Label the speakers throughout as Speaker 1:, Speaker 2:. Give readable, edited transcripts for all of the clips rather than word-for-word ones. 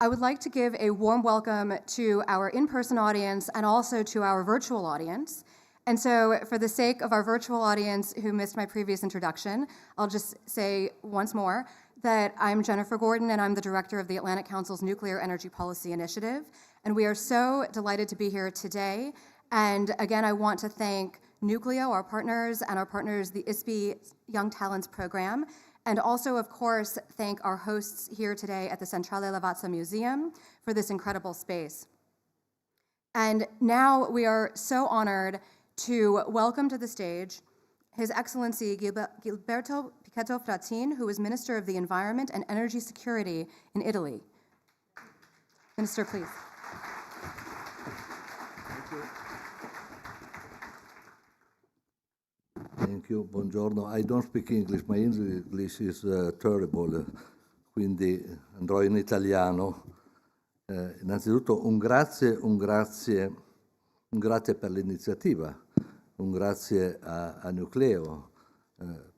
Speaker 1: I would like to give a warm welcome to our in-person audience and also to our virtual audience. And so for the sake of our virtual audience who missed my previous introduction, I'll just say once more that I'm Jennifer Gordon and I'm the director of the Atlantic Council's Nuclear Energy Policy Initiative. And we are so delighted to be here today. And again, I want to thank newcleo, our partners, and our partners, the ISPI Young Talents Program. And also, of course, thank our hosts here today at the Centrale Lavazza Museum for this incredible space. And now we are so honored to welcome to the stage His Excellency Gilberto Pichetto Fratin, who is Minister of the Environment and Energy Security in Italy. Minister, please.
Speaker 2: Thank you, buongiorno. I don't speak English, my English is terrible, quindi andrò in italiano. Innanzitutto un grazie per l'iniziativa, un grazie a Newcleo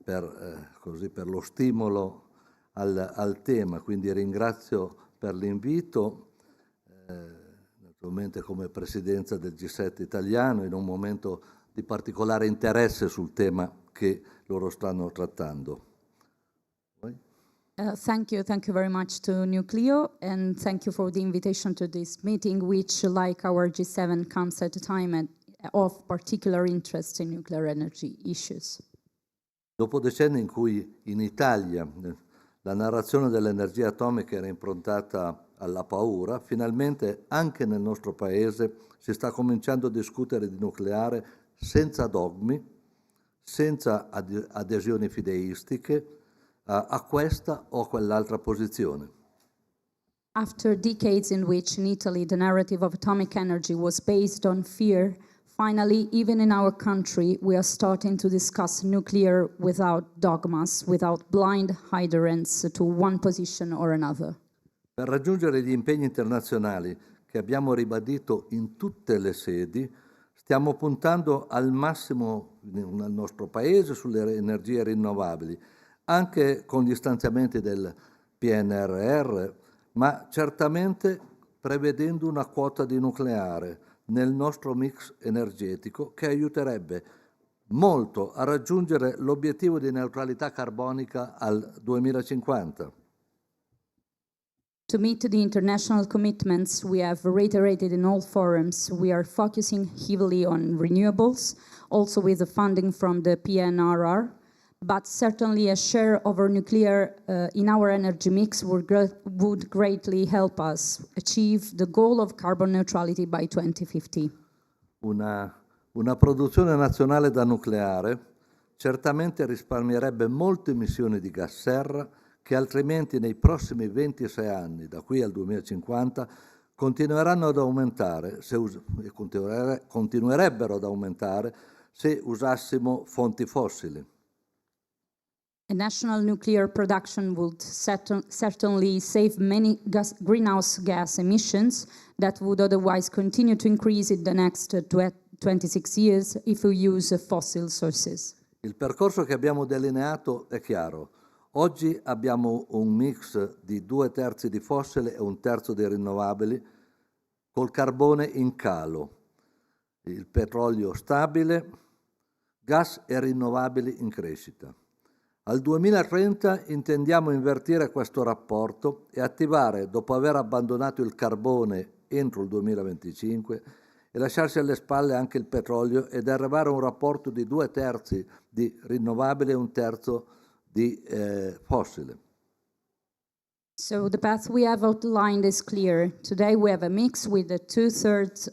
Speaker 2: per lo stimolo al tema, quindi ringrazio per l'invito, naturalmente come Presidenza del G7 italiano in un momento di particolare interesse sul tema che loro stanno trattando.
Speaker 3: Thank you very much to Newcleo, and thank you for the invitation to this meeting, which, like our G7, comes at a time of particular interest in nuclear energy issues.
Speaker 2: Dopo decenni in cui in Italia la narrazione dell'energia atomica era improntata alla paura, finalmente anche nel nostro Paese si sta cominciando a discutere di nucleare senza dogmi, senza adesioni fideistiche a questa o a quell'altra posizione.
Speaker 3: After decades in which in Italy the narrative of atomic energy was based on fear, finally, even in our country, we are starting to discuss nuclear without dogmas, without blind adherence to one position or another.
Speaker 2: Per raggiungere gli impegni internazionali che abbiamo ribadito in tutte le sedi, stiamo puntando al massimo nel nostro Paese sulle energie rinnovabili, anche con gli stanziamenti del PNRR, ma certamente prevedendo una quota di nucleare nel nostro mix energetico che aiuterebbe molto a raggiungere l'obiettivo di neutralità carbonica al 2050.
Speaker 3: To meet the international commitments we have reiterated in all forums, we are focusing heavily on renewables, also with the funding from the PNRR, but certainly a share of our nuclear in our energy mix would greatly help us achieve the goal of carbon neutrality by 2050.
Speaker 2: Una produzione nazionale da nucleare certamente risparmierebbe molte emissioni di gas serra che altrimenti nei prossimi 26 anni, da qui al 2050, continuerebbero ad aumentare se usassimo fonti fossili.
Speaker 3: A national nuclear production would certainly save many greenhouse gas emissions that would otherwise continue to increase in the next 26 years if we use fossil sources.
Speaker 2: Il percorso che abbiamo delineato è chiaro. Oggi abbiamo un mix di 2/3 di fossile e 1/3 di rinnovabili, col carbone in calo, il petrolio stabile, gas e rinnovabili in crescita. Al 2030 intendiamo invertire questo rapporto e attivare, dopo aver abbandonato il carbone entro il 2025, e lasciarsi alle spalle anche il petrolio ed arrivare a un rapporto di 2/3 di rinnovabile e 1/3 di fossile.
Speaker 3: So the path we have outlined is clear. Today we have a mix with 2/3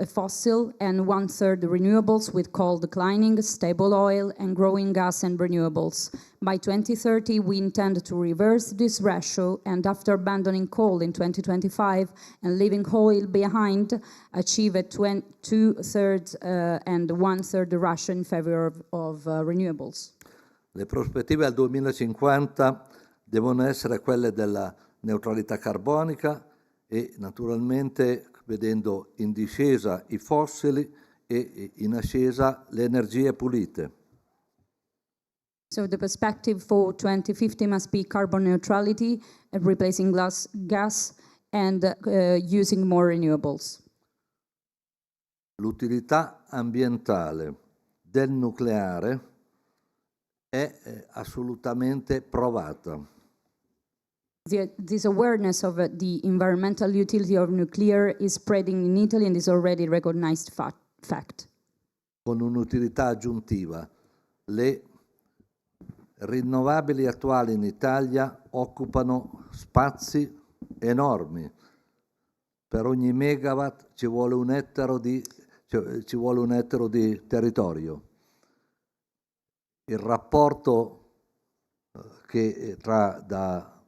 Speaker 3: fossil and 1/3 renewables with coal declining, stable oil and growing gas and renewables. By 2030 we intend to reverse this ratio and after abandoning coal in 2025 and leaving oil behind, achieve a 2/3 and 1/3 ratio in favor of renewables.
Speaker 2: Le prospettive al 2050 devono essere quelle della neutralità carbonica e naturalmente vedendo in discesa i fossili e in ascesa le energie pulite.
Speaker 3: So the perspective for 2050 must be carbon neutrality, replacing gas and using more renewables.
Speaker 2: L'utilità ambientale del nucleare è assolutamente provata.
Speaker 3: This awareness of the environmental utility of nuclear is spreading in Italy and is already recognized fact.
Speaker 2: Con un'utilità aggiuntiva, le rinnovabili attuali in Italia occupano spazi enormi. Per ogni megawatt ci vuole un ettaro di territorio. Il rapporto che da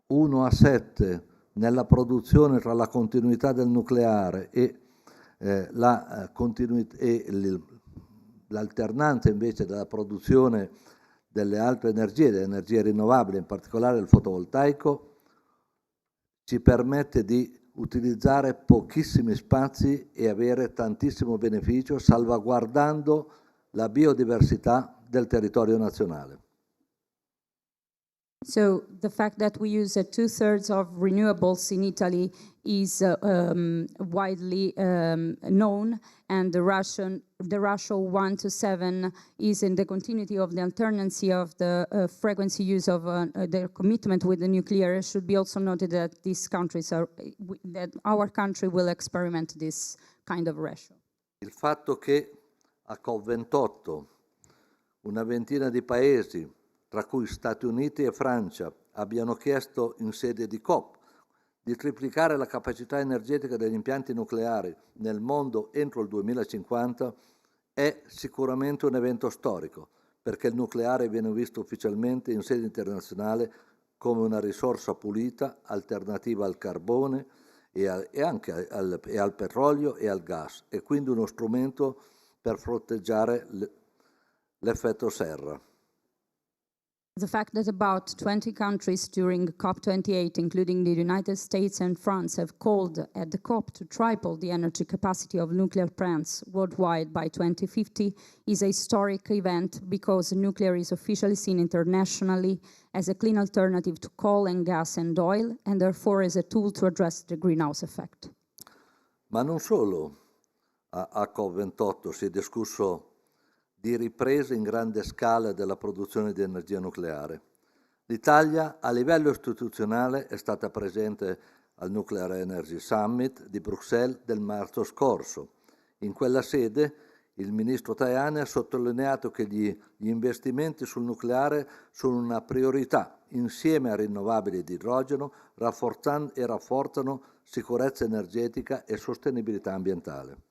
Speaker 2: 1 a 7 nella produzione tra la continuità del nucleare e l'alternanza invece della produzione delle altre energie, delle energie rinnovabili, in particolare il fotovoltaico, ci permette di utilizzare pochissimi spazi e avere tantissimo beneficio, salvaguardando la biodiversità del territorio nazionale.
Speaker 3: So the fact that we use 2/3 of renewables in Italy is widely known, and the ratio 1 to 7 is in the continuity of the alternancy of the frequency use of their commitment with the nuclear. It should be also noted that that our country will experiment this kind of ratio.
Speaker 2: Il fatto che a COP28 una ventina di paesi, tra cui Stati Uniti e Francia, abbiano chiesto in sede di COP di triplicare la capacità energetica degli impianti nucleari nel mondo entro il 2050, è sicuramente un evento storico, perché il nucleare viene visto ufficialmente in sede internazionale come una risorsa pulita, alternativa al carbone e anche al petrolio e al gas, e quindi uno strumento per fronteggiare l'effetto serra.
Speaker 3: The fact that about 20 countries during COP28, including the United States and France, have called at the COP to triple the energy capacity of nuclear plants worldwide by 2050 is a historic event, because nuclear is officially seen internationally as a clean alternative to coal and gas and oil, and therefore as a tool to address the greenhouse effect.
Speaker 2: Ma non solo a COP28 si è discusso di ripresa in grande scala della produzione di energia nucleare. L'Italia a livello istituzionale è stata presente al Nuclear Energy Summit di Bruxelles del marzo scorso. In quella sede il ministro Tajani ha sottolineato che gli investimenti sul nucleare sono una priorità insieme a rinnovabili di idrogeno, rafforzano sicurezza energetica e sostenibilità ambientale.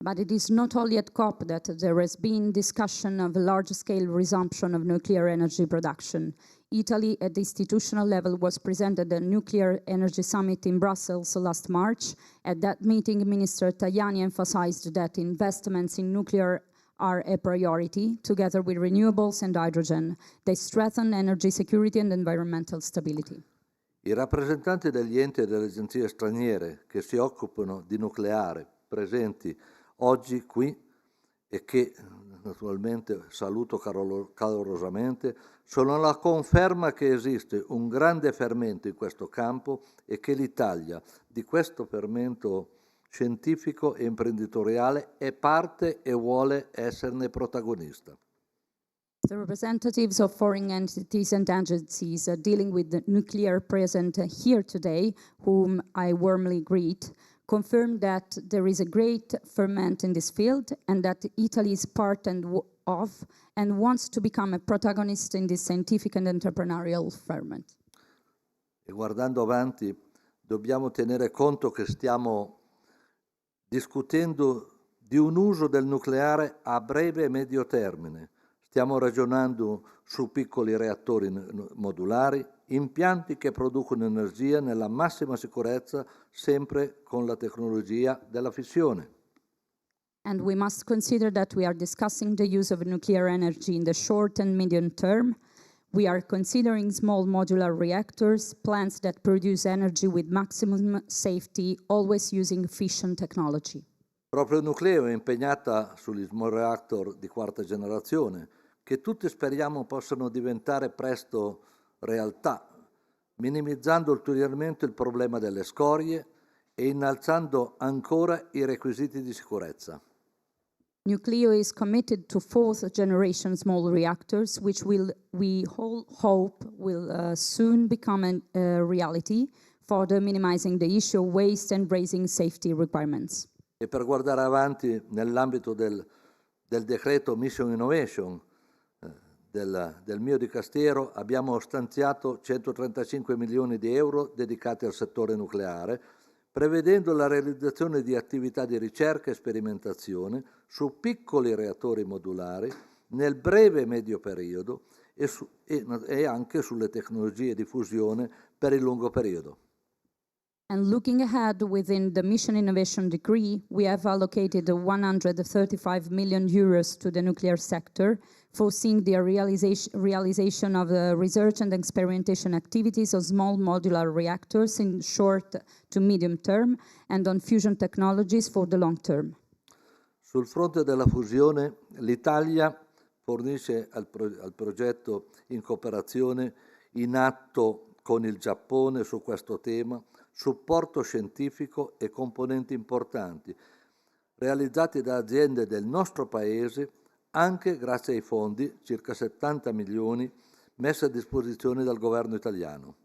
Speaker 3: But it is not only at COP that there has been discussion of a large-scale resumption of nuclear energy production. Italy, at the institutional level, was present at the Nuclear Energy Summit in Brussels last March. At that meeting, Minister Tajani emphasized that investments in nuclear are a priority, together with renewables and hydrogen. They strengthen energy security and environmental stability.
Speaker 2: I rappresentanti degli enti e delle agenzie straniere che si occupano di nucleare, presenti oggi qui e che naturalmente saluto calorosamente, sono la conferma che esiste un grande fermento in questo campo e che l'Italia di questo fermento scientifico e imprenditoriale è parte e vuole esserne protagonista.
Speaker 3: The representatives of foreign entities and agencies dealing with the nuclear present here today, whom I warmly greet, confirm that there is a great ferment in this field and that Italy is part of and wants to become a protagonist in this scientific and entrepreneurial ferment.
Speaker 2: E guardando avanti, dobbiamo tenere conto che stiamo discutendo di un uso del nucleare a breve e medio termine. Stiamo ragionando su piccoli reattori modulari, impianti che producono energia nella massima sicurezza, sempre con la tecnologia della fissione.
Speaker 3: And we must consider that we are discussing the use of nuclear energy in the short and medium term. We are considering small modular reactors, plants that produce energy with maximum safety, always using fission technology.
Speaker 2: Proprio il nucleo è impegnata sugli small reactor di quarta generazione, che tutti speriamo possano diventare presto realtà, minimizzando ulteriormente il problema delle scorie e innalzando ancora i requisiti di sicurezza.
Speaker 3: Nucleo is committed to fourth generation small reactors, which we hope will soon become a reality, further minimizing the issue of waste and raising safety requirements.
Speaker 2: E per guardare avanti nell'ambito del decreto Mission Innovation del mio dicastero abbiamo stanziato 135 milioni di euro dedicati al settore nucleare, prevedendo la realizzazione di attività di ricerca e sperimentazione su piccoli reattori modulari nel breve e medio periodo e anche sulle tecnologie di fusione per il lungo periodo.
Speaker 3: And looking ahead, within the Mission Innovation Decree, we have allocated 135 million euros to the nuclear sector, foreseeing the realization of the research and experimentation activities of small modular reactors in short to medium term and on fusion technologies for the long term.
Speaker 2: Sul fronte della fusione, l'Italia fornisce al progetto in cooperazione in atto con il Giappone su questo tema supporto scientifico e componenti importanti, realizzati da aziende del nostro Paese anche grazie ai fondi, circa 70 milioni, messi a disposizione dal governo italiano.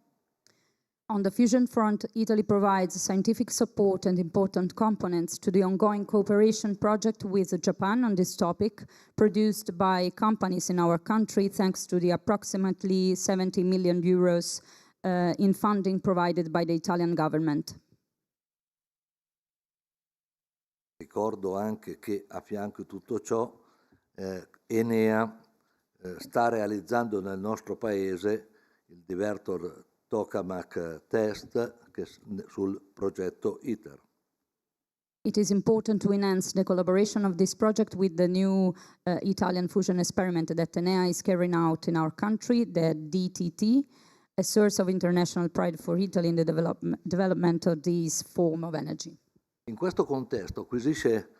Speaker 3: On the fusion front, Italy provides scientific support and important components to the ongoing cooperation project with Japan on this topic, produced by companies in our country thanks to the approximately 70 million euros in funding provided by the Italian government.
Speaker 2: Ricordo anche che a fianco di tutto ciò Enea sta realizzando nel nostro paese il divertor tokamak test sul progetto ITER.
Speaker 3: It is important to enhance the collaboration of this project with the new Italian fusion experiment that Enea is carrying out in our country, the DTT, a source of international pride for Italy in the development of this form of energy.
Speaker 2: In questo contesto acquisisce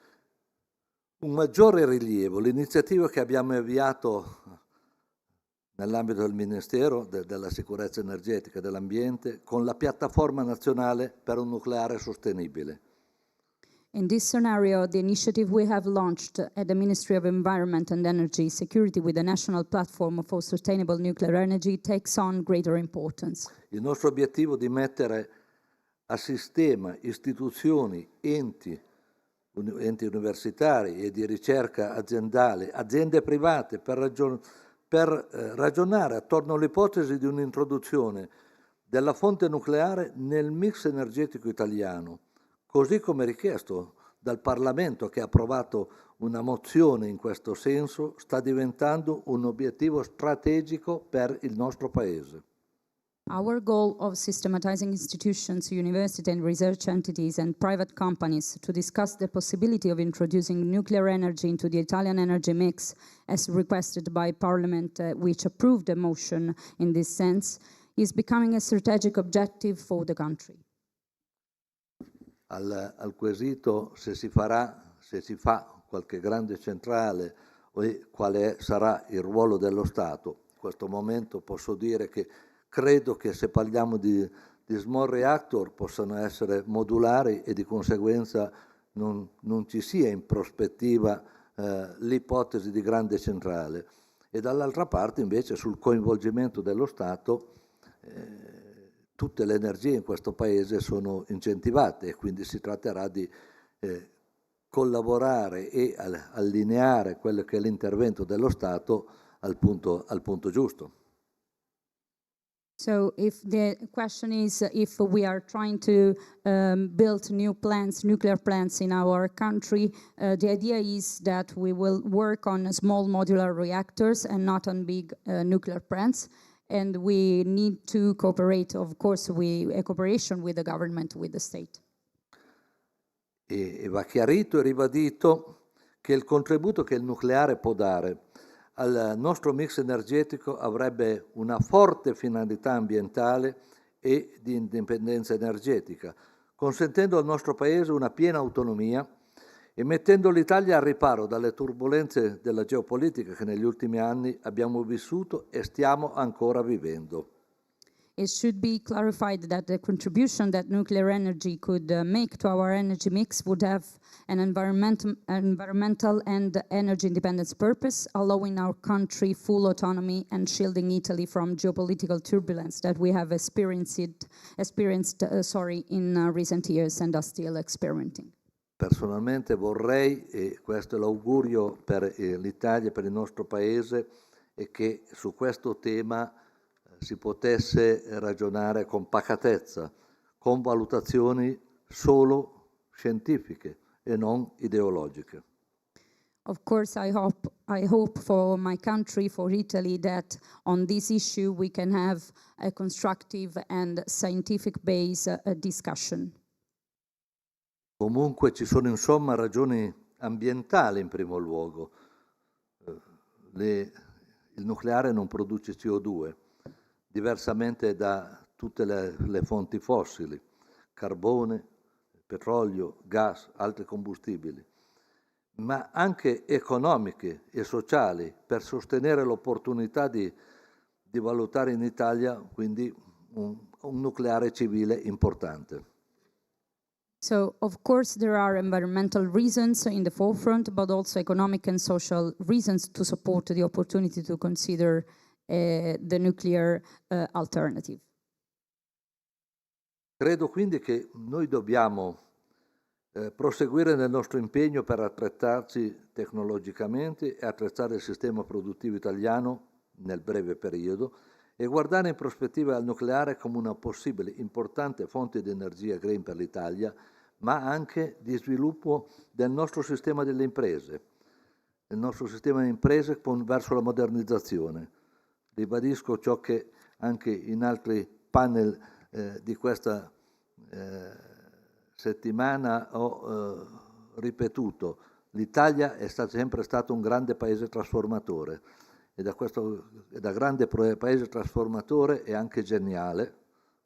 Speaker 2: un maggiore rilievo l'iniziativa che abbiamo avviato nell'ambito del Ministero della Sicurezza Energetica e dell'Ambiente con la piattaforma nazionale per un nucleare sostenibile.
Speaker 3: In this scenario, the initiative we have launched at the Ministry of Environment and Energy Security with the National Platform for Sustainable Nuclear Energy takes on greater importance.
Speaker 2: Il nostro obiettivo di mettere a sistema istituzioni, enti universitari e di ricerca aziendale, aziende private per ragionare attorno all'ipotesi di un'introduzione della fonte nucleare nel mix energetico italiano, così come richiesto dal Parlamento che ha approvato una mozione in questo senso, sta diventando un obiettivo strategico per il nostro Paese.
Speaker 3: Our goal of systematizing institutions, university and research entities and private companies to discuss the possibility of introducing nuclear energy into the Italian energy mix, as requested by Parliament, which approved a motion in this sense, is becoming a strategic objective for the country.
Speaker 2: Al quesito se si fa qualche grande centrale o quale sarà il ruolo dello Stato, in questo momento posso dire che credo che se parliamo di small reactor possano essere modulari e di conseguenza non ci sia in prospettiva l'ipotesi di grande centrale. E dall'altra parte invece sul coinvolgimento dello Stato tutte le energie in questo Paese sono incentivate e quindi si tratterà di collaborare e allineare quello che è l'intervento dello Stato al punto giusto.
Speaker 3: So if the question is if we are trying to build nuclear plants in our country, the idea is that we will work on small modular reactors and not on big nuclear plants. And we need to cooperate, of course, a cooperation with the government, with the state.
Speaker 2: E va chiarito e ribadito che il contributo che il nucleare può dare al nostro mix energetico avrebbe una forte finalità ambientale e di indipendenza energetica, consentendo al nostro Paese una piena autonomia e mettendo l'Italia al riparo dalle turbulenze della geopolitica che negli ultimi anni abbiamo vissuto e stiamo ancora vivendo.
Speaker 3: it should be clarified that the contribution that nuclear energy could make to our energy mix would have an environmental and energy independence purpose, allowing our country full autonomy and shielding Italy from geopolitical turbulence that we have experienced in recent years and are still experiencing.
Speaker 2: Personalmente vorrei, e questo è l'augurio per l'Italia, per il nostro Paese, è che su questo tema si potesse ragionare con pacatezza, con valutazioni solo scientifiche e non ideologiche.
Speaker 3: Of course, I hope for my country, for Italy, that on this issue we can have a constructive and scientific-based discussion.
Speaker 2: Comunque ci sono insomma ragioni ambientali in primo luogo. Il nucleare non produce CO2, diversamente da tutte le fonti fossili, carbone, petrolio, gas, altri combustibili, ma anche economiche e sociali per sostenere l'opportunità di valutare in Italia quindi un nucleare civile importante.
Speaker 3: So, of course, there are environmental reasons in the forefront, but also economic and social reasons to support the opportunity to consider the nuclear alternative.
Speaker 2: Credo quindi che noi dobbiamo proseguire nel nostro impegno per attrezzarci tecnologicamente e attrezzare il sistema produttivo italiano nel breve periodo e guardare in prospettiva al nucleare come una possibile importante fonte di energia green per l'Italia, ma anche di sviluppo del nostro sistema delle imprese, verso la modernizzazione. Ribadisco ciò che anche in altri panel di questa settimana ho ripetuto. L'Italia è sempre stato un grande paese trasformatore e da grande paese trasformatore è anche geniale.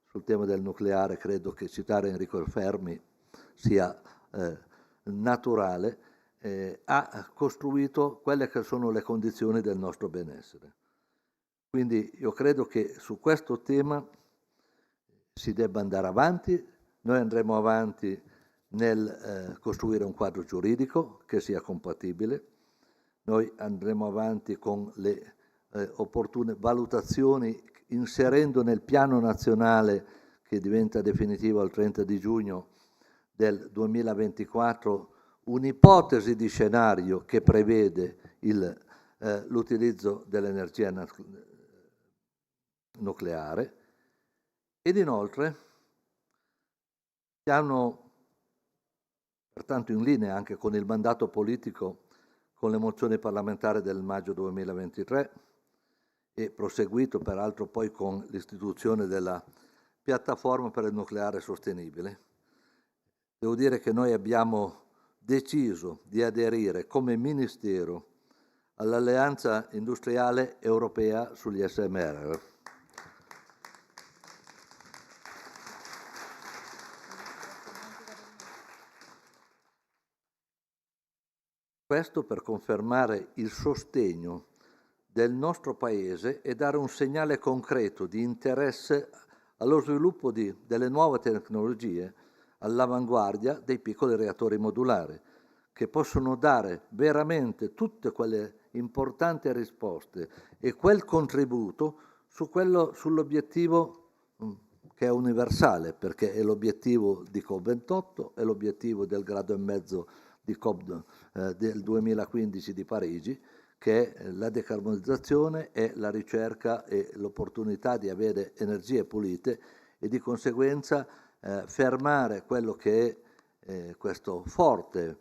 Speaker 2: Sul tema del nucleare credo che citare Enrico Fermi sia naturale, ha costruito quelle che sono le condizioni del nostro benessere. Quindi io credo che su questo tema si debba andare avanti. Noi andremo avanti nel costruire un quadro giuridico che sia compatibile. Noi andremo avanti con le opportune valutazioni, inserendo nel piano nazionale che diventa definitivo il 30 di giugno del 2024 un'ipotesi di scenario che prevede l'utilizzo dell'energia nucleare ed inoltre piano pertanto in linea anche con il mandato politico con le mozioni parlamentari del maggio 2023 e proseguito peraltro poi con l'istituzione della piattaforma per il nucleare sostenibile. Devo dire che noi abbiamo deciso di aderire come Ministero all'Alleanza Industriale Europea sugli SMR. Questo per confermare il sostegno del nostro Paese e dare un segnale concreto di interesse allo sviluppo delle nuove tecnologie all'avanguardia dei piccoli reattori modulari, che possono dare veramente tutte quelle importanti risposte e quel contributo sull'obiettivo che è universale, perché è l'obiettivo di COP28, è l'obiettivo del 1,5 gradi del 2015 di Parigi, che è la decarbonizzazione e la ricerca e l'opportunità di avere energie pulite e di conseguenza fermare quello che è questo forte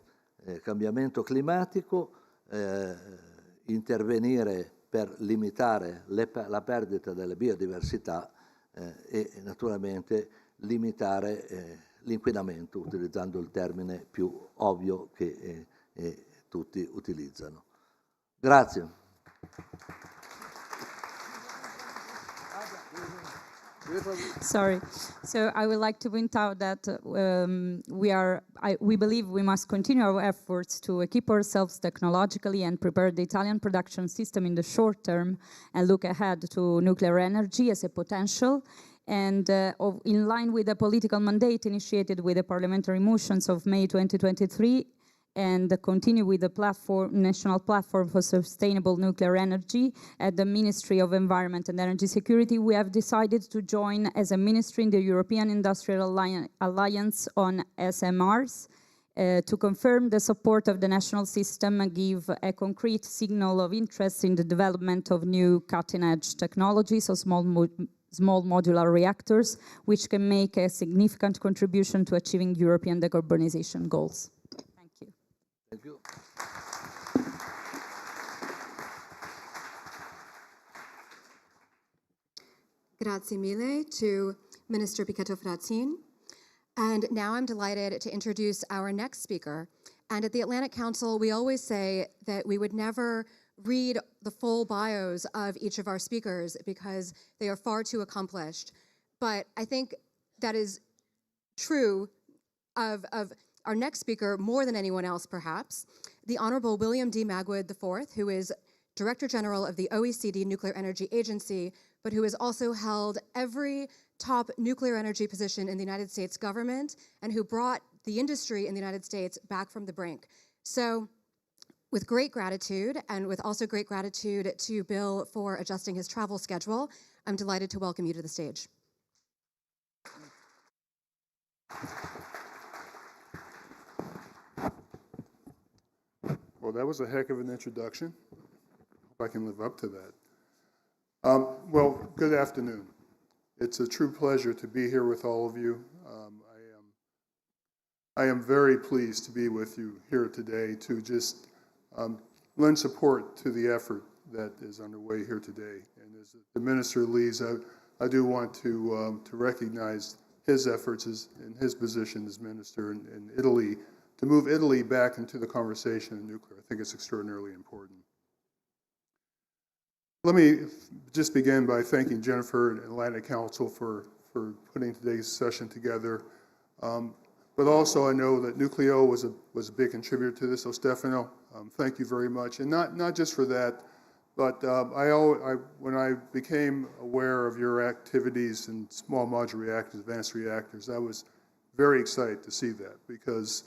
Speaker 2: cambiamento climatico, intervenire per limitare la perdita delle biodiversità e naturalmente limitare l'inquinamento, utilizzando il termine più ovvio che tutti utilizzano. Grazie.
Speaker 3: Sorry. So I would like to point out that we believe we must continue our efforts to equip ourselves technologically and prepare the Italian production system in the short term and look ahead to nuclear energy as a potential And in line with the political mandate initiated with the parliamentary motions of May 2023, and continue with the national platform for sustainable nuclear energy at the Ministry of Environment and Energy Security, we have decided to join as a ministry in the European Industrial Alliance on SMRs to confirm the support of the national system and give a concrete signal of interest in the development of new cutting-edge technologies of small modular reactors, which can make a significant contribution to achieving European decarbonization goals. Thank you.
Speaker 2: Thank you.
Speaker 1: Grazie mille to Minister Pichetto Fratin. And now I'm delighted to introduce our next speaker. And at the Atlantic Council, we always say that we would never read the full bios of each of our speakers because they are far too accomplished. But I think that is true of our next speaker more than anyone else, perhaps, the Honorable William D. Magwood IV, who is Director General of the OECD Nuclear Energy Agency, but who has also held every top nuclear energy position in the United States government and who brought the industry in the United States back from the brink. So with great gratitude and with also great gratitude to Bill for adjusting his travel schedule, I'm delighted to welcome you to the stage.
Speaker 4: Well, that was a heck of an introduction. Hope I can live up to that. Well, good afternoon. It's a true pleasure to be here with all of you. I am very pleased to be with you here today to just lend support to the effort that is underway here today. And as the minister leaves, I do want to recognize his efforts in his position as minister in Italy, to move Italy back into the conversation in nuclear. I think it's extraordinarily important. Let me just begin by thanking Jennifer and Atlantic Council for putting today's session together. But also I know that newcleo was a big contributor to this. So Stefano, thank you very much. And not just for that, but when I became aware of your activities in small modular reactors, advanced reactors, I was very excited to see that because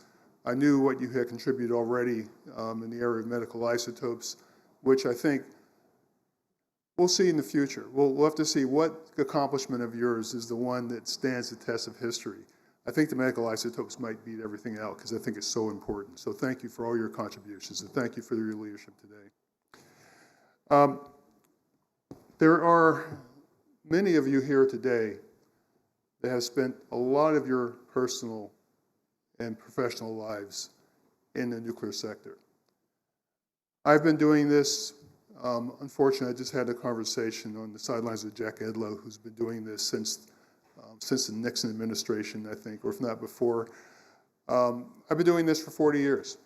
Speaker 4: I knew what you had contributed already in the area of medical isotopes, which I think we'll see in the future. We'll have to see what accomplishment of yours is the one that stands the test of history. I think the medical isotopes might beat everything out because I think it's so important. So thank you for all your contributions and thank you for your leadership today. There are many of you here today that have spent a lot of your personal and professional lives in the nuclear sector. I've been doing this. Unfortunately, I just had a conversation on the sidelines with Jack Edlow, who's been doing this since the Nixon administration, I think, or if not before. I've been doing this for 40 years.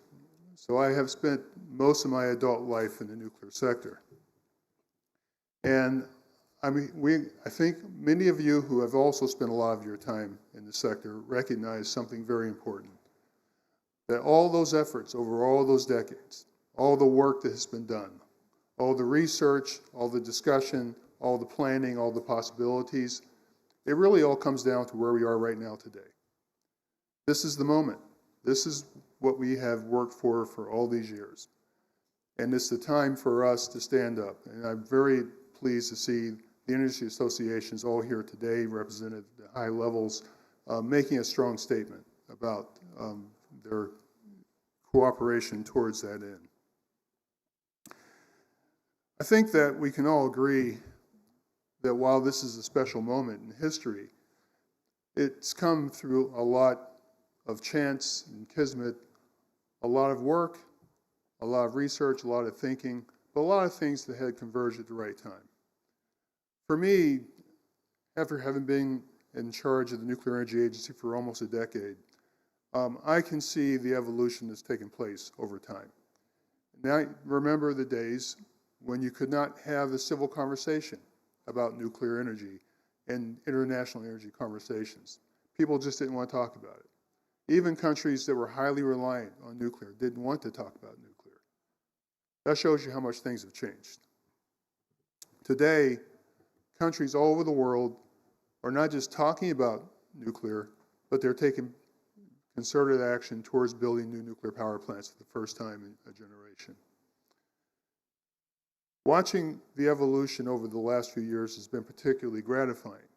Speaker 4: So I have spent most of my adult life in the nuclear sector. And I think many of you who have also spent a lot of your time in the sector recognize something very important. That all those efforts over all those decades, all the work that has been done, all the research, all the discussion, all the planning, all the possibilities, it really all comes down to where we are right now today. This is the moment. This is what we have worked for all these years. And it's the time for us to stand up. And I'm very pleased to see the industry associations all here today, represented at high levels, making a strong statement about their cooperation towards that end. I think that we can all agree that while this is a special moment in history, it's come through a lot of chance and kismet, a lot of work, a lot of research, a lot of thinking, but a lot of things that had converged at the right time. For me, after having been in charge of the Nuclear Energy Agency for almost a decade, I can see the evolution that's taken place over time. Now, I remember the days when you could not have the civil conversation about nuclear energy and international energy conversations. People just didn't want to talk about it. Even countries that were highly reliant on nuclear didn't want to talk about nuclear. That shows you how much things have changed. Today, countries all over the world are not just talking about nuclear, but they're taking concerted action towards building new nuclear power plants for the first time in a generation. Watching the evolution over the last few years has been particularly gratifying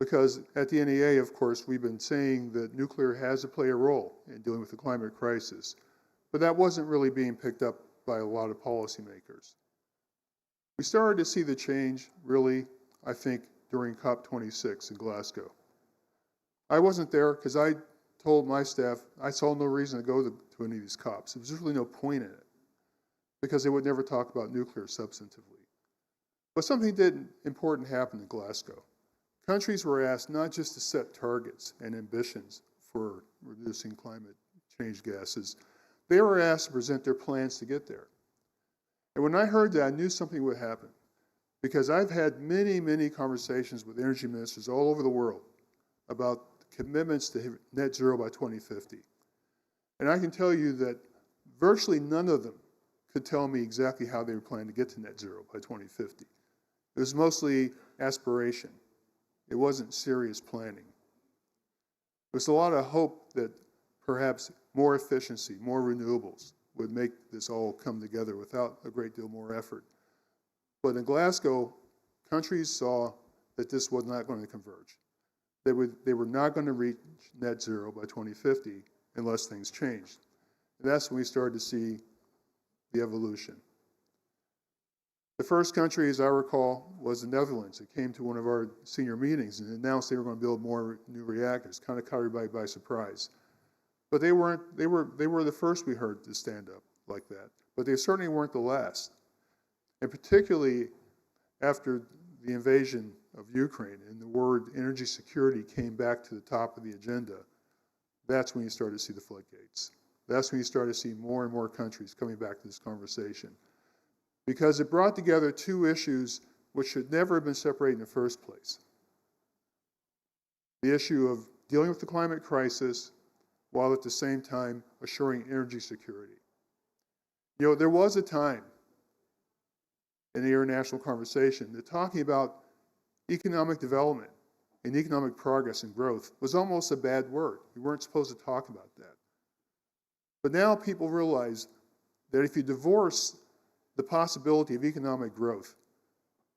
Speaker 4: because at the NEA, of course, we've been saying that nuclear has to play a role in dealing with the climate crisis, but that wasn't really being picked up by a lot of policymakers. We started to see the change, really, I think, during COP26 in Glasgow. I wasn't there because I told my staff I saw no reason to go to any of these COPs. There was really no point in it because they would never talk about nuclear substantively. But something important happened in Glasgow. Countries were asked not just to set targets and ambitions for reducing climate change gases, they were asked to present their plans to get there. And when I heard that, I knew something would happen because I've had many, many conversations with energy ministers all over the world about commitments to net zero by 2050. And I can tell you that virtually none of them could tell me exactly how they were planning to get to net zero by 2050. It was mostly aspiration. It wasn't serious planning. There was a lot of hope that perhaps more efficiency, more renewables would make this all come together without a great deal more effort. But in Glasgow, countries saw that this was not going to converge. They were not going to reach net zero by 2050 unless things changed. And that's when we started to see the evolution. The first country, as I recall, was the Netherlands. It came to one of our senior meetings and announced they were going to build more new reactors, kind of caught everybody by surprise. But they were the first we heard to stand up like that. But they certainly weren't the last. And particularly after the invasion of Ukraine and the word energy security came back to the top of the agenda, that's when you started to see the floodgates. That's when you started to see more and more countries coming back to this conversation. Because it brought together two issues which should never have been separated in the first place. The issue of dealing with the climate crisis while at the same time assuring energy security. You know, there was a time in the international conversation that talking about economic development and economic progress and growth was almost a bad word. We weren't supposed to talk about that. But now people realize that if you divorce the possibility of economic growth,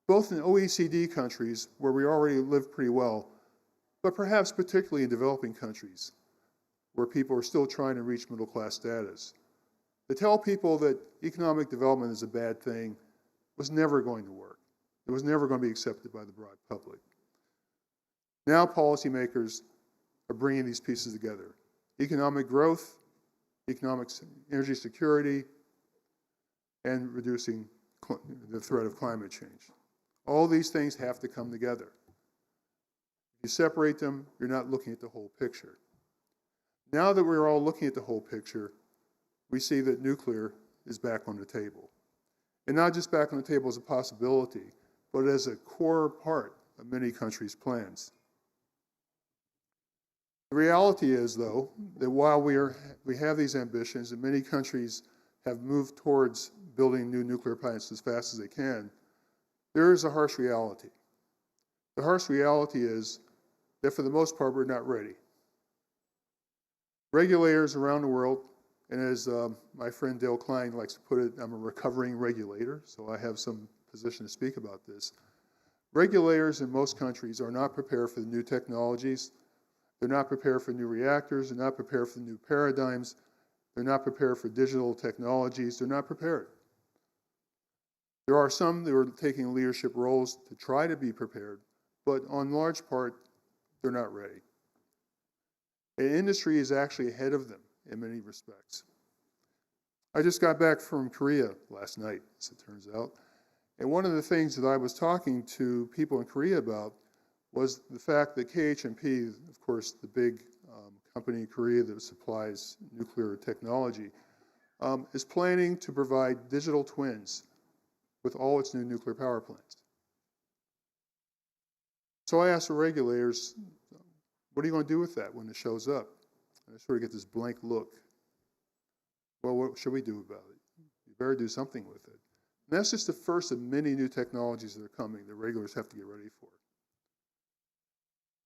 Speaker 4: both in OECD countries where we already live pretty well, but perhaps particularly in developing countries where people are still trying to reach middle class status, to tell people that economic development is a bad thing was never going to work. It was never going to be accepted by the broad public. Now policymakers are bringing these pieces together. Economic growth, economic energy security, and reducing the threat of climate change. All these things have to come together. If you separate them, you're not looking at the whole picture. Now that we're all looking at the whole picture, we see that nuclear is back on the table. And not just back on the table as a possibility, but as a core part of many countries' plans. The reality is, though, that while we have these ambitions and many countries have moved towards building new nuclear plants as fast as they can, there is a harsh reality. The harsh reality is that for the most part, we're not ready. Regulators around the world, and as my friend Dale Klein likes to put it, I'm a recovering regulator, so I have some position to speak about this. Regulators in most countries are not prepared for the new technologies. They're not prepared for new reactors. They're not prepared for the new paradigms. They're not prepared for digital technologies. They're not prepared. There are some that are taking leadership roles to try to be prepared, but on large part, they're not ready. And industry is actually ahead of them in many respects. I just got back from Korea last night, as it turns out. And one of the things that I was talking to people in Korea about was the fact that KHNP, of course, the big company in Korea that supplies nuclear technology, is planning to provide digital twins with all its new nuclear power plants. So I asked the regulators, what are you going to do with that when it shows up? And I sort of get this blank look. Well, what should we do about it? You better do something with it. And that's just the first of many new technologies that are coming that regulators have to get ready for.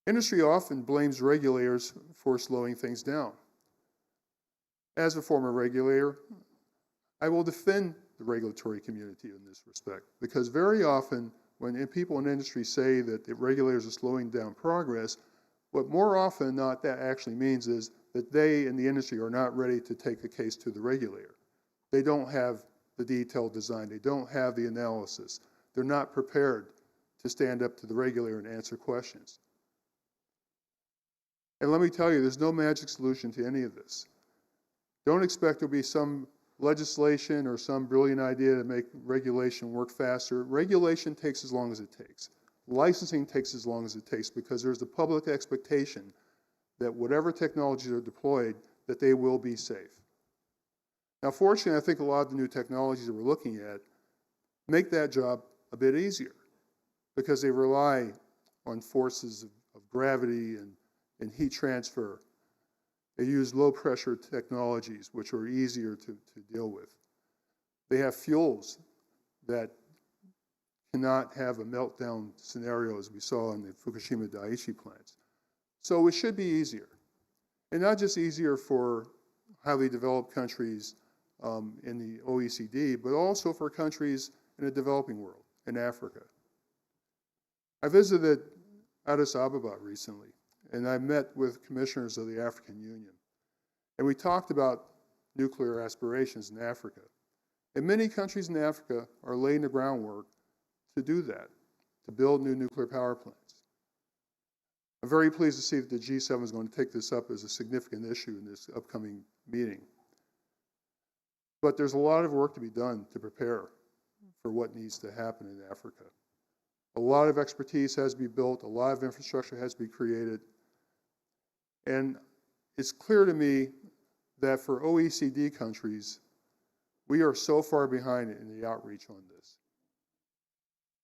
Speaker 4: Industry often blames regulators for slowing things down. As a former regulator, I will defend the regulatory community in this respect, because very often when people in industry say that the regulators are slowing down progress, what more often than not that actually means is that they in the industry are not ready to take a case to the regulator. They don't have the detailed design. They don't have the analysis. They're not prepared to stand up to the regulator and answer questions. And let me tell you, there's no magic solution to any of this. Don't expect there'll be some legislation or some brilliant idea to make regulation work faster. Regulation takes as long as it takes. Licensing takes as long as it takes, because there's the public expectation that whatever technologies are deployed, that they will be safe. Now, fortunately, I think a lot of the new technologies that we're looking at make that job a bit easier, because they rely on forces of gravity and heat transfer. They use low-pressure technologies, which are easier to deal with. They have fuels that cannot have a meltdown scenario as we saw in the Fukushima Daiichi plants. So it should be easier. And not just easier for highly developed countries in the OECD, but also for countries in the developing world, in Africa. I visited Addis Ababa recently, and I met with commissioners of the African Union. And we talked about nuclear aspirations in Africa. And many countries in Africa are laying the groundwork to do that, to build new nuclear power plants. I'm very pleased to see that the G7 is going to take this up as a significant issue in this upcoming meeting. But there's a lot of work to be done to prepare for what needs to happen in Africa. A lot of expertise has to be built, a lot of infrastructure has to be created. And it's clear to me that for OECD countries, we are so far behind in the outreach on this.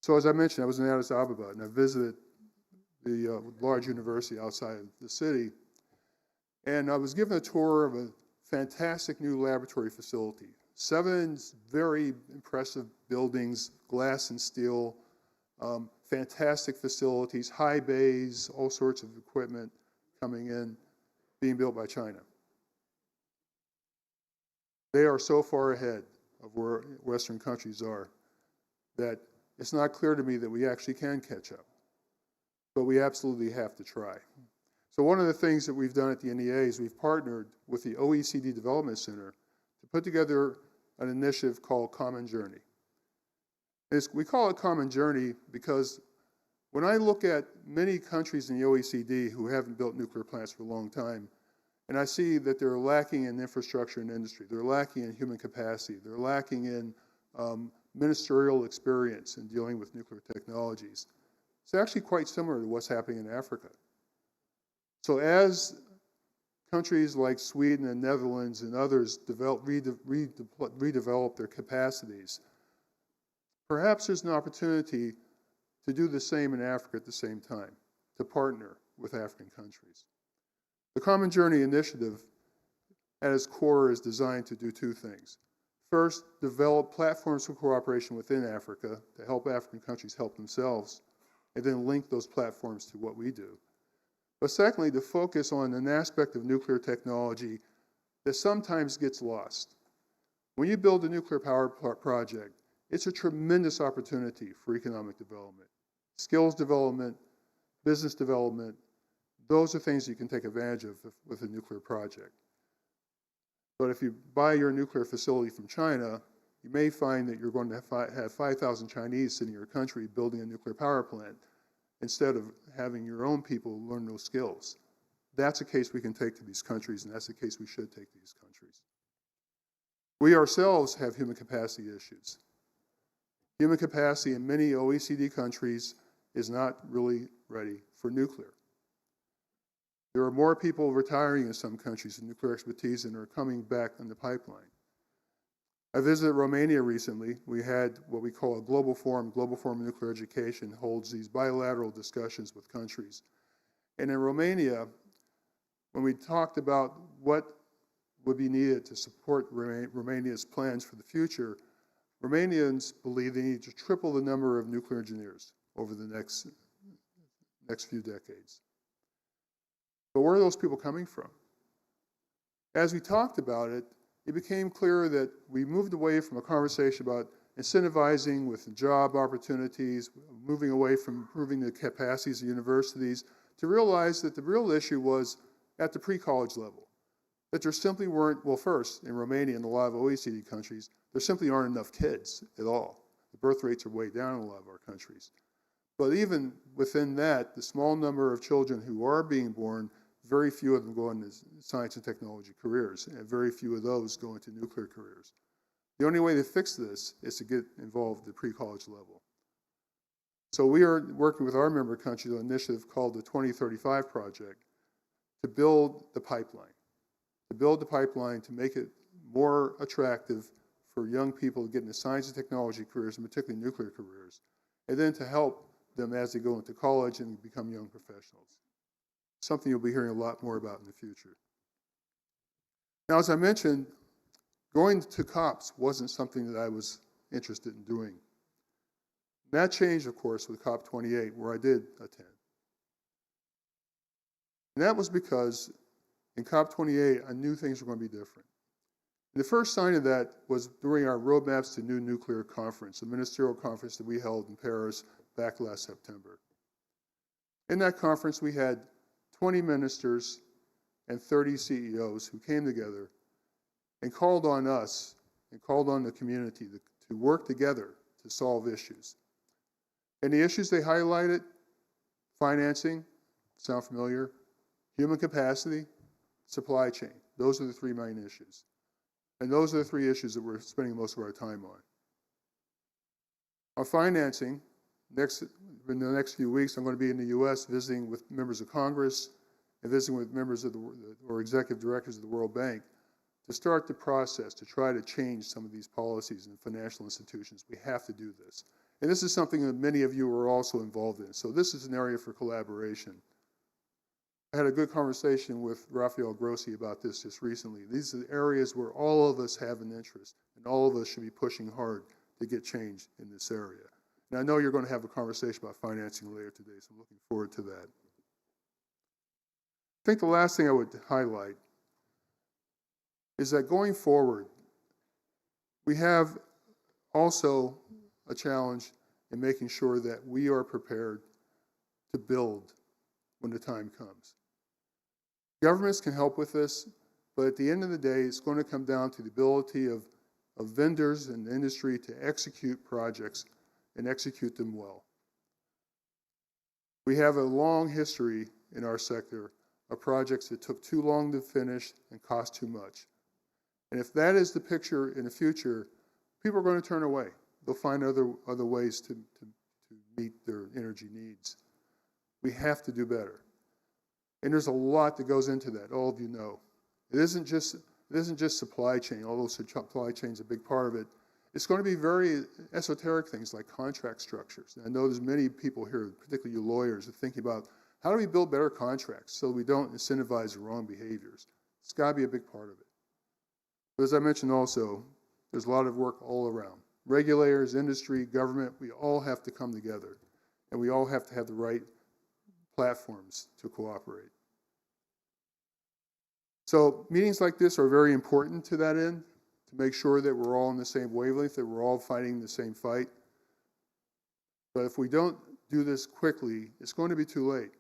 Speaker 4: So as I mentioned, I was in Addis Ababa, and I visited the large university outside of the city, and I was given a tour of a fantastic new laboratory facility. 7 very impressive buildings, glass and steel, fantastic facilities, high bays, all sorts of equipment coming in, being built by China. They are so far ahead of where Western countries are that it's not clear to me that we actually can catch up. But we absolutely have to try. So one of the things that we've done at the NEA is we've partnered with the OECD Development Center to put together an initiative called Common Journey. We call it Common Journey because when I look at many countries in the OECD who haven't built nuclear plants for a long time, and I see that they're lacking in infrastructure and industry, they're lacking in human capacity, they're lacking in ministerial experience in dealing with nuclear technologies. It's actually quite similar to what's happening in Africa. So as countries like Sweden and Netherlands and others redevelop their capacities, perhaps there's an opportunity to do the same in Africa at the same time, to partner with African countries. The Common Journey Initiative, at its core, is designed to do 2 things. First, develop platforms for cooperation within Africa to help African countries help themselves, and then link those platforms to what we do. But secondly, to focus on an aspect of nuclear technology that sometimes gets lost. When you build a nuclear power project, it's a tremendous opportunity for economic development, skills development, business development. Those are things you can take advantage of with a nuclear project. But if you buy your nuclear facility from China, you may find that you're going to have 5,000 Chinese sitting in your country building a nuclear power plant instead of having your own people learn those skills. That's a case we can take to these countries, and that's a case we should take to these countries. We ourselves have human capacity issues. Human capacity in many OECD countries is not really ready for nuclear. There are more people retiring in some countries in nuclear expertise than are coming back in the pipeline. I visited Romania recently. We had what we call a global forum. Global Forum of Nuclear Education holds these bilateral discussions with countries. And in Romania, when we talked about what would be needed to support Romania's plans for the future, Romanians believe they need to triple the number of nuclear engineers over the next few decades. But where are those people coming from? As we talked about it, it became clear that we moved away from a conversation about incentivizing with job opportunities, moving away from improving the capacities of universities, to realize that the real issue was at the pre-college level. That there simply weren't, well, first, in Romania and a lot of OECD countries, there simply aren't enough kids at all. The birth rates are way down in a lot of our countries. But even within that, the small number of children who are being born, very few of them go into science and technology careers, and very few of those go into nuclear careers. The only way to fix this is to get involved at the pre-college level. So we are working with our member countries on an initiative called the 2035 Project to build the pipeline. To make it more attractive for young people to get into science and technology careers, and particularly nuclear careers, and then to help them as they go into college and become young professionals. Something you'll be hearing a lot more about in the future. Now, as I mentioned, going to COPs wasn't something that I was interested in doing. And that changed, of course, with COP28, where I did attend. And that was because in COP28, I knew things were going to be different. And the first sign of that was during our Roadmaps to New Nuclear Conference, a ministerial conference that we held in Paris back last September. In that conference, we had 20 ministers and 30 CEOs who came together and called on us and called on the community to work together to solve issues. And the issues they highlighted: financing, sound familiar? Human capacity, supply chain. Those are the three main issues. And those are the three issues that we're spending most of our time on. On financing, in the next few weeks, I'm going to be in the U.S. visiting with members of Congress and visiting with members of or executive directors of the World Bank to start the process to try to change some of these policies in financial institutions. We have to do this. And this is something that many of you are also involved in. So this is an area for collaboration. I had a good conversation with Rafael Grossi about this just recently. These are areas where all of us have an interest, and all of us should be pushing hard to get change in this area. And I know you're going to have a conversation about financing later today, so I'm looking forward to that. I think the last thing I would highlight is that going forward, we have also a challenge in making sure that we are prepared to build when the time comes. Governments can help with this, but at the end of the day, it's going to come down to the ability of vendors and the industry to execute projects and execute them well. We have a long history in our sector of projects that took too long to finish and cost too much. And if that is the picture in the future, people are going to turn away. They'll find other ways to meet their energy needs. We have to do better. And there's a lot that goes into that, all of you know. It isn't just supply chain, although supply chain is a big part of it. It's going to be very esoteric things like contract structures. And I know there's many people here, particularly you lawyers, are thinking about how do we build better contracts so we don't incentivize the wrong behaviors. It's got to be a big part of it. But as I mentioned also, there's a lot of work all around. Regulators, industry, government, we all have to come together. And we all have to have the right platforms to cooperate. So meetings like this are very important to that end, to make sure that we're all on the same wavelength, that we're all fighting the same fight. But if we don't do this quickly, it's going to be too late.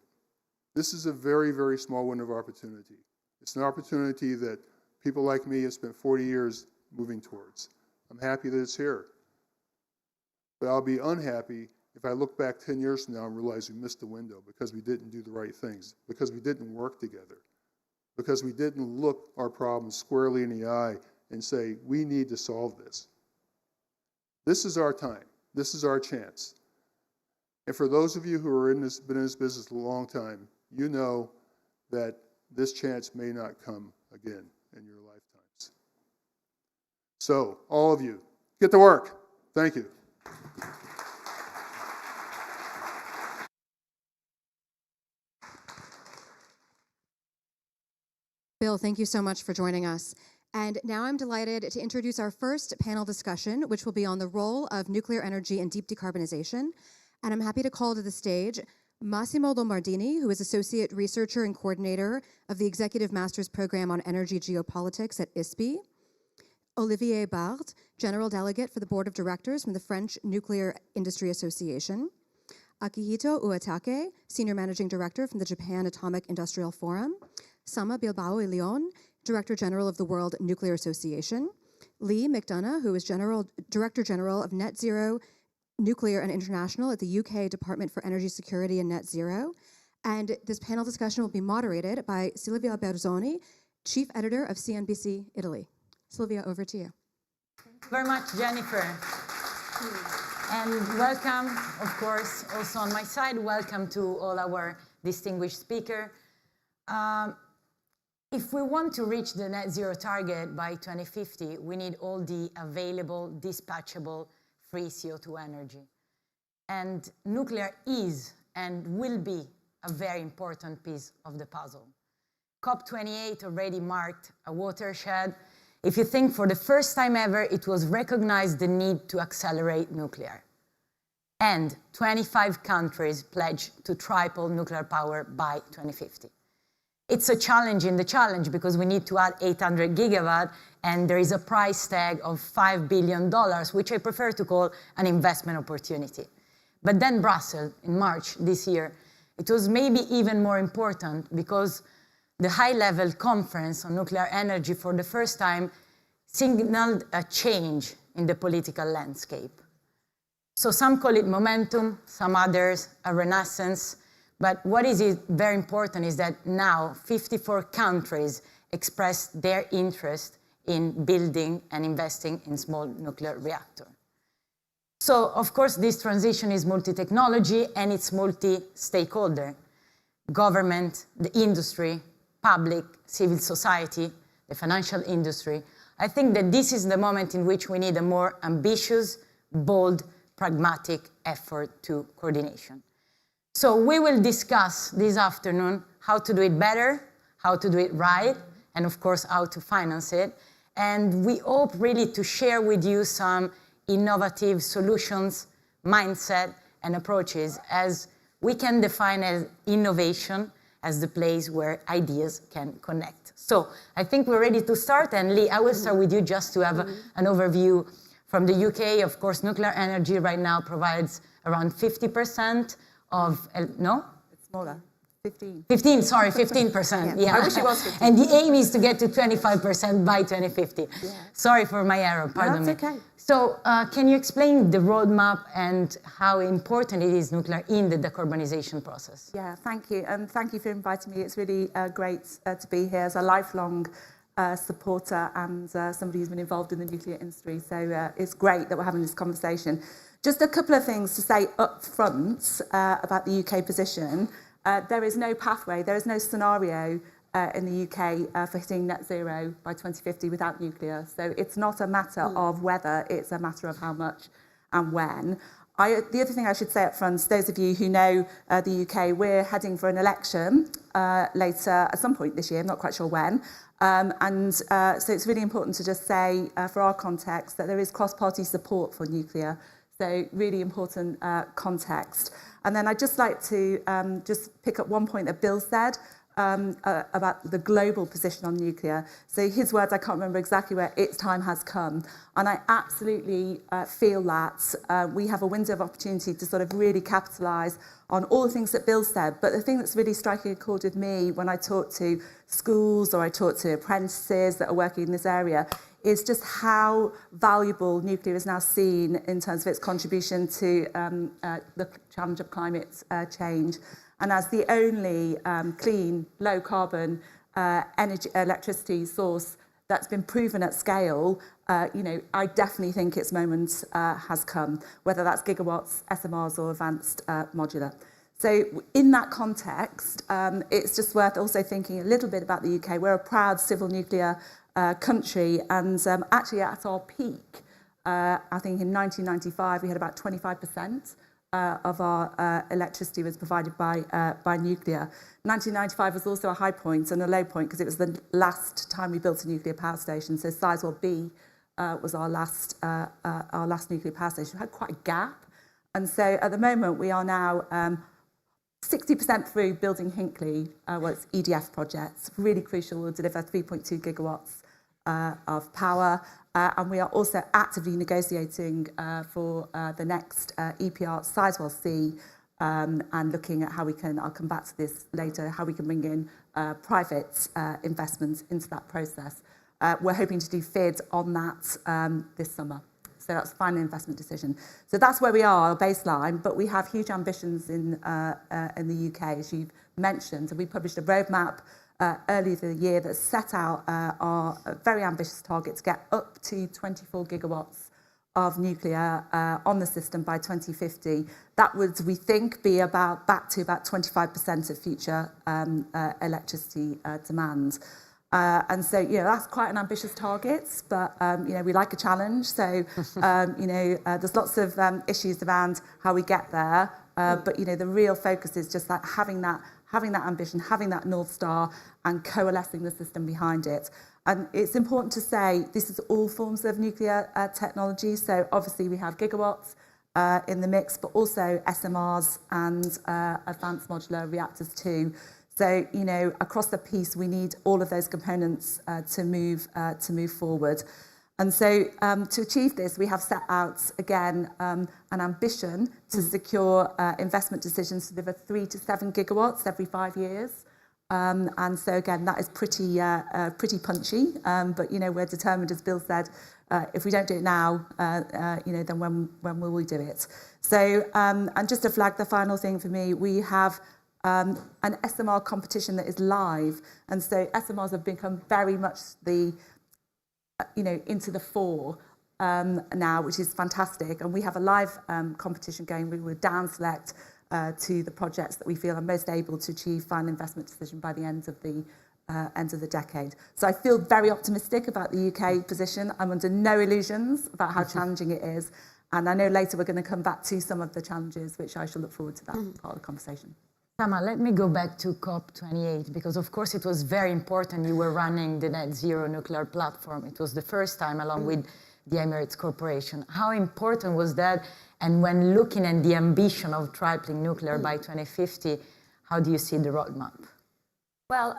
Speaker 4: This is a very, very small window of opportunity. It's an opportunity that people like me have spent 40 years moving towards. I'm happy that it's here. But I'll be unhappy if I look back 10 years from now and realize we missed the window because we didn't do the right things, because we didn't work together, because we didn't look our problems squarely in the eye and say, we need to solve this. This is our time. This is our chance. And for those of you who are been in this business a long time, you know that this chance may not come again in your lifetimes. So, all of you, get to work. Thank you.
Speaker 1: Bill, thank you so much for joining us. And now I'm delighted to introduce our first panel discussion, which will be on the role of nuclear energy in deep decarbonization. And I'm happy to call to the stage Massimo Lombardini, who is Associate Researcher and Coordinator of the Executive Master's Program on Energy Geopolitics at ISPI. Olivier Bard, General Delegate for the Board of Directors from the French Nuclear Industry Association. Akihito Uetake, Senior Managing Director from the Japan Atomic Industrial Forum. Sama Bilbao y Leon, Director General of the World Nuclear Association. Lee McDonough, who is Director General of Net Zero Nuclear and International at the UK Department for Energy Security and Net Zero. And this panel discussion will be moderated by Silvia Berzoni, Chief Editor of CNBC Italy. Silvia, over to you.
Speaker 5: Thank you very much, Jennifer. And welcome, of course, also on my side, welcome to all our distinguished speakers. If we want to reach the net zero target by 2050, we need all the available, dispatchable, free CO2 energy. And nuclear is and will be a very important piece of the puzzle. COP28 already marked a watershed. If you think for the first time ever, it was recognized the need to accelerate nuclear. And 25 countries pledged to triple nuclear power by 2050. It's a challenge in the challenge because we need to add 800 gigawatt and there is a price tag of $5 billion, which I prefer to call an investment opportunity. But then Brussels, in March this year, it was maybe even more important because the high-level conference on nuclear energy for the first time signaled a change in the political landscape. So some call it momentum, some others a renaissance. But what is very important is that now 54 countries expressed their interest in building and investing in small nuclear reactors. So, of course, this transition is multi-technology and it's multi-stakeholder. Government, the industry, public, civil society, the financial industry. I think that this is the moment in which we need a more ambitious, bold, pragmatic effort to coordination. So we will discuss this afternoon how to do it better, how to do it right, and of course, how to finance it. And we hope really to share with you some innovative solutions, mindset, and approaches as we can define as innovation as the place where ideas can connect. So I think we're ready to start. And Lee, I will start with you just to have an overview from the UK. Of course, nuclear energy right now provides around 50% of, no?
Speaker 6: It's smaller, 15.
Speaker 5: 15%. Yeah.
Speaker 6: I wish it was 15.
Speaker 5: And the aim is to get to 25% by 2050. Yeah. Sorry for my error, pardon me.
Speaker 6: That's okay.
Speaker 5: So can you explain the roadmap and how important it is nuclear in the decarbonization process?
Speaker 6: Yeah, thank you. And thank you for inviting me. It's really great to be here as a lifelong supporter and somebody who's been involved in the nuclear industry. So it's great that we're having this conversation. Just a couple of things to say up front about the UK position. There is no pathway, there is no scenario in the UK for hitting net zero by 2050 without nuclear. So it's not a matter of whether, it's a matter of how much and when. The other thing I should say up front, those of you who know the UK, we're heading for an election later at some point this year, I'm not quite sure when. So it's really important to just say, for our context, that there is cross-party support for nuclear. So really important context. And then I'd just like to just pick up one point that Bill said about the global position on nuclear. So his words, I can't remember exactly where, its time has come. And I absolutely feel that we have a window of opportunity to sort of really capitalise on all the things that Bill said. But the thing that's really striking a chord with me when I talk to schools or I talk to apprentices that are working in this area is just how valuable nuclear is now seen in terms of its contribution to the challenge of climate change. And as the only clean, low-carbon electricity source that's been proven at scale, I definitely think its moment has come, whether that's gigawatts, SMRs, or advanced modular. So in that context, it's just worth also thinking a little bit about the UK. We're a proud civil nuclear country, and actually at our peak, I think in 1995, we had about 25% of our electricity was provided by nuclear. 1995 was also a high point and a low point because it was the last time we built a nuclear power station. So Sizewell B was our last nuclear power station. We had quite a gap. And so at the moment, we are now 60% through building Hinkley, it's EDF projects, really crucial, will deliver 3.2 gigawatts of power. And we are also actively negotiating for the next EPR Sizewell C, and looking at how we can, I'll come back to this later, how we can bring in private investment into that process. We're hoping to do FID on that this summer. So that's the final investment decision. So that's where we are, our baseline, but we have huge ambitions in the UK, as you've mentioned. And we published a roadmap earlier this year that set out our very ambitious target to get up to 24 gigawatts of nuclear on the system by 2050. That would, we think, be back to about 25% of future electricity demand. And so, that's quite an ambitious target, but, we like a challenge. So, there's lots of issues around how we get there. But, the real focus is just like having that ambition, having that North Star and coalescing the system behind it. And it's important to say this is all forms of nuclear technology. So obviously we have gigawatts in the mix, but also SMRs and advanced modular reactors too. So, across the piece, we need all of those components to move forward. And so to achieve this, we have set out, again, an ambition to secure investment decisions to deliver 3 to 7 gigawatts every 5 years. And so, again, that is pretty punchy. But, we're determined, as Bill said, if we don't do it now, then when will we do it? So, and just to flag the final thing for me, we have an SMR competition that is live. And so SMRs have become very much the into the fore now, which is fantastic. And we have a live competition going. We will down select to the projects that we feel are most able to achieve final investment decision by the end of the decade. So I feel very optimistic about the UK position. I'm under no illusions about how challenging it is. And I know later we're going to come back to some of the challenges, which I shall look forward to that part of the conversation.
Speaker 5: Tama, let me go back to COP28, because of course it was very important you were running the net zero nuclear platform. It was the first time along with the Emirates Corporation. How important was that? And when looking at the ambition of tripling nuclear by 2050, how do you see the roadmap?
Speaker 7: Well,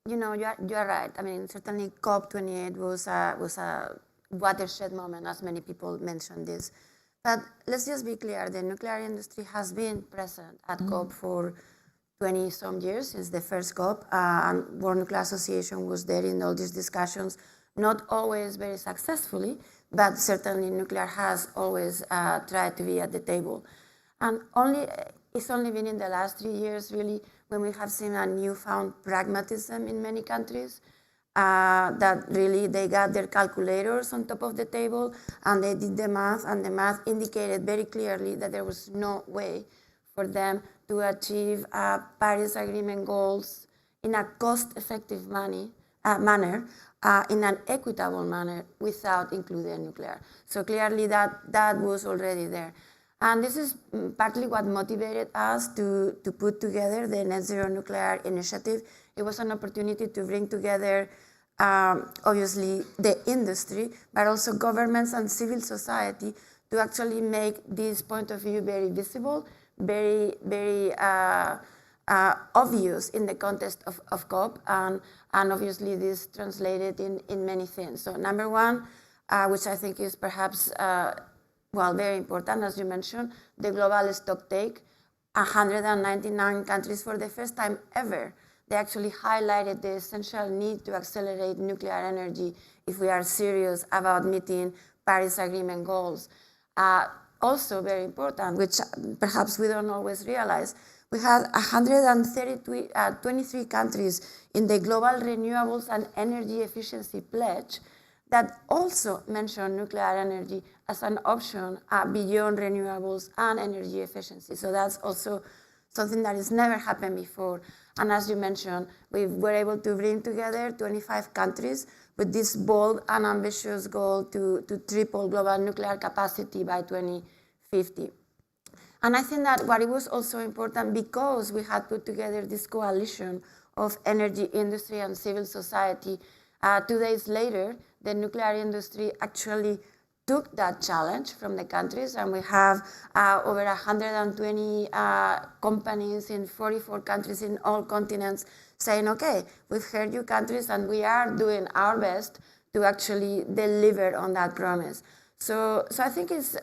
Speaker 7: you're right. I mean, certainly COP28 was a watershed moment, as many people mentioned this. But let's just be clear, the nuclear industry has been present at COP for 20-some years, since the first COP, and World Nuclear Association was there in all these discussions, not always very successfully, but certainly nuclear has always tried to be at the table. And it's only been in the last 3 years, really, when we have seen a newfound pragmatism in many countries, that really they got their calculators on top of the table and they did the math, and the math indicated very clearly that there was no way for them to achieve Paris Agreement goals in a cost-effective manner, in an equitable manner, without including nuclear. So clearly that was already there. And this is partly what motivated us to put together the Net Zero Nuclear Initiative. It was an opportunity to bring together, obviously, the industry, but also governments and civil society to actually make this point of view very visible, very, very obvious in the context of COP, and obviously this translated in many things. So number one, which I think is perhaps, very important, as you mentioned, the global stock take. 199 countries, for the first time ever, they actually highlighted the essential need to accelerate nuclear energy if we are serious about meeting Paris Agreement goals. Also very important, which perhaps we don't always realize, we had 123 countries in the Global Renewables and Energy Efficiency Pledge that also mentioned nuclear energy as an option beyond renewables and energy efficiency. So that's also something that has never happened before. And as you mentioned, we were able to bring together 25 countries with this bold and ambitious goal to triple global nuclear capacity by 2050. And I think that what it was also important, because we had put together this coalition of energy industry and civil society, 2 days later, the nuclear industry actually took that challenge from the countries, and we have over 120 companies in 44 countries in all continents saying, okay, we've heard you countries and we are doing our best to actually deliver on that promise. So I think this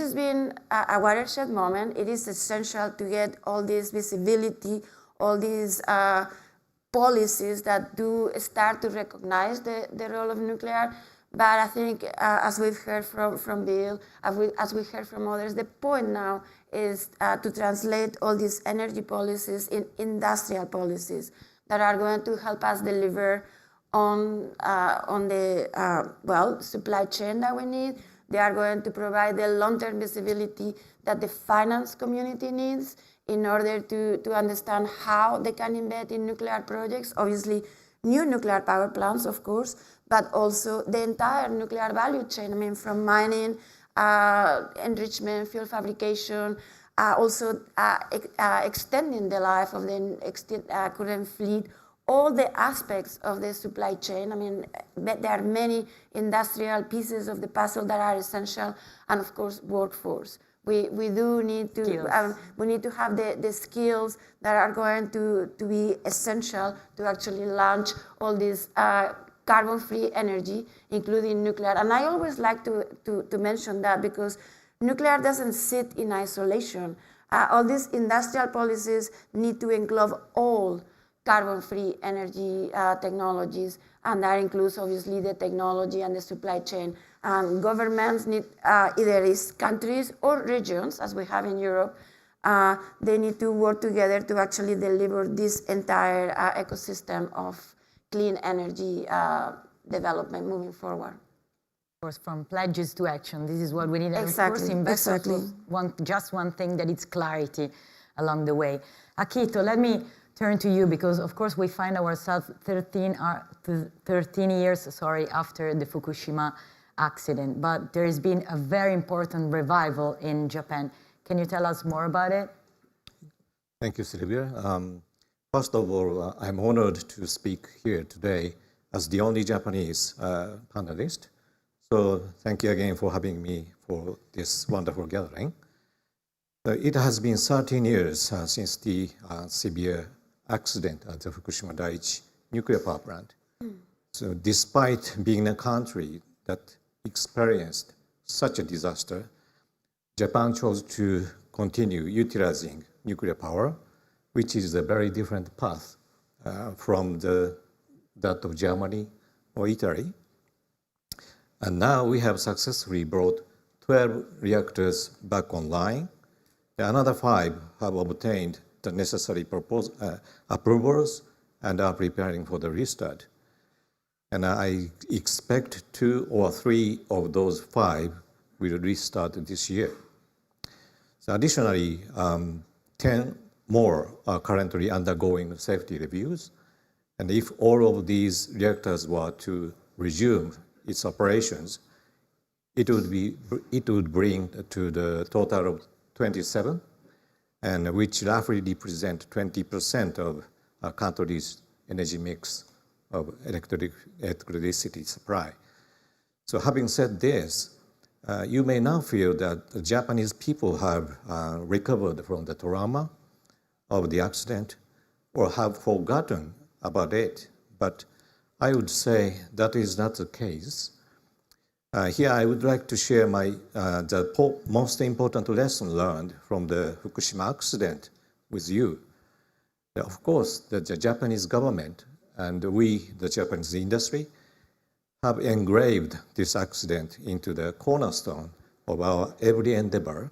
Speaker 7: has been a watershed moment. It is essential to get all this visibility, all these policies that do start to recognize the role of nuclear. But I think, as we've heard from Bill, as we heard from others, the point now is to translate all these energy policies in industrial policies that are going to help us deliver on the supply chain that we need. They are going to provide the long-term visibility that the finance community needs in order to understand how they can invest in nuclear projects, obviously new nuclear power plants, of course, but also the entire nuclear value chain. I mean, from mining, enrichment, fuel fabrication, also extending the life of the current fleet, all the aspects of the supply chain. I mean, there are many industrial pieces of the puzzle that are essential, and of course, workforce. We do need to we need to have the skills that are going to be essential to actually launch all this carbon-free energy, including nuclear. And I always like to mention that, because nuclear doesn't sit in isolation. All these industrial policies need to englobe all carbon-free energy technologies, and that includes obviously the technology and the supply chain. And governments need, either it's countries or regions, as we have in Europe, they need to work together to actually deliver this entire ecosystem of clean energy development moving forward.
Speaker 5: Of course, from pledges to action, this is what we need. And
Speaker 7: Exactly,
Speaker 5: of course, investors
Speaker 7: exactly.
Speaker 5: want just one thing, that it's clarity along the way. Akito, let me turn to you, because of course we find ourselves 13 years after the Fukushima accident, but there has been a very important revival in Japan. Can you tell us more about it?
Speaker 8: Thank you, Sylvia. First of all, I'm honored to speak here today as the only Japanese panelist. So thank you again for having me for this wonderful gathering. It has been 13 years since the severe accident at the Fukushima Daiichi nuclear power plant. So despite being a country that experienced such a disaster, Japan chose to continue utilizing nuclear power, which is a very different path from that of Germany or Italy. And now we have successfully brought 12 reactors back online. Another 5 have obtained the necessary approvals and are preparing for the restart. And I expect 2 or 3 of those 5 will restart this year. So additionally, 10 more are currently undergoing safety reviews. And if all of these reactors were to resume its operations, it would bring to the total of 27, and which roughly represent 20% of our country's energy mix of electricity supply. So having said this, you may now feel that the Japanese people have recovered from the trauma of the accident or have forgotten about it. But I would say that is not the case. Here I would like to share the most important lesson learned from the Fukushima accident with you. Of course, the Japanese government and we, the Japanese industry, have engraved this accident into the cornerstone of our every endeavor,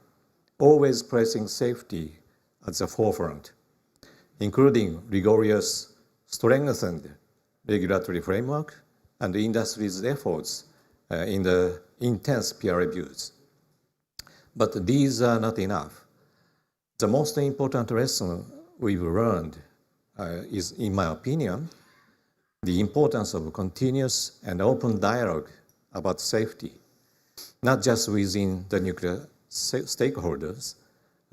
Speaker 8: always placing safety at the forefront, including rigorous, strengthened regulatory framework and the industry's efforts in the intense peer reviews. But these are not enough. The most important lesson we've learned is, in my opinion, the importance of continuous and open dialogue about safety, not just within the nuclear stakeholders,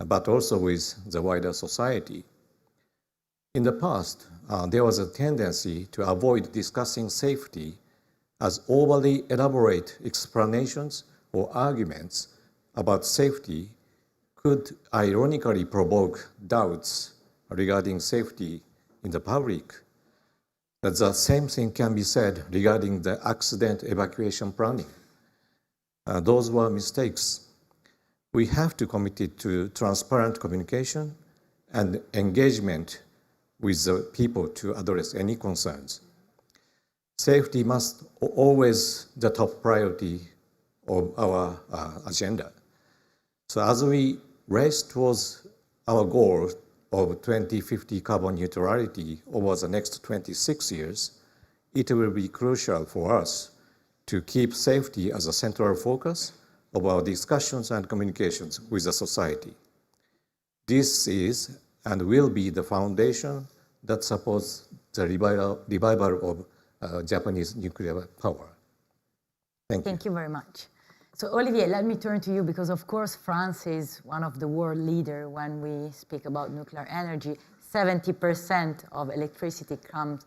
Speaker 8: but also with the wider society. In the past, there was a tendency to avoid discussing safety as overly elaborate explanations or arguments about safety could ironically provoke doubts regarding safety in the public. That the same thing can be said regarding the accident evacuation planning. Those were mistakes. We have to commit to transparent communication and engagement with the people to address any concerns. Safety must always be the top priority of our agenda. So as we race towards our goal of 2050 carbon neutrality over the next 26 years, it will be crucial for us to keep safety as a central focus of our discussions and communications with the society. This is and will be the foundation that supports the revival of Japanese nuclear power. Thank you.
Speaker 5: Thank you very much. So Olivier, let me turn to you because of course France is one of the world leaders when we speak about nuclear energy. 70% of electricity comes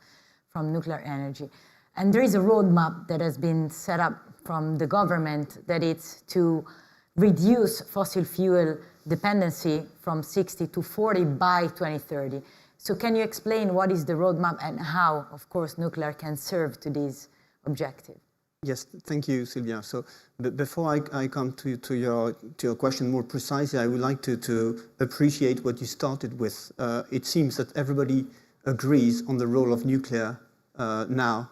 Speaker 5: from nuclear energy. And there is a roadmap that has been set up from the government that it's to reduce fossil fuel dependency from 60 to 40 by 2030. So can you explain what is the roadmap and how, of course, nuclear can serve to this objective?
Speaker 9: Yes, thank you, Sylvia. So before I come to your question more precisely, I would like to appreciate what you started with. It seems that everybody agrees on the role of nuclear now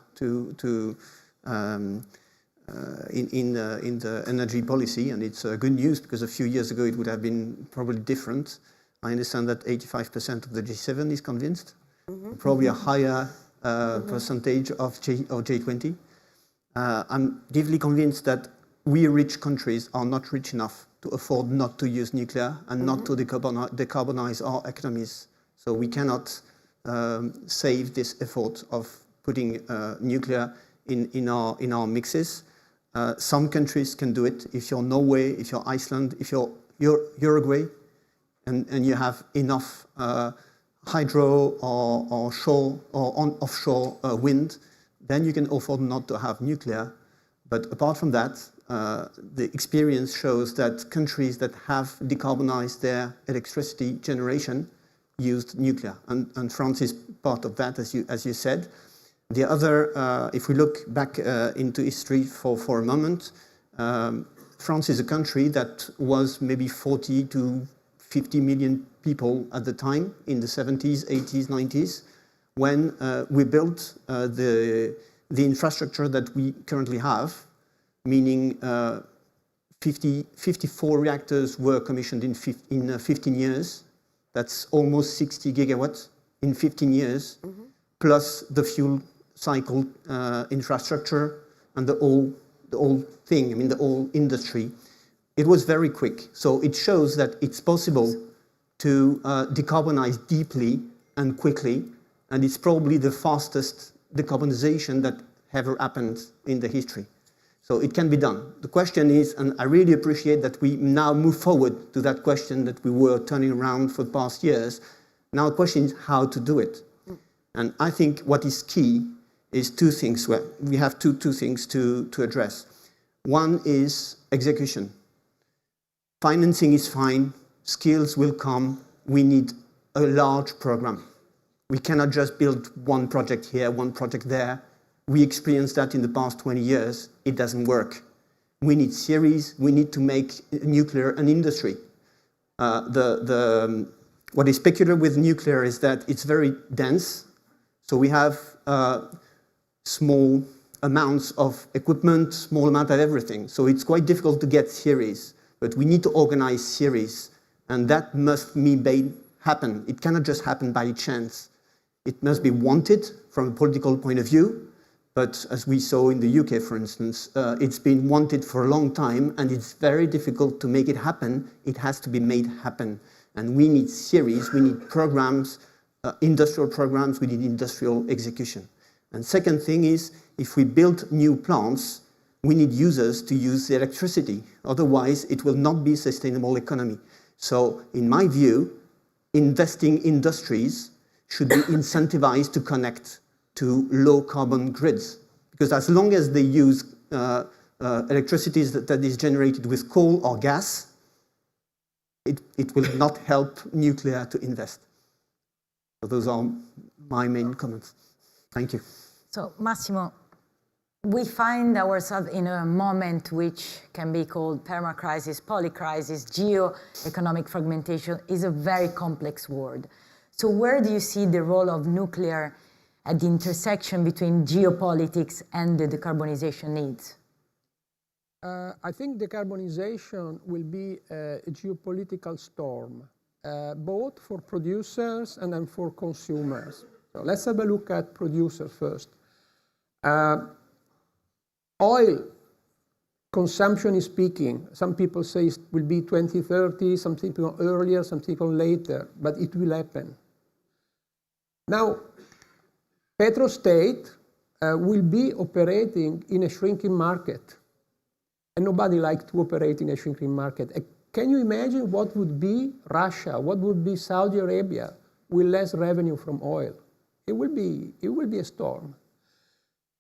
Speaker 9: in the energy policy, and it's good news because a few years ago it would have been probably different. I understand that 85% of the G7 is convinced, probably a higher percentage of G20. I'm deeply convinced that we rich countries are not rich enough to afford not to use nuclear and not to decarbonize our economies. So we cannot save this effort of putting nuclear in our mixes. Some countries can do it. If you're Norway, if you're Iceland, if you're Uruguay, and you have enough hydro or shore or offshore wind, then you can afford not to have nuclear. But apart from that, the experience shows that countries that have decarbonized their electricity generation used nuclear, and France is part of that, as you said. The other, if we look back into history for a moment, France is a country that was maybe 40 to 50 million people at the time in the 70s, 80s, 90s, when we built the infrastructure that we currently have, meaning 54 reactors were commissioned in 15 years. That's almost 60 gigawatts in 15 years, plus the fuel cycle infrastructure and the whole thing, I mean the whole industry. It was very quick. So it shows that it's possible to decarbonize deeply and quickly, and it's probably the fastest decarbonization that ever happened in the history. So it can be done. The question is, and I really appreciate that we now move forward to that question that we were turning around for the past years. Now the question is how to do it. And I think what is key is two things. Well, we have two things to address. One is execution. Financing is fine. Skills will come. We need a large program. We cannot just build one project here, one project there. We experienced that in the past 20 years. It doesn't work. We need series. We need to make nuclear an industry. What is peculiar with nuclear is that it's very dense. So we have small amounts of equipment, small amount of everything. So it's quite difficult to get series. But we need to organize series. And that must be made happen. It cannot just happen by chance. It must be wanted from a political point of view. But as we saw in the UK, for instance, it's been wanted for a long time, and it's very difficult to make it happen. It has to be made happen. And we need series, we need programs, industrial programs, we need industrial execution. And second thing is, if we build new plants, we need users to use the electricity. Otherwise, it will not be a sustainable economy. So in my view, investing industries should be incentivized to connect to low carbon grids, because as long as they use electricity that is generated with coal or gas, it will not help nuclear to invest. So those are my main comments. Thank you.
Speaker 5: So Massimo, we find ourselves in a moment which can be called perma-crisis, polycrisis, geo-economic fragmentation is a very complex word. So where do you see the role of nuclear at the intersection between geopolitics and the decarbonization needs?
Speaker 10: I think decarbonization will be a geopolitical storm, both for producers and then for consumers. So let's have a look at producers first. Oil consumption is peaking. Some people say it will be 2030, some people earlier, some people later, but it will happen. Now, petrostate will be operating in a shrinking market. And nobody likes to operate in a shrinking market. Can you imagine what would be Russia, what would be Saudi Arabia with less revenue from oil? It will be a storm.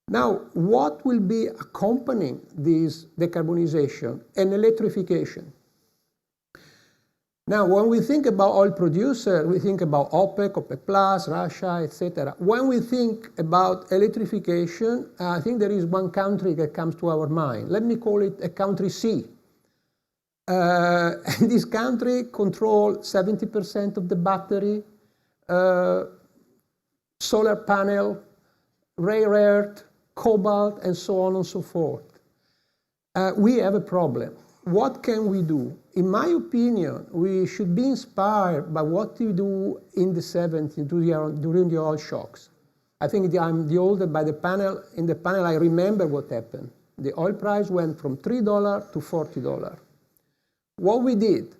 Speaker 10: Now, what will be accompanying this decarbonization and electrification? Now, when we think about oil producers, we think about OPEC, OPEC+, Russia, etc. When we think about electrification, I think there is one country that comes to our mind. Let me call it a country C. And this country controls 70% of the battery, solar panel, rare earth, cobalt, and so on and so forth. We have a problem. What can we do? In my opinion, we should be inspired by what we do in the 70s during the oil shocks. I think I'm the older by the panel. In the panel, I remember what happened. The oil price went from $3 to $40. What we did,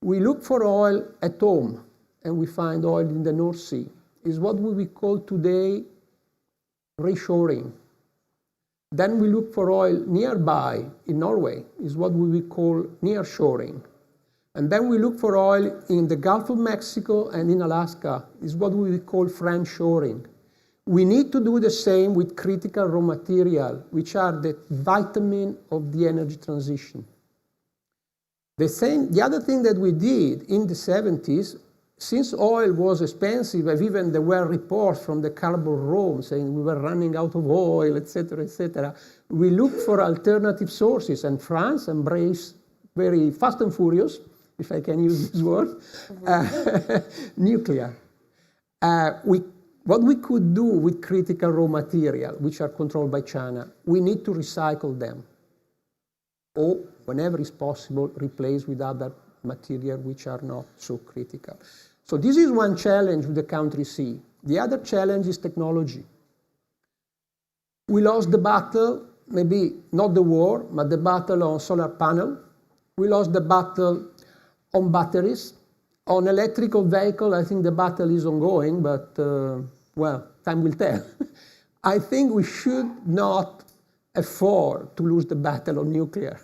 Speaker 10: we looked for oil at home, and we find oil in the North Sea. It's what we call today reshoring. Then we look for oil nearby in Norway, is what we call nearshoring. And then we look for oil in the Gulf of Mexico and in Alaska, is what we call friendshoring. We need to do the same with critical raw material, which are the vitamin of the energy transition. The other thing that we did in the 70s, since oil was expensive, and even there were reports from the carbon room saying we were running out of oil, etc., we looked for alternative sources, and France embraced very fast and furious, if I can use this word, nuclear. What we could do with critical raw material, which are controlled by China, we need to recycle them, or whenever is possible, replace with other material which are not so critical. So this is one challenge with the country C. The other challenge is technology. We lost the battle, maybe not the war, but the battle on solar panel. We lost the battle on batteries. On electrical vehicle, I think the battle is ongoing, but well, time will tell. I think we should not afford to lose the battle on nuclear.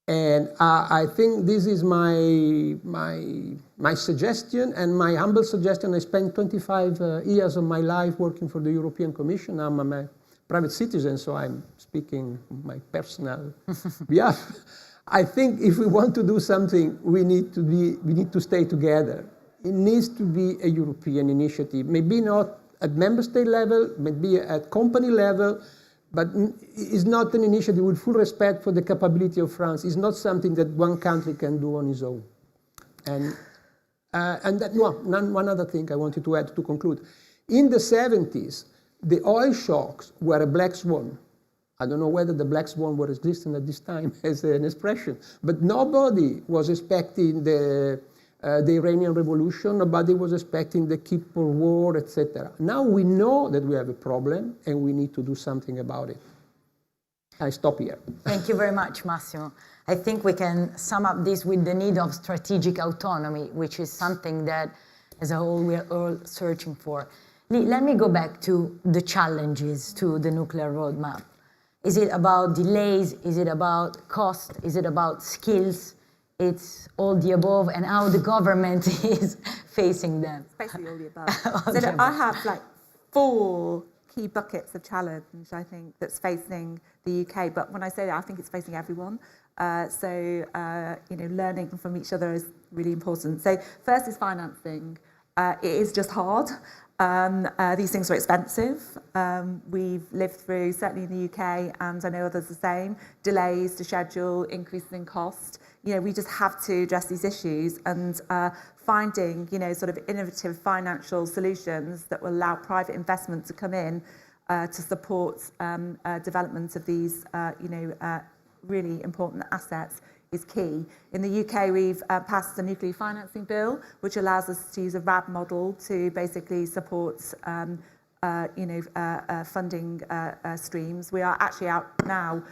Speaker 10: And I think this is my suggestion and my humble suggestion. I spent 25 years of my life working for the European Commission. I'm a private citizen, so I'm speaking my personal behalf. I think if we want to do something, we need to stay together. It needs to be a European initiative, maybe not at member state level, maybe at company level, but it's not an initiative with full respect for the capability of France. It's not something that one country can do on its own. And one other thing I wanted to add to conclude. In the 70s, the oil shocks were a black swan. I don't know whether the black swan was existing at this time as an expression, but nobody was expecting the Iranian Revolution, nobody was expecting the Kippur War, etc. Now we know that we have a problem and we need to do something about it. I stop here.
Speaker 5: Thank you very much, Massimo. I think we can sum up this with the need of strategic autonomy, which is something that, as a whole, we are all searching for. Let me go back to the challenges to the nuclear roadmap. Is it about delays? Is it about cost? Is it about skills? It's all the above, and how the government is facing them.
Speaker 6: Basically all the above. I have like four key buckets of challenge, I think, that's facing the UK. But when I say that, I think it's facing everyone. Learning from each other is really important. So first is financing. It is just hard. These things are expensive. We've lived through, certainly in the UK, and I know others the same, delays to schedule, increases in cost. We just have to address these issues, and finding, sort of innovative financial solutions that will allow private investment to come in to support development of these, really important assets is key. In the UK, we've passed a nuclear financing bill, which allows us to use a RAB model to basically support, funding streams. We are actually out now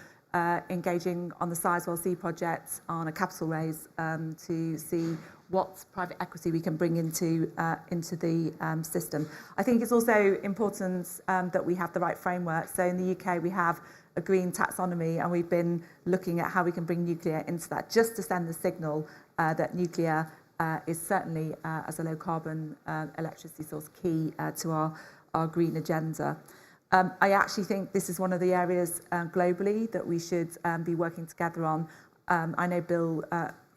Speaker 6: engaging on the Sizewell C project on a capital raise to see what private equity we can bring into the system. I think it's also important that we have the right framework. So in the UK, we have a green taxonomy, and we've been looking at how we can bring nuclear into that, just to send the signal that nuclear is certainly, as a low-carbon electricity source, key to our green agenda. I actually think this is one of the areas globally that we should be working together on. I know Bill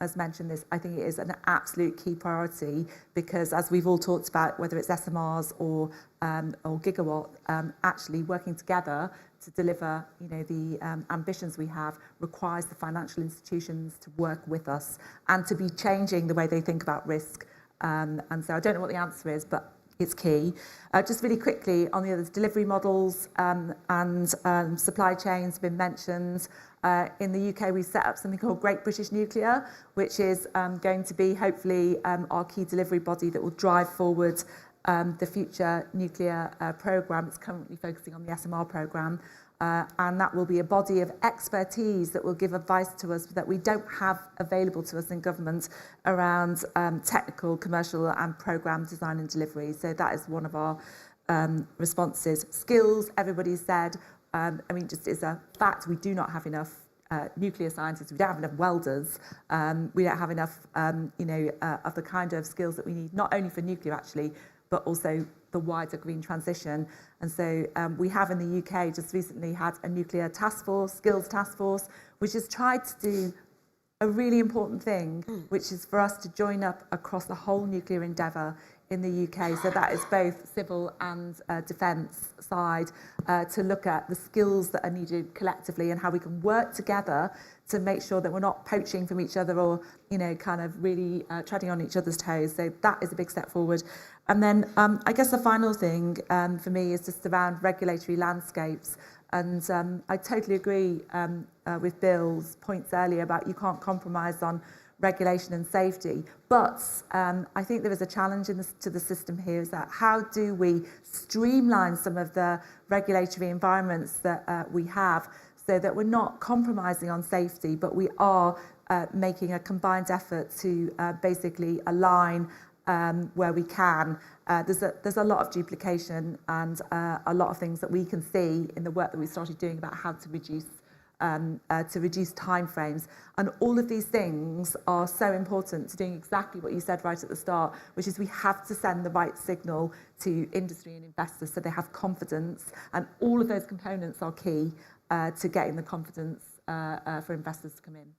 Speaker 6: has mentioned this. I think it is an absolute key priority because, as we've all talked about, whether it's SMRs or gigawatt, actually working together to deliver, the ambitions we have requires the financial institutions to work with us and to be changing the way they think about risk. And so I don't know what the answer is, but it's key. Just really quickly on the others, delivery models and supply chains have been mentioned. In the UK, we set up something called Great British Nuclear, which is going to be hopefully our key delivery body that will drive forward the future nuclear programme. It's currently focusing on the SMR programme. And that will be a body of expertise that will give advice to us that we don't have available to us in government around technical, commercial and programme design and delivery. So that is one of our responses. Skills, everybody said, just as a fact, we do not have enough nuclear scientists, we don't have enough welders, we don't have enough of the kind of skills that we need, not only for nuclear actually, but also the wider green transition. And so we have in the UK just recently had a nuclear task force, skills task force, which has tried to do a really important thing, which is for us to join up across the whole nuclear endeavour in the UK. So that is both civil and defence side to look at the skills that are needed collectively and how we can work together to make sure that we're not poaching from each other or, kind of really treading on each other's toes. So that is a big step forward. And then I guess the final thing for me is just around regulatory landscapes. And I totally agree with Bill's points earlier about you can't compromise on regulation and safety. But I think there is a challenge to the system here, is that how do we streamline some of the regulatory environments that we have so that we're not compromising on safety, but we are making a combined effort to basically align where we can. There's a lot of duplication and a lot of things that we can see in the work that we started doing about how to reduce timeframes. And all of these things are so important to doing exactly what you said right at the start, which is we have to send the right signal to industry and investors so they have confidence. And all of those components are key to getting the confidence for investors to come in.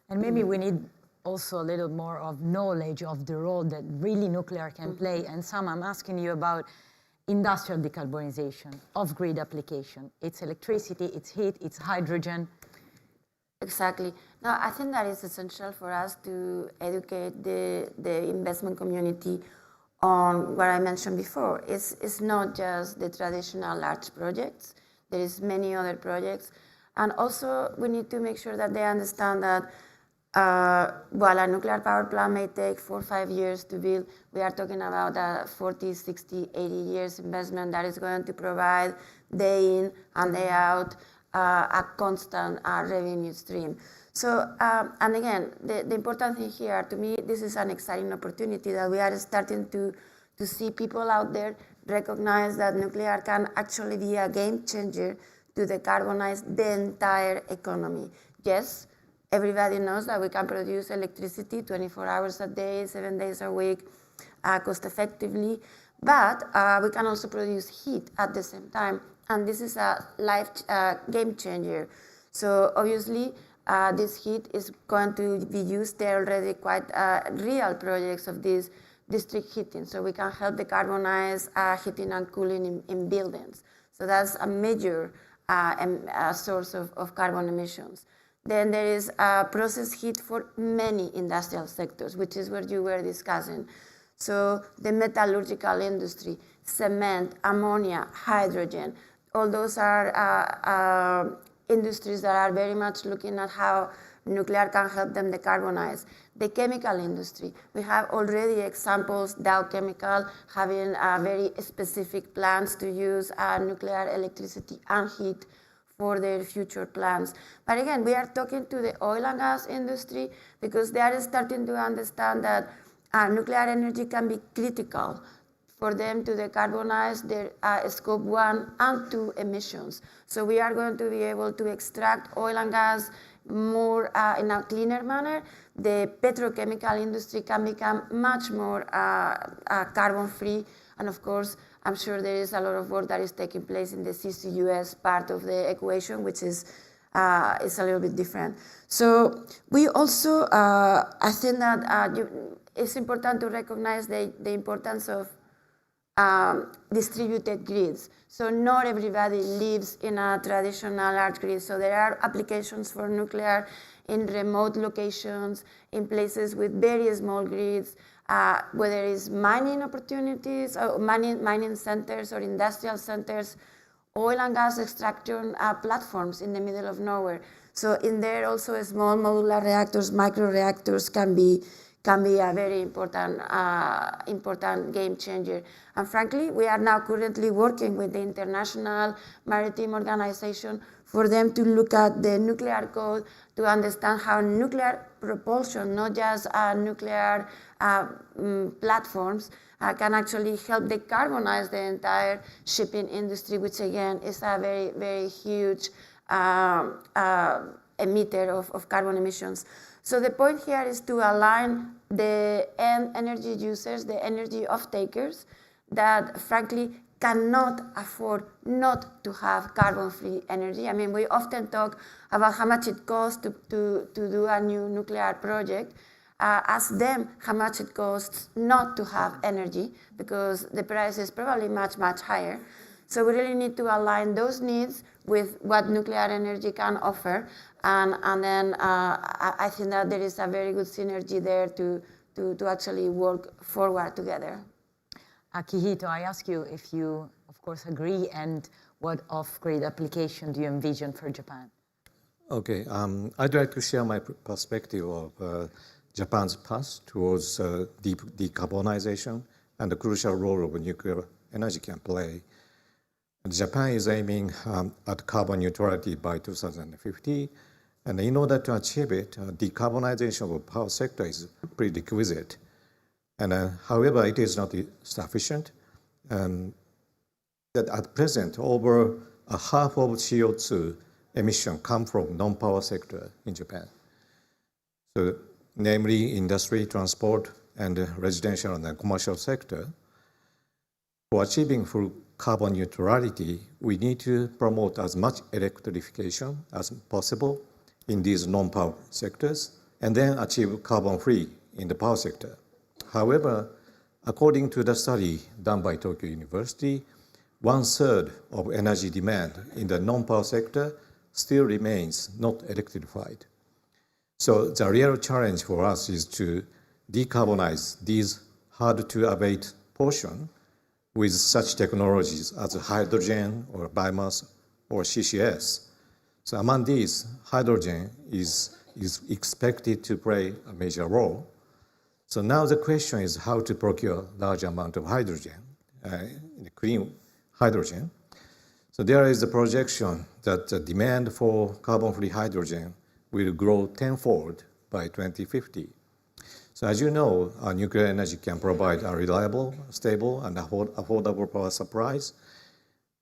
Speaker 5: And maybe we need also a little more of knowledge of the role that really nuclear can play. And Sam, I'm asking you about industrial decarbonization, off-grid application. It's electricity, it's heat, it's hydrogen.
Speaker 7: Exactly. Now, I think that is essential for us to educate the investment community on what I mentioned before. It's not just the traditional large projects. There is many other projects. And also, we need to make sure that they understand that while a nuclear power plant may take 4 or 5 years to build, we are talking about a 40, 60, 80 years investment that is going to provide day in and day out a constant revenue stream. So, and again, the important thing here, to me, this is an exciting opportunity that we are starting to see people out there recognize that nuclear can actually be a game changer to decarbonize the entire economy. Yes, everybody knows that we can produce electricity 24 hours a day, 7 days a week, cost effectively. But we can also produce heat at the same time, and this is a game changer. So obviously, this heat is going to be used. There are already quite real projects of this district heating, so we can help decarbonize heating and cooling in buildings. So that's a major source of carbon emissions. Then there is process heat for many industrial sectors, which is what you were discussing. So the metallurgical industry, cement, ammonia, hydrogen, all those are industries that are very much looking at how nuclear can help them decarbonize. The chemical industry, we have already examples, Dow Chemical having very specific plans to use nuclear electricity and heat for their future plans. But again, we are talking to the oil and gas industry because they are starting to understand that nuclear energy can be critical for them to decarbonize their scope 1 and 2 emissions. So we are going to be able to extract oil and gas more in a cleaner manner. The petrochemical industry can become much more carbon-free. And of course, I'm sure there is a lot of work that is taking place in the CCUS part of the equation, which is a little bit different. So we also, I think that it's important to recognize the importance of distributed grids. So not everybody lives in a traditional large grid. So there are applications for nuclear in remote locations, in places with very small grids, whether it's mining opportunities, or mining centers or industrial centers, oil and gas extraction platforms in the middle of nowhere. So in there also small modular reactors, micro reactors can be a very important game changer. And frankly, we are now currently working with the International Maritime Organization for them to look at the nuclear code to understand how nuclear propulsion, not just nuclear platforms, can actually help decarbonize the entire shipping industry, which again is a very, very huge emitter of carbon emissions. So the point here is to align the end energy users, the energy off-takers, that frankly cannot afford not to have carbon-free energy. I mean, we often talk about how much it costs to do a new nuclear project. Ask them how much it costs not to have energy, because the price is probably much, much higher. So we really need to align those needs with what nuclear energy can offer. And then I think that there is a very good synergy there to actually work forward together.
Speaker 5: Akihito, I ask you if you, of course, agree, and what off-grid application do you envision for Japan?
Speaker 8: Okay, I'd like to share my perspective of Japan's path towards decarbonization and the crucial role of nuclear energy can play. And Japan is aiming at carbon neutrality by 2050. And in order to achieve it, decarbonization of the power sector is prerequisite. And however, it is not sufficient. That at present, over a half of CO2 emission come from non-power sector in Japan. So, namely industry, transport, and residential and commercial sector. For achieving full carbon neutrality, we need to promote as much electrification as possible in these non-power sectors, and then achieve carbon-free in the power sector. However, according to the study done by Tokyo University, 1/3 of energy demand in the non-power sector still remains not electrified. So the real challenge for us is to decarbonize these hard-to-abate portion with such technologies as hydrogen or biomass or CCS. So among these, hydrogen is expected to play a major role. So now the question is how to procure large amount of hydrogen, clean hydrogen. So there is a projection that the demand for carbon-free hydrogen will grow tenfold by 2050. So as you know, nuclear energy can provide a reliable, stable, and affordable power supplies,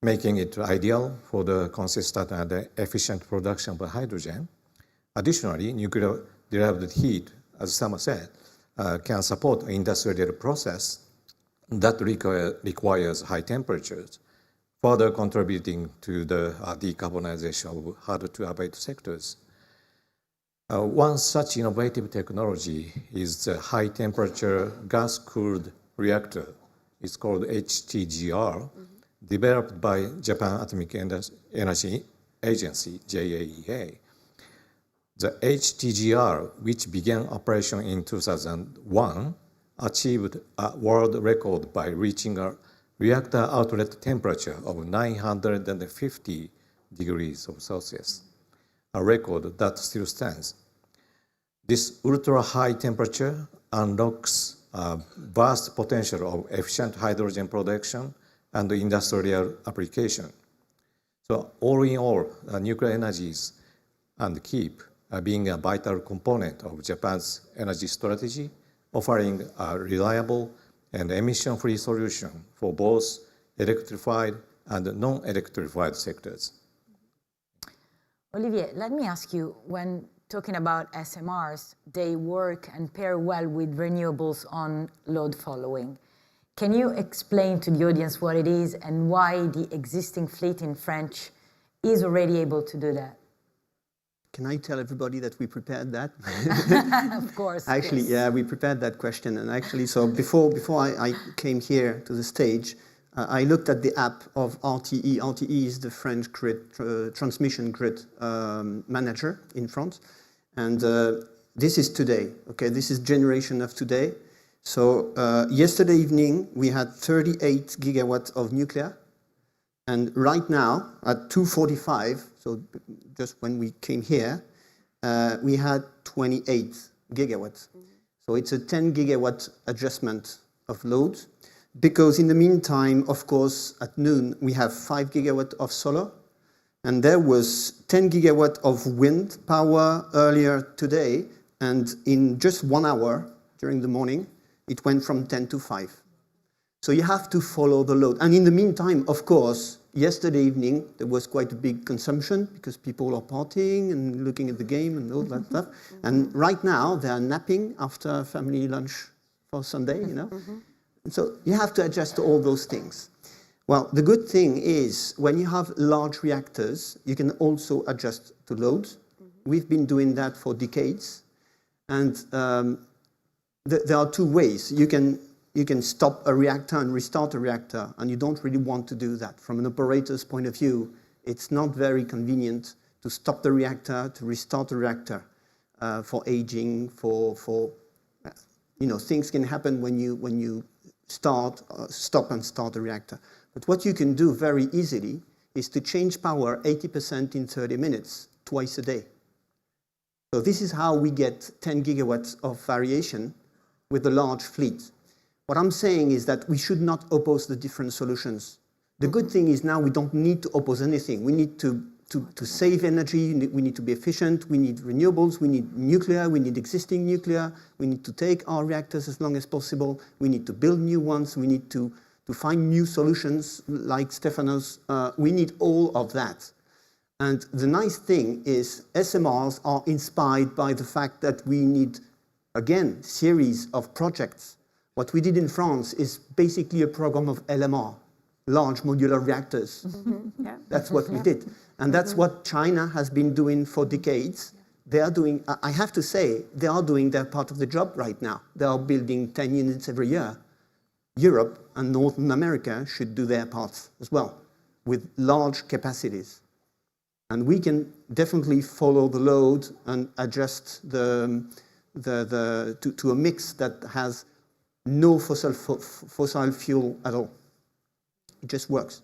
Speaker 8: making it ideal for the consistent and efficient production of hydrogen. Additionally, nuclear-derived heat, as Sama said, can support industrial process that requires high temperatures, further contributing to the decarbonization of hard-to-abate sectors. One such innovative technology is the high-temperature gas-cooled reactor. It's called HTGR, developed by Japan Atomic Energy Agency, JAEA. The HTGR, which began operation in 2001, achieved a world record by reaching a reactor outlet temperature of 950 degrees Celsius, a record that still stands. This ultra-high temperature unlocks a vast potential of efficient hydrogen production and industrial application. So all in all, nuclear energies and keep being a vital component of Japan's energy strategy, offering a reliable and emission-free solution for both electrified and non-electrified sectors.
Speaker 5: Olivier, let me ask you, when talking about SMRs, they work and pair well with renewables on load following. Can you explain to the audience what it is and why the existing fleet in French is already able to do that?
Speaker 9: Can I tell everybody that we prepared that?
Speaker 5: Of course.
Speaker 9: Actually,
Speaker 5: yes.
Speaker 9: yeah, we prepared that question. And actually, so before I came here to the stage, I looked at the app of RTE. RTE is the French grid, transmission grid manager in France. And this is today, okay? This is generation of today. So yesterday evening, we had 38 gigawatts of nuclear. And right now, at 2:45, so just when we came here, we had 28 gigawatts. So it's a 10 gigawatt adjustment of load. Because in the meantime, of course, at noon, we have 5 gigawatts of solar. And there was 10 gigawatts of wind power earlier today. And in just 1 hour during the morning, it went from 10 to 5. So you have to follow the load. And in the meantime, of course, yesterday evening, there was quite a big consumption because people are partying and looking at the game and all that stuff. And right now, they are napping after family lunch for Sunday, you know. So you have to adjust to all those things. Well, the good thing is when you have large reactors, you can also adjust to loads. We've been doing that for decades. And there are two ways. You can stop a reactor and restart a reactor, and you don't really want to do that. From an operator's point of view, it's not very convenient to stop the reactor, to restart the reactor for aging, for you know, things can happen when you stop and start a reactor. But what you can do very easily is to change power 80% in 30 minutes, twice a day. So this is how we get 10 gigawatts of variation with a large fleet. What I'm saying is that we should not oppose the different solutions. The good thing is now we don't need to oppose anything. We need to save energy, we need to be efficient, we need renewables, we need nuclear, we need existing nuclear, we need to take our reactors as long as possible, we need to build new ones, we need to find new solutions like Stefano's. We need all of that. And the nice thing is SMRs are inspired by the fact that we need, again, series of projects. What we did in France is basically a program of LMR, large modular reactors.
Speaker 7: Yeah.
Speaker 9: That's what we did. And that's what China has been doing for decades. They are doing, I have to say, they are doing their part of the job right now. They are building 10 units every year. Europe and North America should do their parts as well, with large capacities. And we can definitely follow the load and adjust to a mix that has no fossil fuel at all. It just works.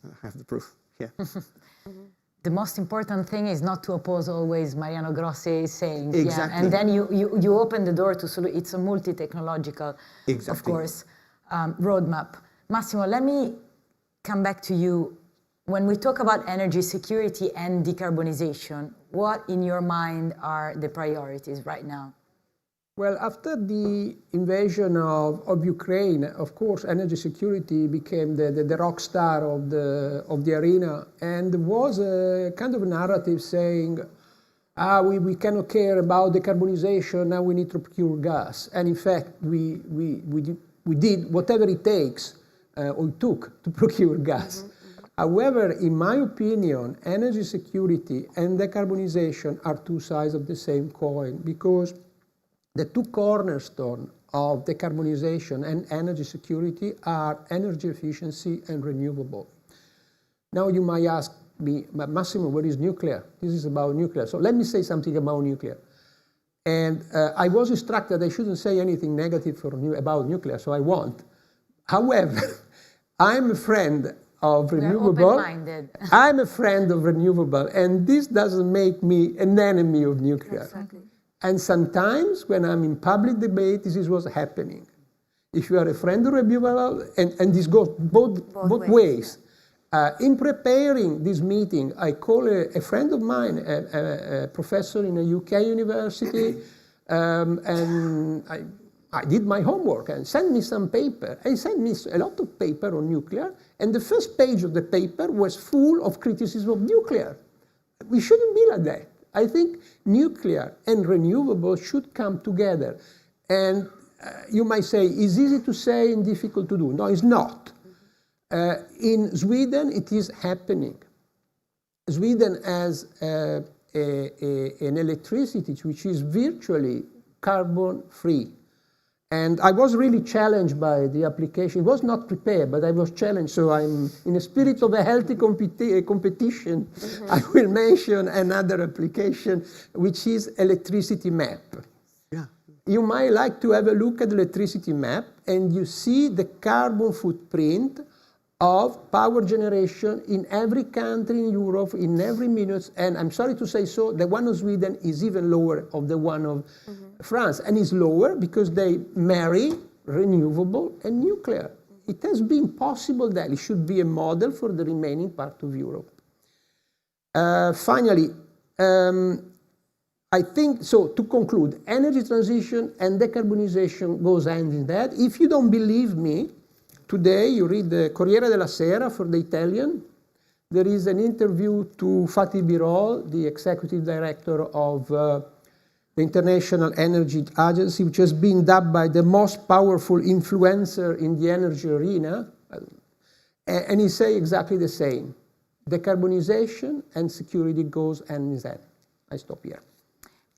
Speaker 9: I have the proof here.
Speaker 5: The most important thing is not to oppose always Mariano Grossi is saying.
Speaker 9: Exactly.
Speaker 5: Yeah. And then you open the door to it's a multi-technological, of course, roadmap. Massimo, let me come back to you. When we talk about energy security and decarbonization, what in your mind are the priorities right now?
Speaker 10: Well, after the invasion of Ukraine, of course, energy security became the rock star of the arena, and there was a kind of narrative saying, we cannot care about decarbonization, now we need to procure gas. And in fact, we we did whatever it takes or it took to procure gas. However, in my opinion, energy security and decarbonization are two sides of the same coin, because the two cornerstones of decarbonization and energy security are energy efficiency and renewable. Now you might ask me, Massimo, what is nuclear? This is about nuclear. So let me say something about nuclear. And I was instructed I shouldn't say anything negative about nuclear, so I won't. However, I'm a friend of renewable.
Speaker 5: Open-minded.
Speaker 10: I'm a friend of renewable, and this doesn't make me an enemy of nuclear.
Speaker 7: Exactly.
Speaker 10: And sometimes when I'm in public debate, this is what's happening. If you are a friend of renewable, and this goes both ways. In preparing this meeting, I call a friend of mine, a professor in a UK university, and I did my homework and sent me some paper. He sent me a lot of paper on nuclear, and the first page of the paper was full of criticism of nuclear. We shouldn't be like that. I think nuclear and renewable should come together. And you might say, it's easy to say and difficult to do. No, it's not. In Sweden, it is happening. Sweden has an electricity which is virtually carbon-free. And I was really challenged by the application. It was not prepared, but I was challenged. So I'm in a spirit of a healthy competition. I will mention another application, which is electricity map.
Speaker 9: Yeah.
Speaker 10: You might like to have a look at the electricity map, and you see the carbon footprint of power generation in every country in Europe, in every minute. And I'm sorry to say so, the one of Sweden is even lower of the one of France. And it's lower because they marry renewable and nuclear. It has been possible that it should be a model for the remaining part of Europe. Finally, I think, so to conclude, energy transition and decarbonization goes hand in hand. If you don't believe me, today you read the Corriere della Sera for the Italian. There is an interview to Fatih Birol, the executive director of the International Energy Agency, which has been dubbed by the most powerful influencer in the energy arena. And he says exactly the same. Decarbonization and security goes hand in hand. I stop here.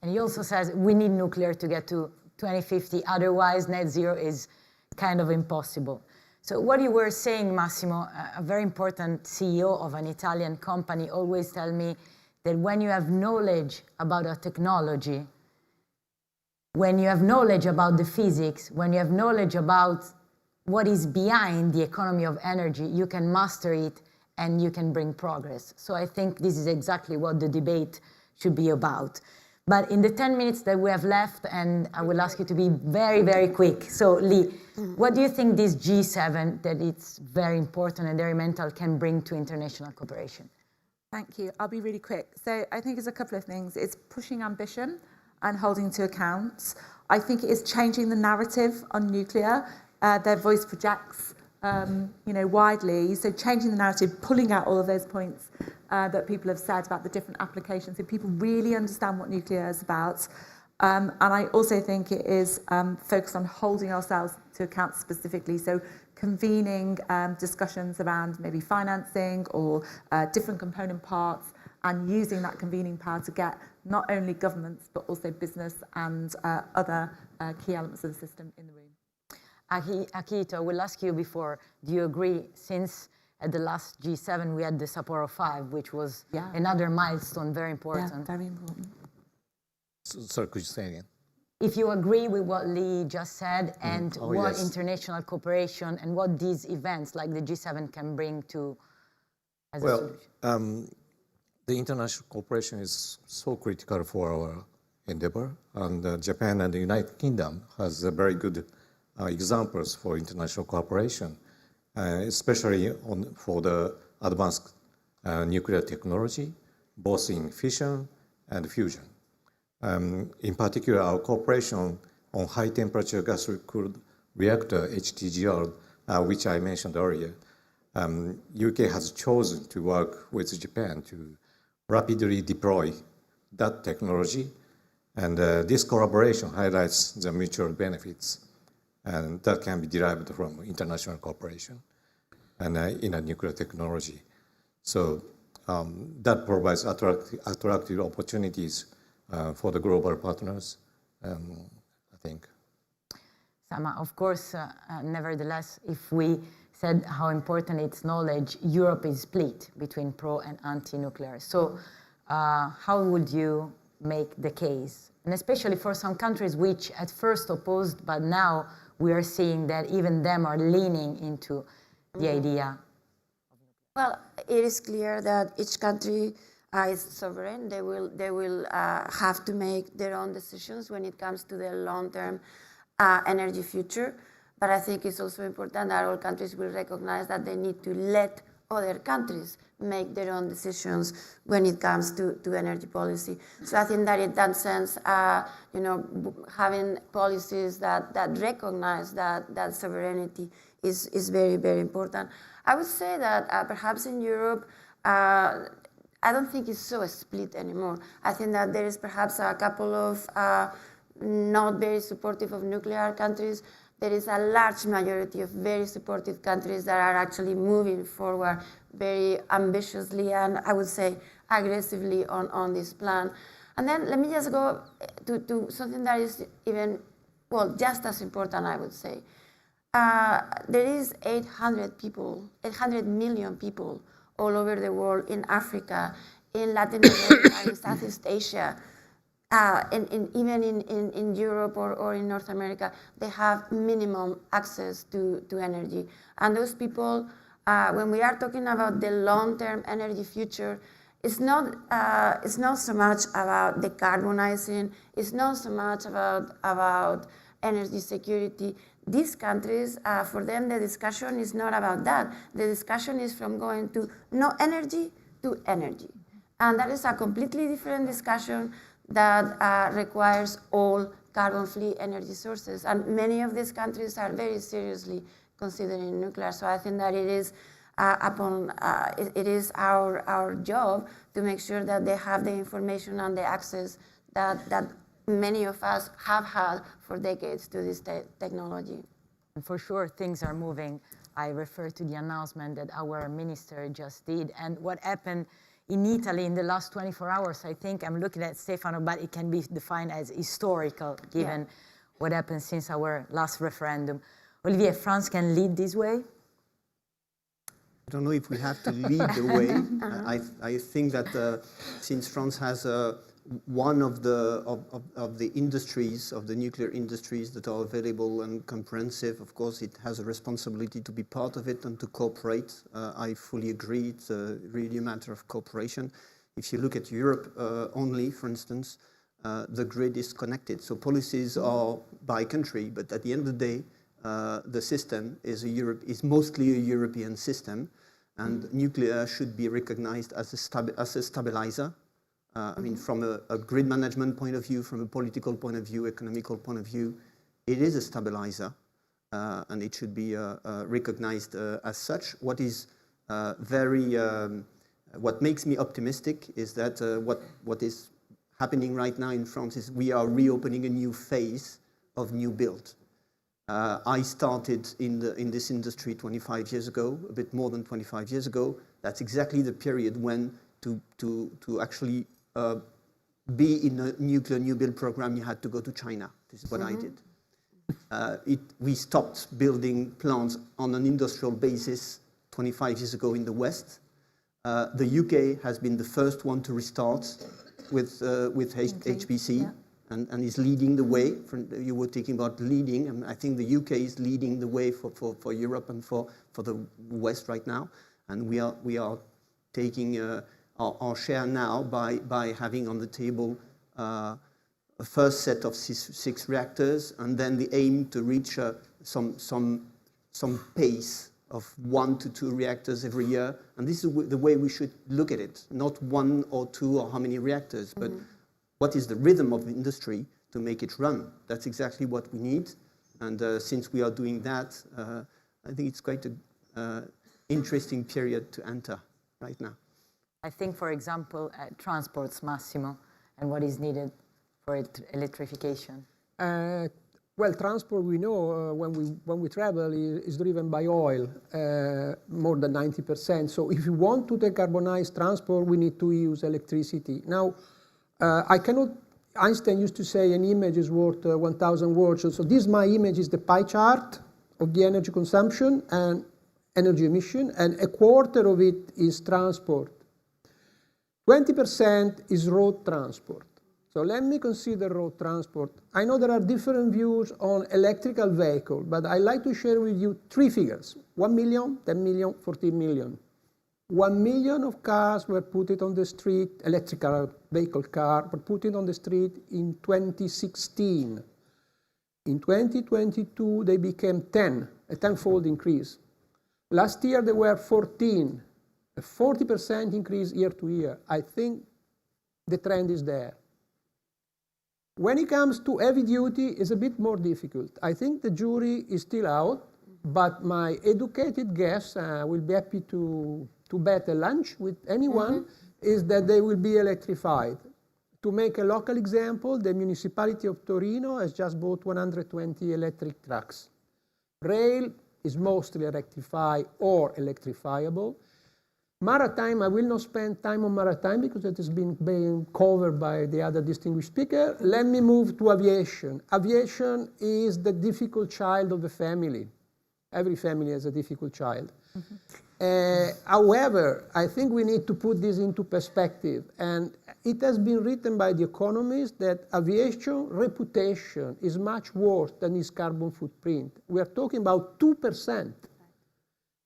Speaker 5: And he also says we need nuclear to get to 2050, otherwise net zero is kind of impossible. So what you were saying, Massimo, a very important CEO of an Italian company always tell me that when you have knowledge about a technology, when you have knowledge about the physics, when you have knowledge about what is behind the economy of energy, you can master it and you can bring progress. So I think this is exactly what the debate should be about. But in the 10 minutes that we have left, and I will ask you to be very, very quick. So Lee, what do you think this G7, that it's very important and very mental, can bring to international cooperation?
Speaker 6: Thank you. I'll be really quick. So I think it's a couple of things. It's pushing ambition and holding to account. I think it is changing the narrative on nuclear. Their voice projects widely. So changing the narrative, pulling out all of those points that people have said about the different applications, so people really understand what nuclear is about. And I also think it is focused on holding ourselves to account specifically. So convening discussions around maybe financing or different component parts, and using that convening power to get not only governments but also business and other key elements of the system in the room.
Speaker 5: Akito, I will ask you before, do you agree, since at the last G7 we had the Sapporo 5, which was another milestone, very important.
Speaker 6: Yeah, very important.
Speaker 8: Sorry, could you say again?
Speaker 5: If you agree with what Lee just said and what international cooperation and what these events like the G7 can bring to as a solution.
Speaker 8: The international cooperation is so critical for our endeavor, and Japan and the United Kingdom has very good examples for international cooperation, especially for the advanced nuclear technology, both in fission and fusion. In particular, our cooperation on high-temperature gas-cooled reactor, HTGR, which I mentioned earlier, UK has chosen to work with Japan to rapidly deploy that technology, and this collaboration highlights the mutual benefits. and that can be derived from international cooperation and in a nuclear technology. So that provides attractive opportunities for the global partners, I think.
Speaker 5: Sama, of course, nevertheless, if we said how important it's knowledge, Europe is split between pro and anti-nuclear. So how would you make the case? And especially for some countries which at first opposed, but now we are seeing that even them are leaning into the idea.
Speaker 7: Well, it is clear that each country is sovereign. They will have to make their own decisions when it comes to their long-term energy future. But I think it's also important that all countries will recognize that they need to let other countries make their own decisions when it comes to energy policy. So I think that in that sense, having policies that recognize that sovereignty is very, very important. I would say that perhaps in Europe, I don't think it's so split anymore. I think that there is perhaps a couple of not very supportive of nuclear countries. There is a large majority of very supportive countries that are actually moving forward very ambitiously and I would say aggressively on this plan. And then let me just go to something that is even, well, just as important, I would say. There is 800 million people all over the world, in Africa, in Latin America, in Southeast Asia, even in Europe or in North America, they have minimum access to energy. And those people, when we are talking about the long-term energy future, it's not so much about decarbonizing, it's not so much about energy security. These countries, for them, the discussion is not about that. The discussion is from going to no energy to energy. And that is a completely different discussion that requires all carbon-free energy sources. And many of these countries are very seriously considering nuclear. So I think that it is our job to make sure that they have the information and the access that many of us have had for decades to this technology.
Speaker 5: And for sure, things are moving. I refer to the announcement that our minister just did. And what happened in Italy in the last 24 hours, I think, I'm looking at Stefano, but it can be defined as historical, given what happened since our last referendum. Olivier, France can lead this way?
Speaker 9: I don't know if we have to lead the way. I think that since France has one of the industries, of the nuclear industries that are available and comprehensive, of course, it has a responsibility to be part of it and to cooperate. I fully agree. It's really a matter of cooperation. If you look at Europe only, for instance, the grid is connected. So policies are by country, but at the end of the day, the system is mostly a European system, and nuclear should be recognized as a stabilizer. I mean, from a grid management point of view, from a political point of view, economical point of view, it is a stabilizer, and it should be recognized as such. What makes me optimistic is that what is happening right now in France is we are reopening a new phase of new build. I started in this industry 25 years ago, a bit more than 25 years ago. That's exactly the period when to actually be in a nuclear new build program, you had to go to China. This is what I did. We stopped building plants on an industrial basis 25 years ago in the West. The UK has been the first one to restart with HPC. And is leading the way. You were talking about leading, and I think the UK is leading the way for Europe and for the West right now. And we are taking our share now by having on the table a first set of six reactors, and then the aim to reach some pace of 1 to 2 reactors every year. And this is the way we should look at it, not 1 or 2 or how many reactors, but what is the rhythm of the industry to make it run? That's exactly what we need. And since we are doing that, I think it's quite an interesting period to enter right now.
Speaker 5: I think, for example, transports, Massimo, and what is needed for electrification.
Speaker 10: Well, transport, we know when we travel is driven by oil, more than 90%. So if you want to decarbonize transport, we need to use electricity. Now, Einstein used to say an image is worth 1,000 words. So this, my image, is the pie chart of the energy consumption and energy emission, and a quarter of it is transport. 20% is road transport. So let me consider road transport. I know there are different views on electrical vehicle, but I'd like to share with you 3 figures: 1 million, 10 million, 14 million. 1 million of cars were put on the street, electrical vehicle car, were put on the street in 2016. In 2022, they became 10, a tenfold increase. Last year, there were 14, a 40% increase year to year. I think the trend is there. When it comes to heavy duty, it's a bit more difficult. I think the jury is still out, but my educated guess, will be happy to bet a lunch with anyone, is that they will be electrified. To make a local example, the municipality of Torino has just bought 120 electric trucks. Rail is mostly electrified or electrifiable. Maritime, I will not spend time on maritime because it has been being covered by the other distinguished speaker. Let me move to aviation. Aviation is the difficult child of the family. Every family has a difficult child. However, I think we need to put this into perspective. And it has been written by the economists that aviation reputation is much worse than its carbon footprint. We are talking about 2%.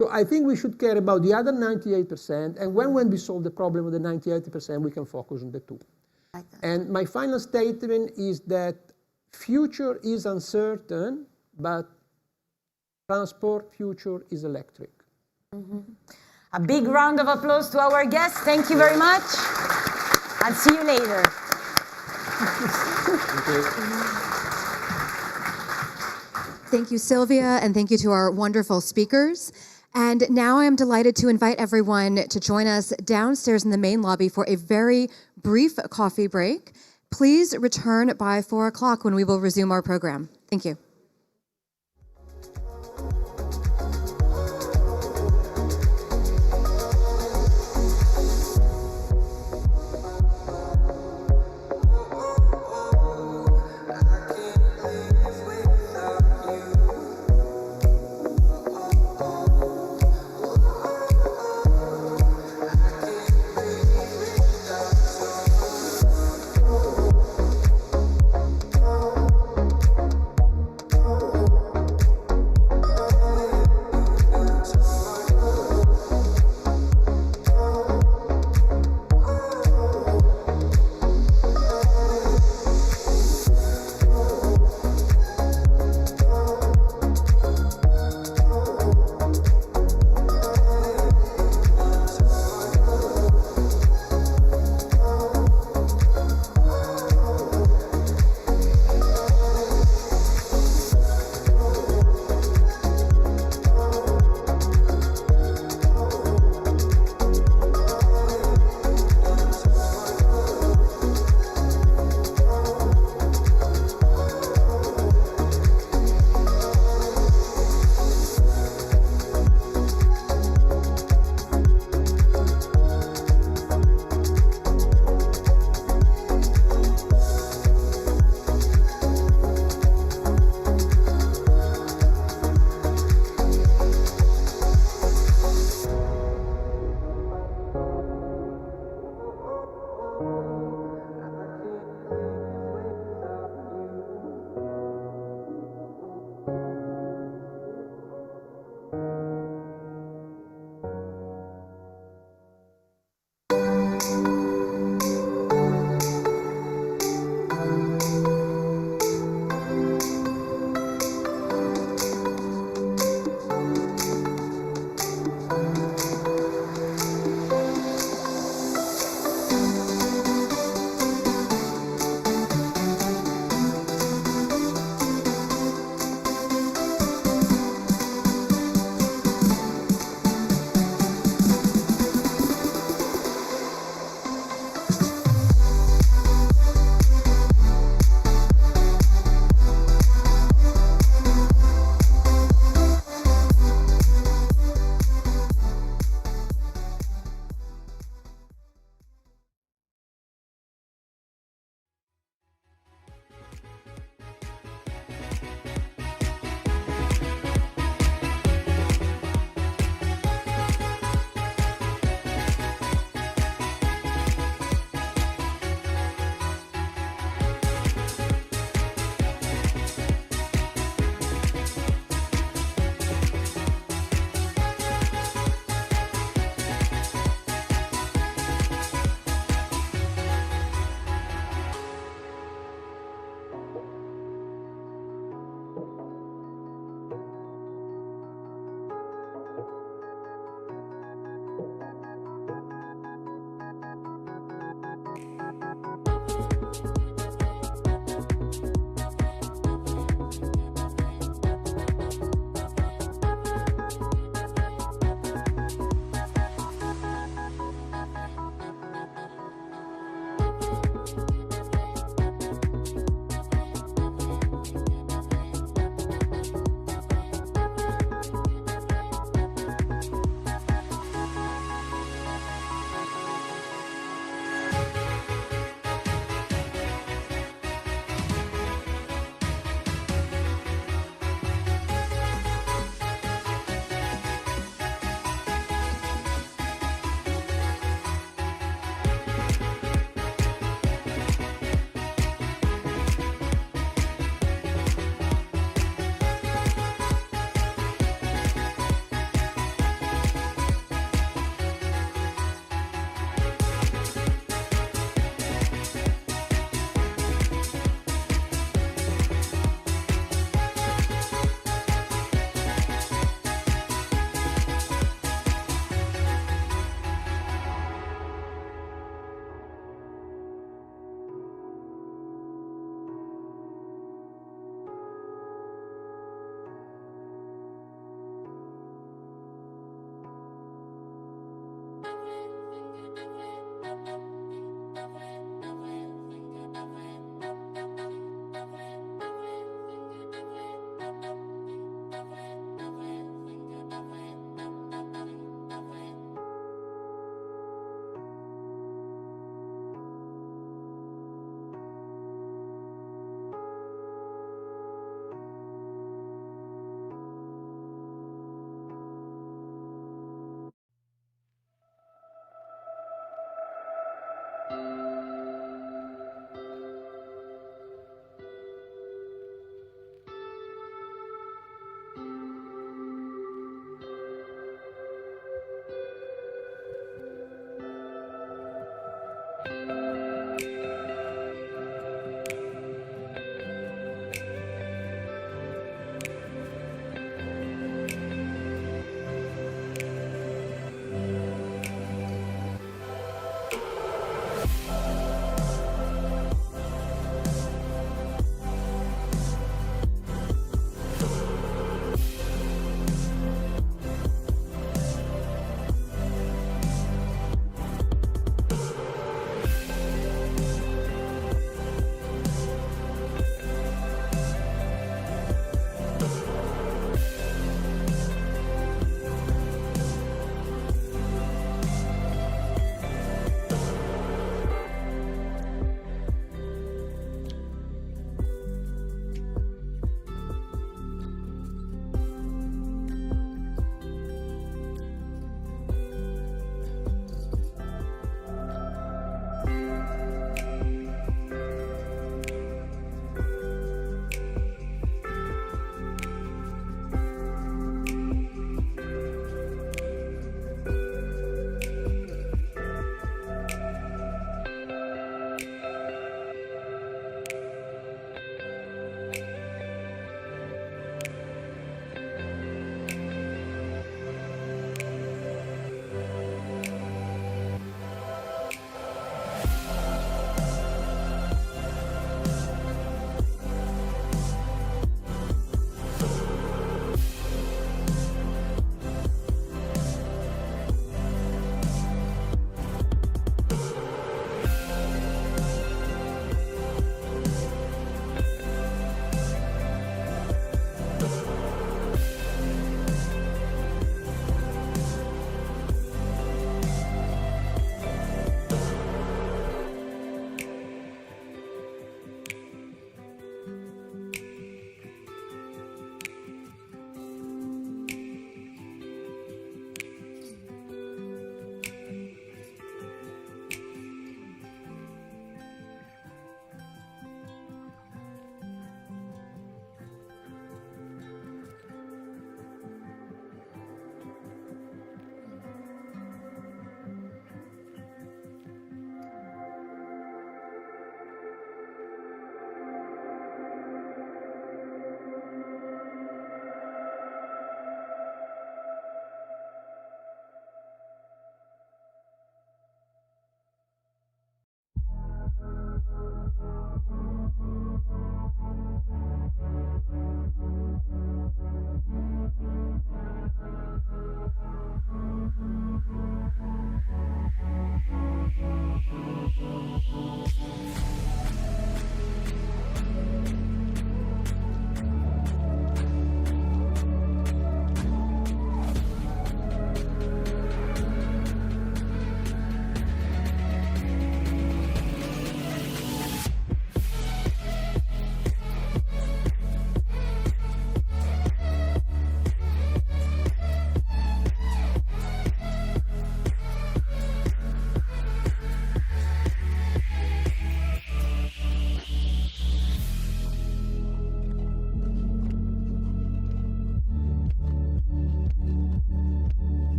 Speaker 10: So I think we should care about the other 98%, and when we solve the problem with the 98%, we can focus on the 2. And my final statement is that future is uncertain, but transport future is electric.
Speaker 5: A big round of applause to our guests. Thank you very much. I'll see you later.
Speaker 1: Thank you, Sylvia, and thank you to our wonderful speakers. And now I am delighted to invite everyone to join us downstairs in the main lobby for a very brief coffee break. Please return by 4 o'clock when we will resume our program. Thank you.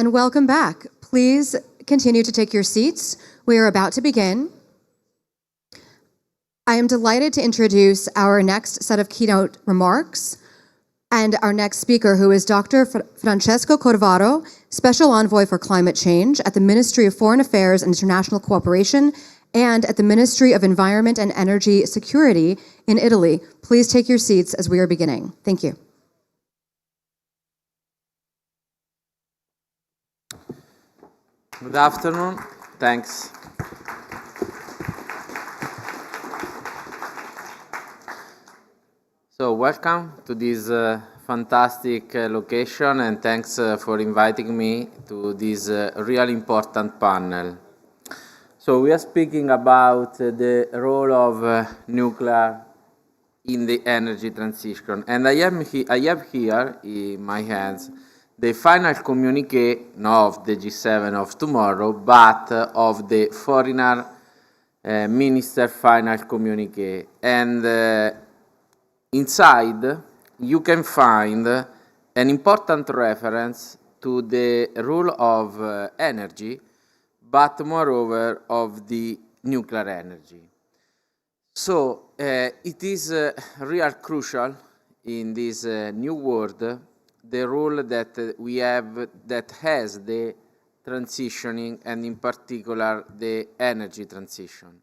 Speaker 1: And welcome back. Please continue to take your seats. We are about to begin. I am delighted to introduce our next set of keynote remarks and our next speaker, who is Dr. Francesco Corvaro, Special Envoy for Climate Change at the Ministry of Foreign Affairs and International Cooperation and at the Ministry of Environment and Energy Security in Italy. Please take your seats as we are beginning. Thank you.
Speaker 11: Good afternoon. Thanks. So welcome to this fantastic location, and thanks for inviting me to this really important panel. So we are speaking about the role of nuclear in the energy transition, and I have here in my hands the final communique, not of the G7 of tomorrow, but of the foreign minister final communique. And inside, you can find an important reference to the role of energy, but moreover of the nuclear energy. So it is real crucial in this new world, the role that we have that has the transitioning, and in particular the energy transition.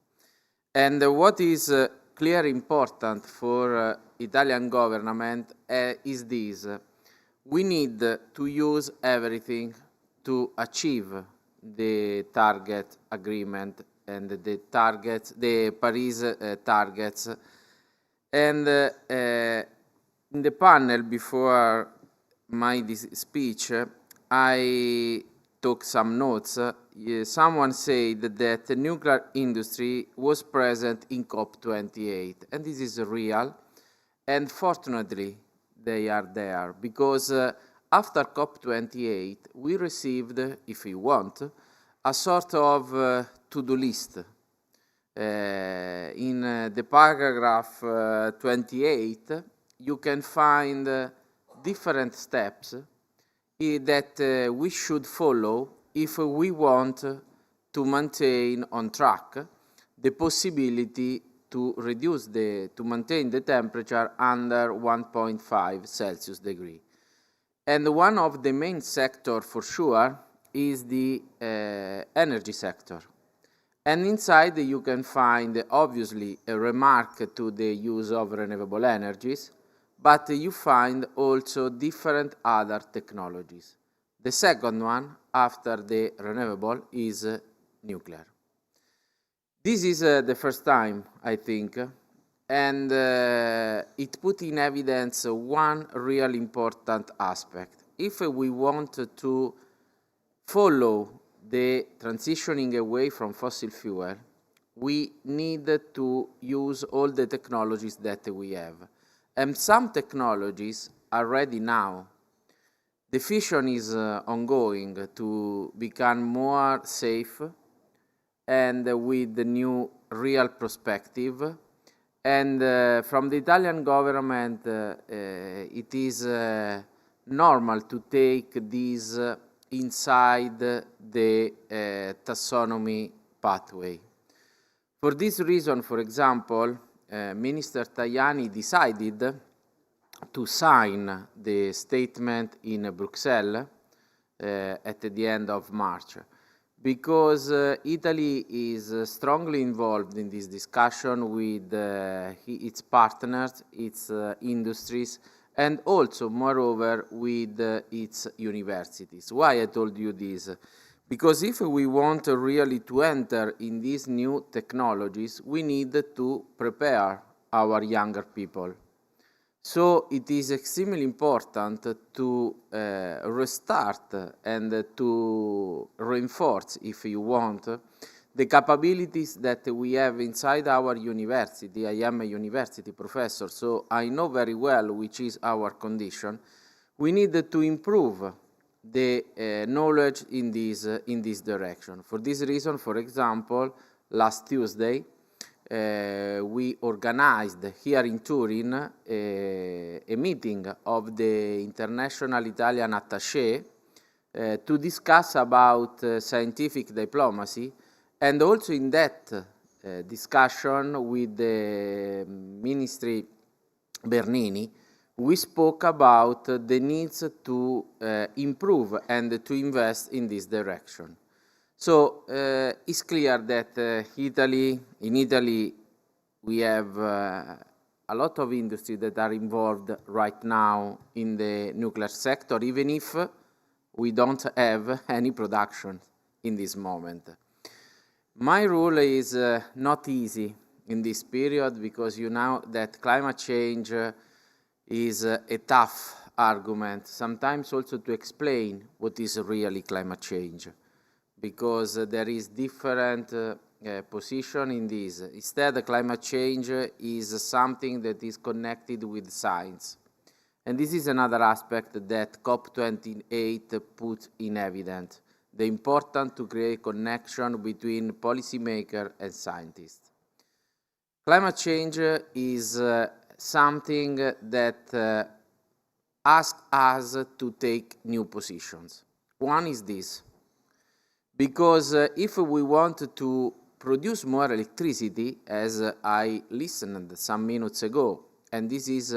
Speaker 11: And what is clearly important for Italian government is this: we need to use everything to achieve the target agreement and the targets, the Paris targets. And in the panel before my speech, I took some notes. Someone said that the nuclear industry was present in COP28, and this is real. And fortunately, they are there, because after COP28, we received, if you want, a sort of to-do list. In the paragraph 28, you can find different steps that we should follow if we want to maintain on track the possibility to reduce to maintain the temperature under 1.5 Celsius degree. And one of the main sectors for sure is the energy sector. And inside you can find obviously a remark to the use of renewable energies, but you find also different other technologies. The second one, after the renewable, is nuclear. This is the first time, I think, and it put in evidence one real important aspect. If we want to follow the transitioning away from fossil fuel, we need to use all the technologies that we have. And some technologies are ready now. The fission is ongoing to become more safe and with the new real perspective. And from the Italian government, it is normal to take this inside the taxonomy pathway. For this reason, for example, Minister Tajani decided to sign the statement in Brussels at the end of March, because Italy is strongly involved in this discussion with its partners, its industries, and also, moreover, with its universities. Why I told you this? Because if we want really to enter in these new technologies, we need to prepare our younger people. So it is extremely important to restart and to reinforce, if you want, the capabilities that we have inside our university. I am a university professor, so I know very well which is our condition. We need to improve the knowledge in this direction. For this reason, for example, last Tuesday, we organized here in Turin a meeting of the International Italian Attaché to discuss about scientific diplomacy, and also in that discussion with the Ministry Bernini, we spoke about the needs to improve and to invest in this direction. So it's clear that in Italy, we have a lot of industry that are involved right now in the nuclear sector, even if we don't have any production. in this moment. My role is not easy in this period because you know that climate change is a tough argument, sometimes also to explain what is really climate change, because there is different position in this. Instead, climate change is something that is connected with science. And this is another aspect that COP28 puts in evidence, the importance to create connection between policymakers and scientists. Climate change is something that asks us to take new positions. One is this, because if we want to produce more electricity, as I listened some minutes ago, and this is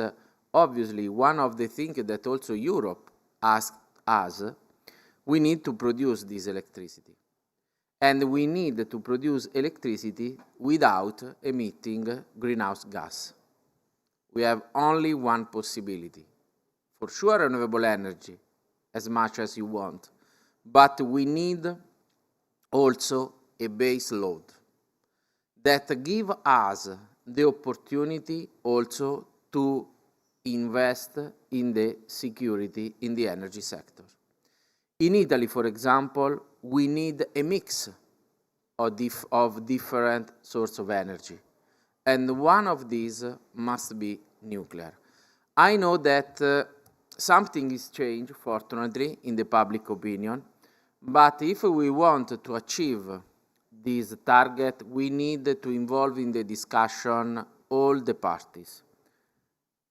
Speaker 11: obviously one of the things that also Europe asked us, we need to produce this electricity. And we need to produce electricity without emitting greenhouse gas. We have only one possibility. For sure, renewable energy, as much as you want, but we need also a base load that give us the opportunity also to invest in the security in the energy sector. In Italy, for example, we need a mix of different sources of energy, and one of these must be nuclear. I know that something is changed, fortunately, in the public opinion, but if we want to achieve this target, we need to involve in the discussion all the parties.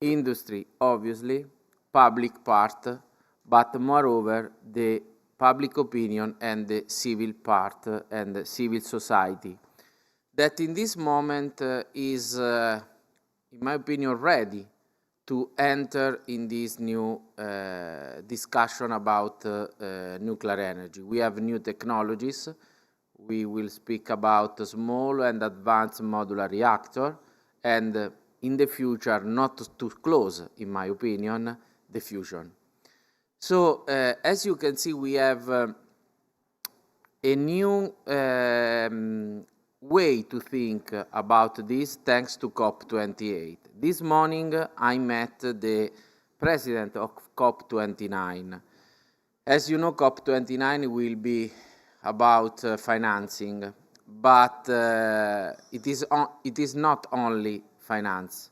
Speaker 11: Industry, obviously, public part, but moreover, the public opinion and the civil part and the civil society, that in this moment is, in my opinion, ready to enter in this new discussion about nuclear energy. We have new technologies. We will speak about small and advanced modular reactor, and in the future, not too close, in my opinion, the fusion. So, as you can see, we have a new way to think about this thanks to COP28. This morning, I met the president of COP29. As you know, COP29 will be about financing, but it is not only finance.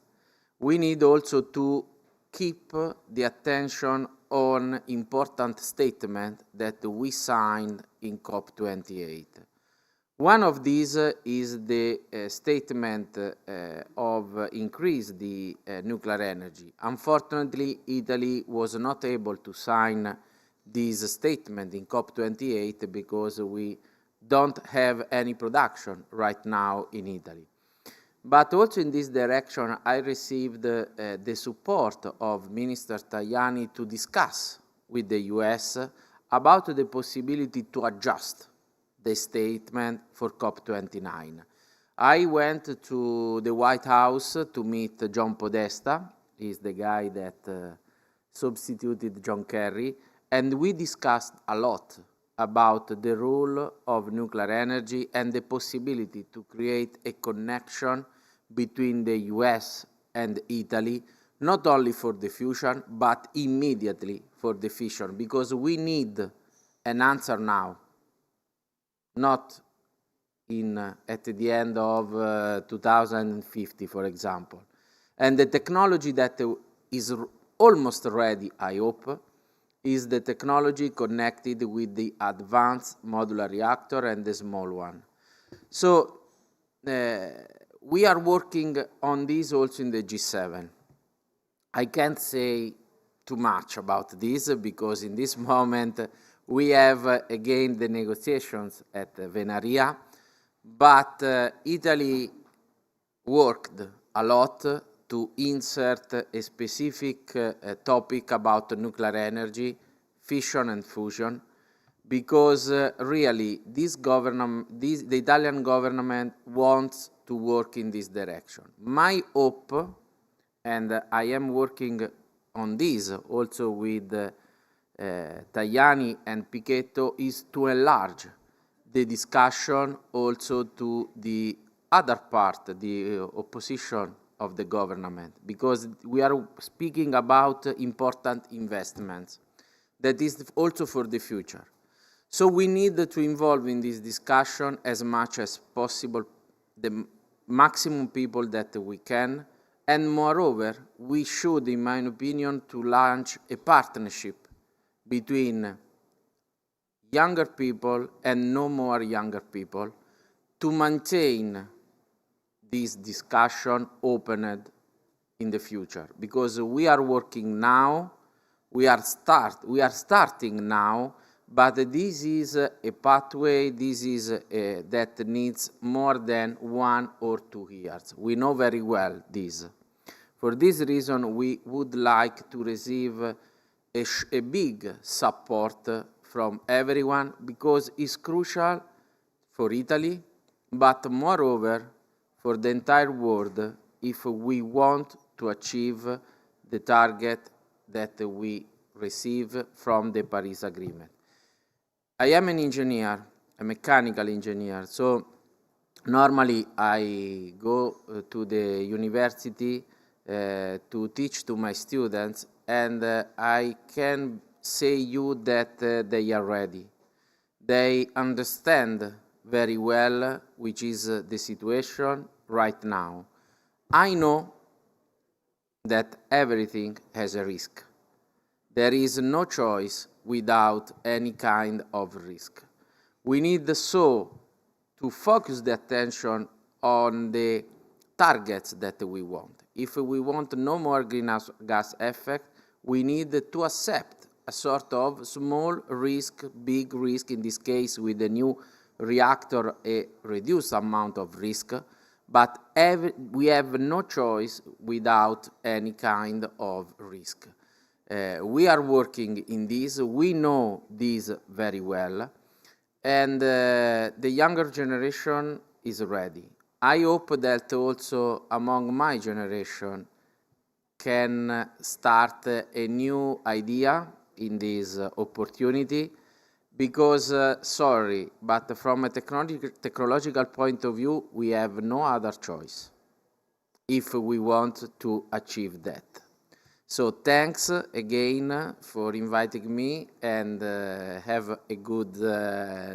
Speaker 11: We need also to keep the attention on important statements that we signed in COP28. One of these is the statement of increase the nuclear energy. Unfortunately, Italy was not able to sign this statement in COP28 because we don't have any production right now in Italy. But also in this direction, I received the support of Minister Tajani to discuss with the US about the possibility to adjust the statement for COP29. I went to the White House to meet John Podesta, he's the guy that substituted John Kerry, and we discussed a lot about the role of nuclear energy and the possibility to create a connection between the US and Italy, not only for the fusion, but immediately for the fission, because we need an answer now, not at the end of 2050, for example. And the technology that is almost ready, I hope, is the technology connected with the advanced modular reactor and the small one. So we are working on this also in the G7. I can't say too much about this because in this moment we have again the negotiations at Venaria, but Italy worked a lot to insert a specific topic about nuclear energy, fission and fusion, because really the Italian government wants to work in this direction. My hope, and I am working on this also with Tajani and Pichetto, is to enlarge the discussion also to the other part, the opposition of the government, because we are speaking about important investments that is also for the future. So we need to involve in this discussion as much as possible the maximum people that we can, and moreover, we should, in my opinion, to launch a partnership between younger people and no more younger people to maintain this discussion opened in the future. Because we are working now, we are starting now, but this is a pathway, this is that needs more than 1 or 2 years. We know very well this. For this reason, we would like to receive a big support from everyone, because it's crucial for Italy, but moreover for the entire world, if we want to achieve the target that we receive from the Paris Agreement. I am an engineer, a mechanical engineer, so normally I go to the university to teach to my students, and I can say you that they are ready. They understand very well which is the situation right now. I know that everything has a risk. There is no choice without any kind of risk. We need so to focus the attention on the targets that we want. If we want no more greenhouse gas effect, we need to accept a sort of small risk, big risk, in this case with the new reactor, a reduced amount of risk, but we have no choice without any kind of risk. We are working in this, we know this very well, and the younger generation is ready. I hope that also among my generation can start a new idea in this opportunity, because, sorry, but from a technological point of view, we have no other choice if we want to achieve that. So thanks again for inviting me, and have a good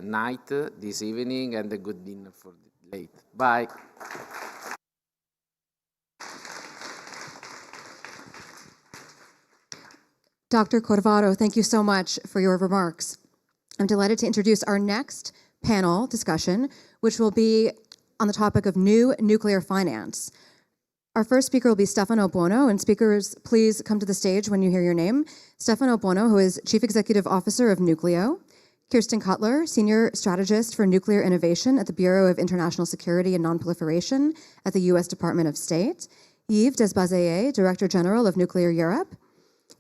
Speaker 11: night this evening and a good dinner for late. Bye.
Speaker 1: Dr. Corvaro, thank you so much for your remarks. I'm delighted to introduce our next panel discussion, which will be on the topic of new nuclear finance. Our first speaker will be Stefano Buono, and speakers, please come to the stage when you hear your name. Stefano Buono, who is Chief Executive Officer of Newcleo. Kirsten Cutler, Senior Strategist for Nuclear Innovation at the Bureau of International Security and Nonproliferation at the U.S. Department of State. Yves Desbazeilles, Director General of Nuclear Europe.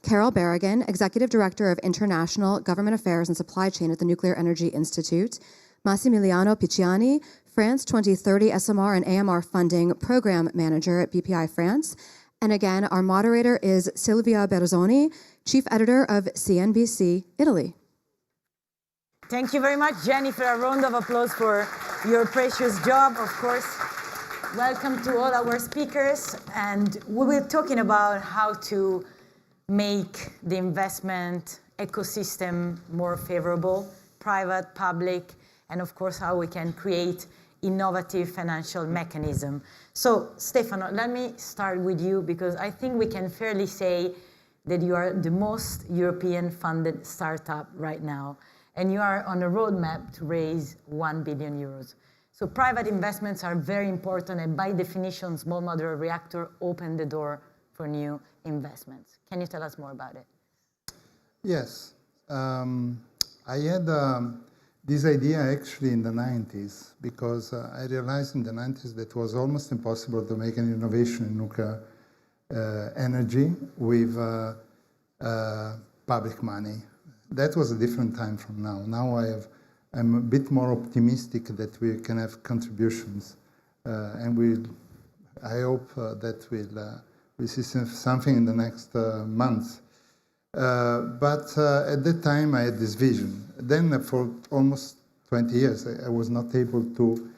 Speaker 1: Carol Berrigan, Executive Director of International Government Affairs and Supply Chain at the Nuclear Energy Institute. Massimiliano Picciani, France 2030 SMR and AMR Funding Program Manager at BPI France. And again, our moderator is Silvia Berzoni, Chief Editor of CNBC Italy.
Speaker 5: Thank you very much, Jennifer. A round of applause for your precious job, of course. Welcome to all our speakers. And we will be talking about how to make the investment ecosystem more favorable, private, public, and of course how we can create innovative financial mechanism. So Stefano, let me start with you, because I think we can fairly say that you are the most European funded startup right now, and you are on a roadmap to raise 1 billion euros. So private investments are very important, and by definition, small modular reactor open the door for new investments. Can you tell us more about it?
Speaker 12: Yes. I had this idea actually in the 90s, because I realized in the 90s that it was almost impossible to make an innovation in nuclear energy with public money. That was a different time from now. Now I'm a bit more optimistic that we can have contributions, and I hope that we'll see something in the next months. But at that time I had this vision. Then for almost 20 years, I was not able to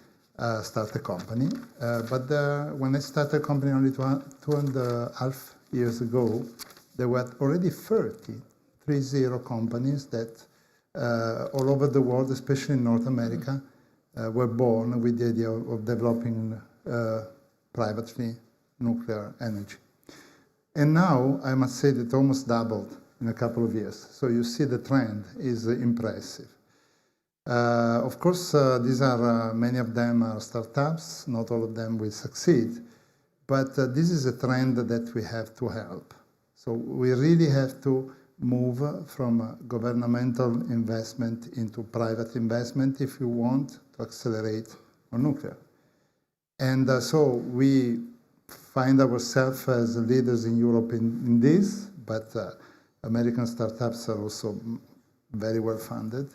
Speaker 12: start a company. But when I started a company only 2.5 years ago, there were already 30 companies that all over the world, especially in North America, were born with the idea of developing privately nuclear energy. And now, I must say that almost doubled in a couple of years. So you see the trend is impressive. Of course, these are, many of them are startups, not all of them will succeed, but this is a trend that we have to help. So we really have to move from governmental investment into private investment if you want to accelerate on nuclear. And so we find ourselves as leaders in Europe in this, but American startups are also very well funded.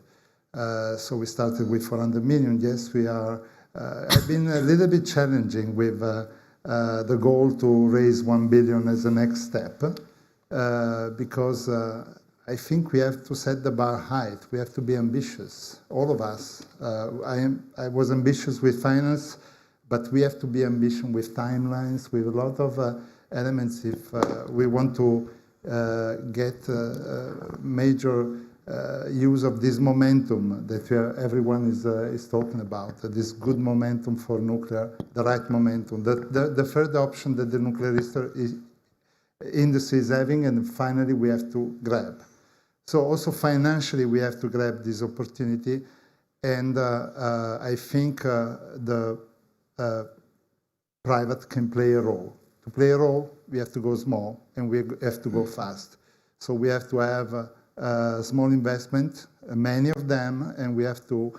Speaker 12: So we started with 400 million. Yes, we are. I've been a little bit challenging with the goal to raise 1 billion as a next step, because I think we have to set the bar high. We have to be ambitious, all of us. I was ambitious with finance, but we have to be ambitious with timelines, with a lot of elements if we want to get major use of this momentum that everyone is talking about, this good momentum for nuclear, the right momentum. The third option that the nuclear industry is having, and finally we have to grab. So also financially we have to grab this opportunity, and I think the private can play a role. To play a role, we have to go small, and we have to go fast. So we have to have small investment, many of them, and we have to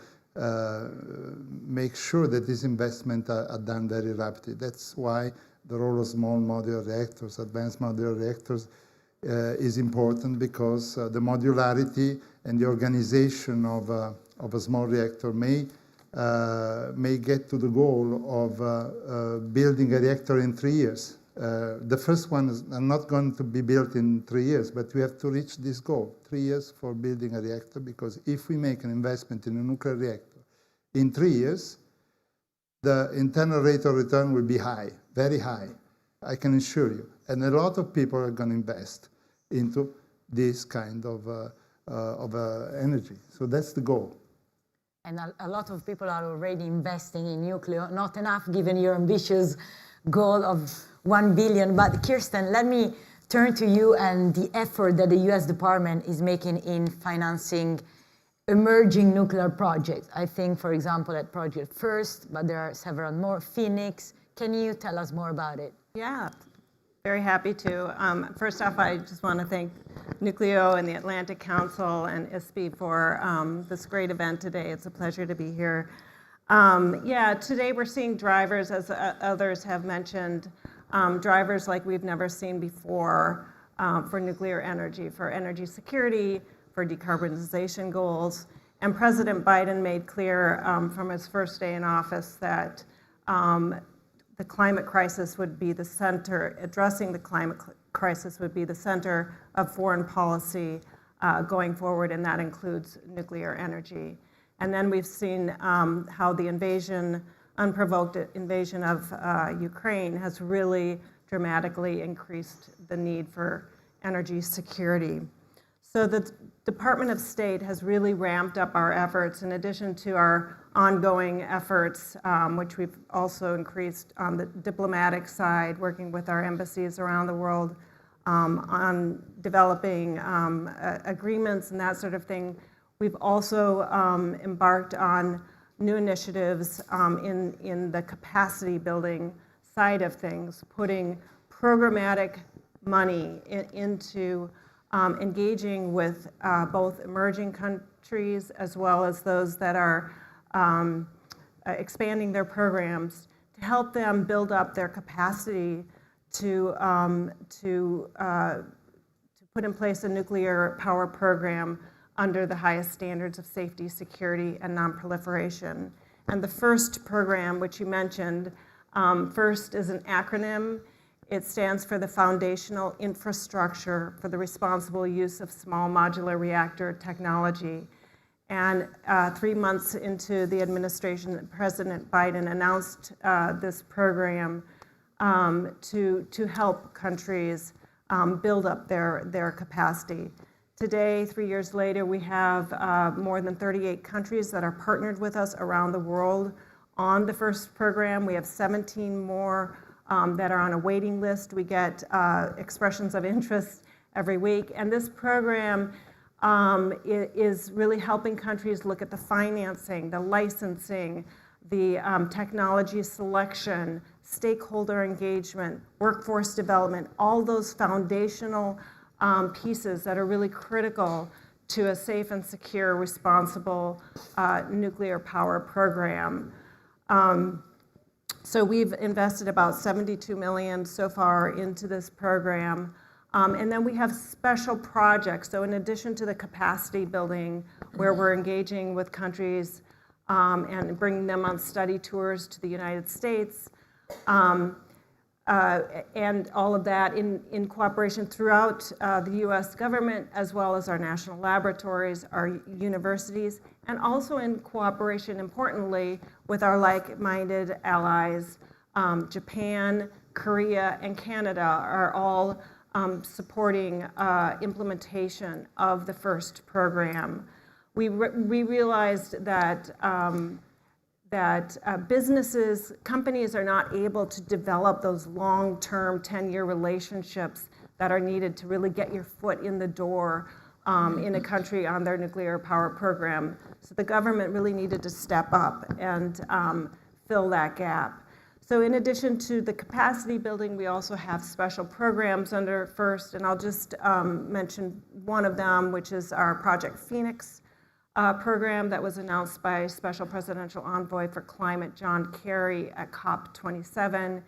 Speaker 12: make sure that these investments are done very rapidly. That's why the role of small modular reactors, advanced modular reactors, is important, because the modularity and the organization of a small reactor may get to the goal of building a reactor in 3 years. The first one is not going to be built in 3 years, but we have to reach this goal, 3 years for building a reactor, because if we make an investment in a nuclear reactor in 3 years, the internal rate of return will be high, very high, I can assure you. And a lot of people are going to invest into this kind of energy. So that's the goal.
Speaker 5: And a lot of people are already investing in nuclear, not enough given your ambitious goal of 1 billion. But Kirsten, let me turn to you and the effort that the US Department is making in financing emerging nuclear projects. I think, for example, at Project First, but there are several more. Phoenix, can you tell us more about it?
Speaker 13: Yeah, very happy to. First off, I just want to thank Nucleo and the Atlantic Council and ISPI for this great event today. It's a pleasure to be here. Yeah, today we're seeing drivers, as others have mentioned, drivers like we've never seen before for nuclear energy, for energy security, for decarbonization goals. And President Biden made clear from his first day in office that the climate crisis would be the center, addressing the climate crisis would be the center of foreign policy going forward, and that includes nuclear energy. And then we've seen how the unprovoked invasion of Ukraine has really dramatically increased the need for energy security. So the Department of State has really ramped up our efforts in addition to our ongoing efforts, which we've also increased on the diplomatic side, working with our embassies around the world on developing agreements and that sort of thing. We've also embarked on new initiatives in the capacity building side of things, putting programmatic money into engaging with both emerging countries as well as those that are expanding their programs to help them build up their capacity to put in place a nuclear power program under the highest standards of safety, security, and non-proliferation. And the FIRST program, which you mentioned, FIRST is an acronym. It stands for the Foundational Infrastructure for the Responsible Use of Small Modular Reactor Technology. And 3 months into the administration, President Biden announced this program to help countries build up their capacity. Today, 3 years later, we have more than 38 countries that are partnered with us around the world on the first program. We have 17 more that are on a waiting list. We get expressions of interest every week. And this program is really helping countries look at the financing, the licensing, the technology selection, stakeholder engagement, workforce development, all those foundational pieces that are really critical to a safe and secure, responsible nuclear power program. So we've invested about $72 million so far into this program. And then we have special projects. So in addition to the capacity building, where we're engaging with countries and bringing them on study tours to the United States, and all of that in cooperation throughout the US government, as well as our national laboratories, our universities, and also in cooperation, importantly, with our like-minded allies. Japan, Korea, and Canada are all supporting implementation of the first program. We realized that companies are not able to develop those long-term 10-year relationships that are needed to really get your foot in the door in a country on their nuclear power program. So the government really needed to step up and fill that gap. So in addition to the capacity building, we also have special programs under FIRST, and I'll just mention one of them, which is our Project Phoenix program that was announced by Special Presidential Envoy for Climate John Kerry at COP27.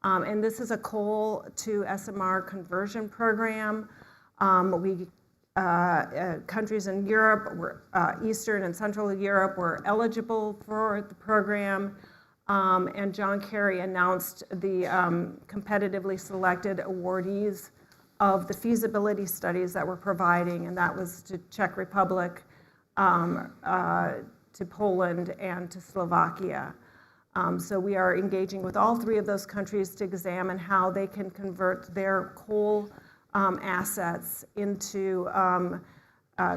Speaker 13: And this is a coal to SMR conversion program. Countries in Europe, Eastern and Central Europe, were eligible for the program. And John Kerry announced the competitively selected awardees of the feasibility studies that we're providing, and that was to Czech Republic, to Poland, and to Slovakia. So we are engaging with all three of those countries to examine how they can convert their coal assets into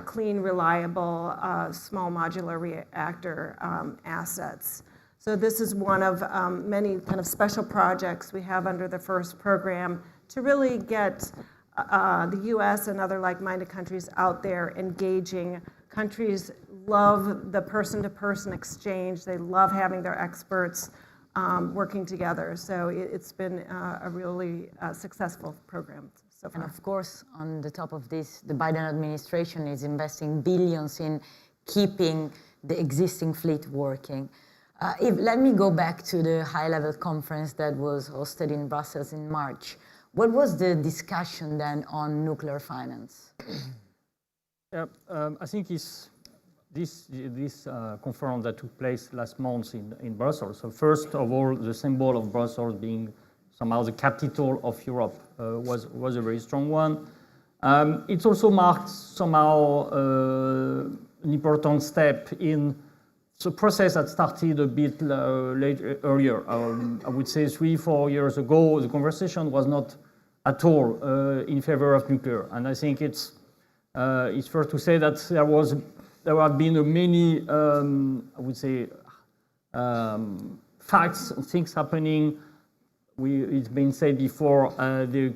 Speaker 13: clean, reliable, small modular reactor assets. So this is one of many kind of special projects we have under the FIRST program to really get the US and other like-minded countries out there engaging. Countries love the person-to-person exchange. They love having their experts working together. So it's been a really successful program so far.
Speaker 5: And of course, on the top of this, the Biden administration is investing billions in keeping the existing fleet working. Let me go back to the high-level conference that was hosted in Brussels in March. What was the discussion then on nuclear finance?
Speaker 14: Yeah, I think it's this conference that took place last month in Brussels. So first of all, the symbol of Brussels being somehow the capital of Europe was a very strong one. It also marked somehow an important step in the process that started a bit earlier. I would say 3-4 years ago, the conversation was not at all in favor of nuclear. And I think it's fair to say that there have been many, I would say, facts, things happening. It's been said before, the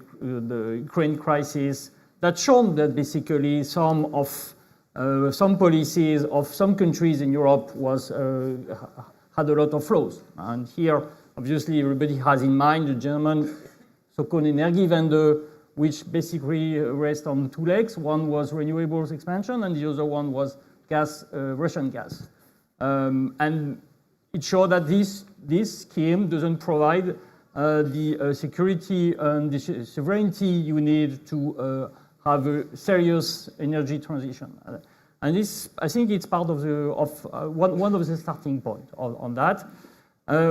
Speaker 14: Ukraine crisis, that shown that basically some policies of some countries in Europe had a lot of flaws. And here, obviously, everybody has in mind the German so-called Energiewende, which basically rests on two legs. One was renewables expansion, and the other one was gas, Russian gas. And it showed that this scheme doesn't provide the security and the sovereignty you need to have a serious energy transition. And this, I think it's part of one of the starting points on that.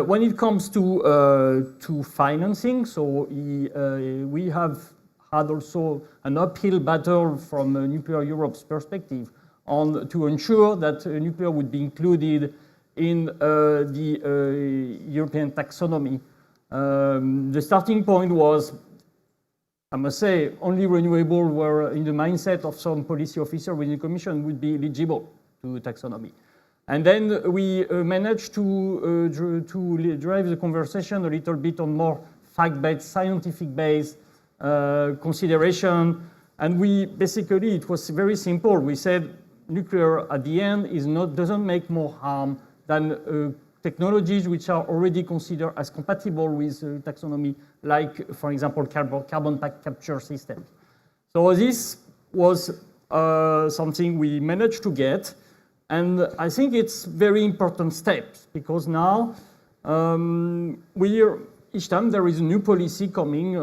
Speaker 14: When it comes to financing, so we have had also an uphill battle from Nuclear Europe's perspective to ensure that nuclear would be included in the European taxonomy. The starting point was, I must say, only renewable were in the mindset of some policy officer within the Commission would be eligible to taxonomy. And then we managed to drive the conversation a little bit on more fact-based, scientific-based consideration. And we basically, it was very simple. We said nuclear at the end doesn't make more harm than technologies which are already considered as compatible with taxonomy, like, for example, carbon capture system. So this was something we managed to get. And I think it's very important steps because now each time there is a new policy coming,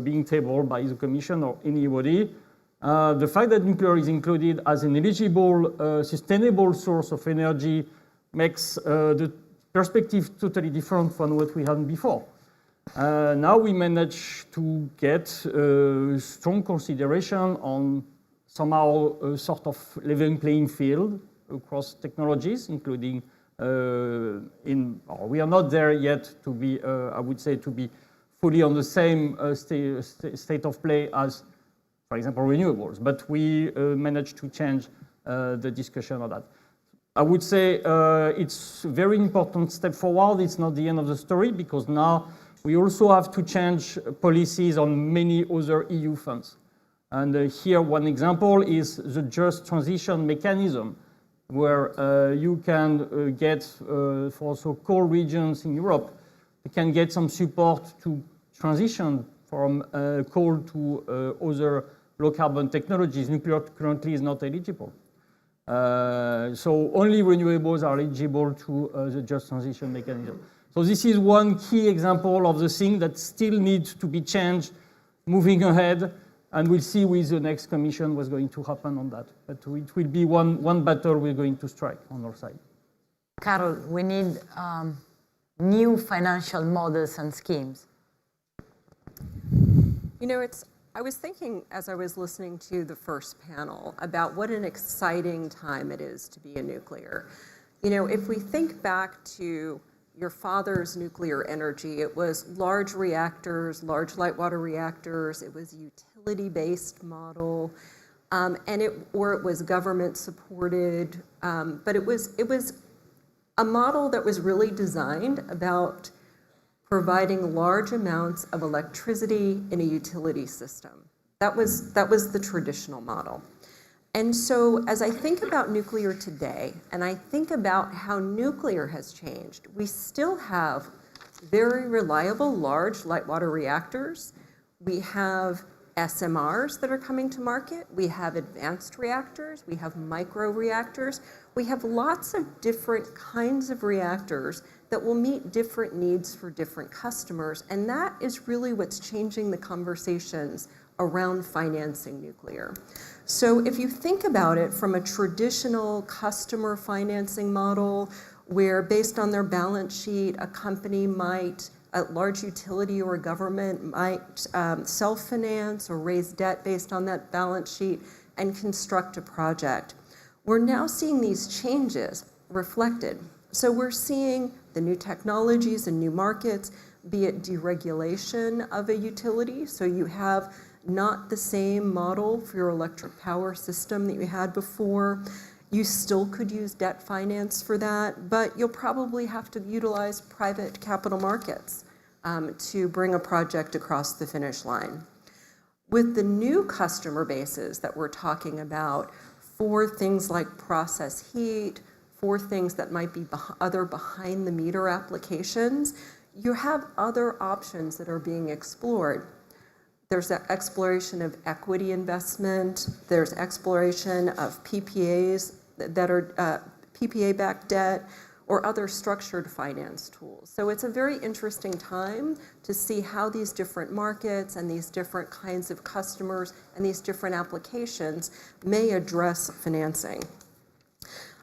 Speaker 14: being tabled by the Commission or anybody, the fact that nuclear is included as an eligible, sustainable source of energy makes the perspective totally different from what we had before. Now we manage to get strong consideration on somehow a sort of level playing field across technologies, including we are not there yet to be, I would say, to be fully on the same state of play as, for example, renewables. But we managed to change the discussion on that. I would say it's a very important step forward. It's not the end of the story because now we also have to change policies on many other EU funds. And here one example is the just transition mechanism, where you can get, for also coal regions in Europe, you can get some support to transition from coal to other low carbon technologies. Nuclear currently is not eligible. So only renewables are eligible to the just transition mechanism. So this is one key example of the thing that still needs to be changed moving ahead. And we'll see with the next Commission what's going to happen on that. But it will be one battle we're going to strike on our side.
Speaker 5: Carol, we need new financial models and schemes.
Speaker 15: You know, I was thinking as I was listening to the first panel about what an exciting time it is to be a nuclear. You know, if we think back to your father's nuclear energy, it was large reactors, large light water reactors, it was utility-based model, or it was government supported, but it was a model that was really designed about providing large amounts of electricity in a utility system. That was the traditional model. And so as I think about nuclear today, and I think about how nuclear has changed, we still have very reliable large light water reactors. We have SMRs that are coming to market. We have advanced reactors. We have micro reactors. We have lots of different kinds of reactors that will meet different needs for different customers. And that is really what's changing the conversations around financing nuclear. So if you think about it from a traditional customer financing model, where based on their balance sheet, a company might, a large utility or a government might self-finance or raise debt based on that balance sheet and construct a project. We're now seeing these changes reflected. So we're seeing the new technologies and new markets, be it deregulation of a utility. So you have not the same model for your electric power system that you had before. You still could use debt finance for that, but you'll probably have to utilize private capital markets to bring a project across the finish line. With the new customer bases that we're talking about for things like process heat, for things that might be other behind the meter applications, you have other options that are being explored. There's the exploration of equity investment. There's exploration of PPAs that are PPA-backed debt or other structured finance tools. So it's a very interesting time to see how these different markets and these different kinds of customers and these different applications may address financing.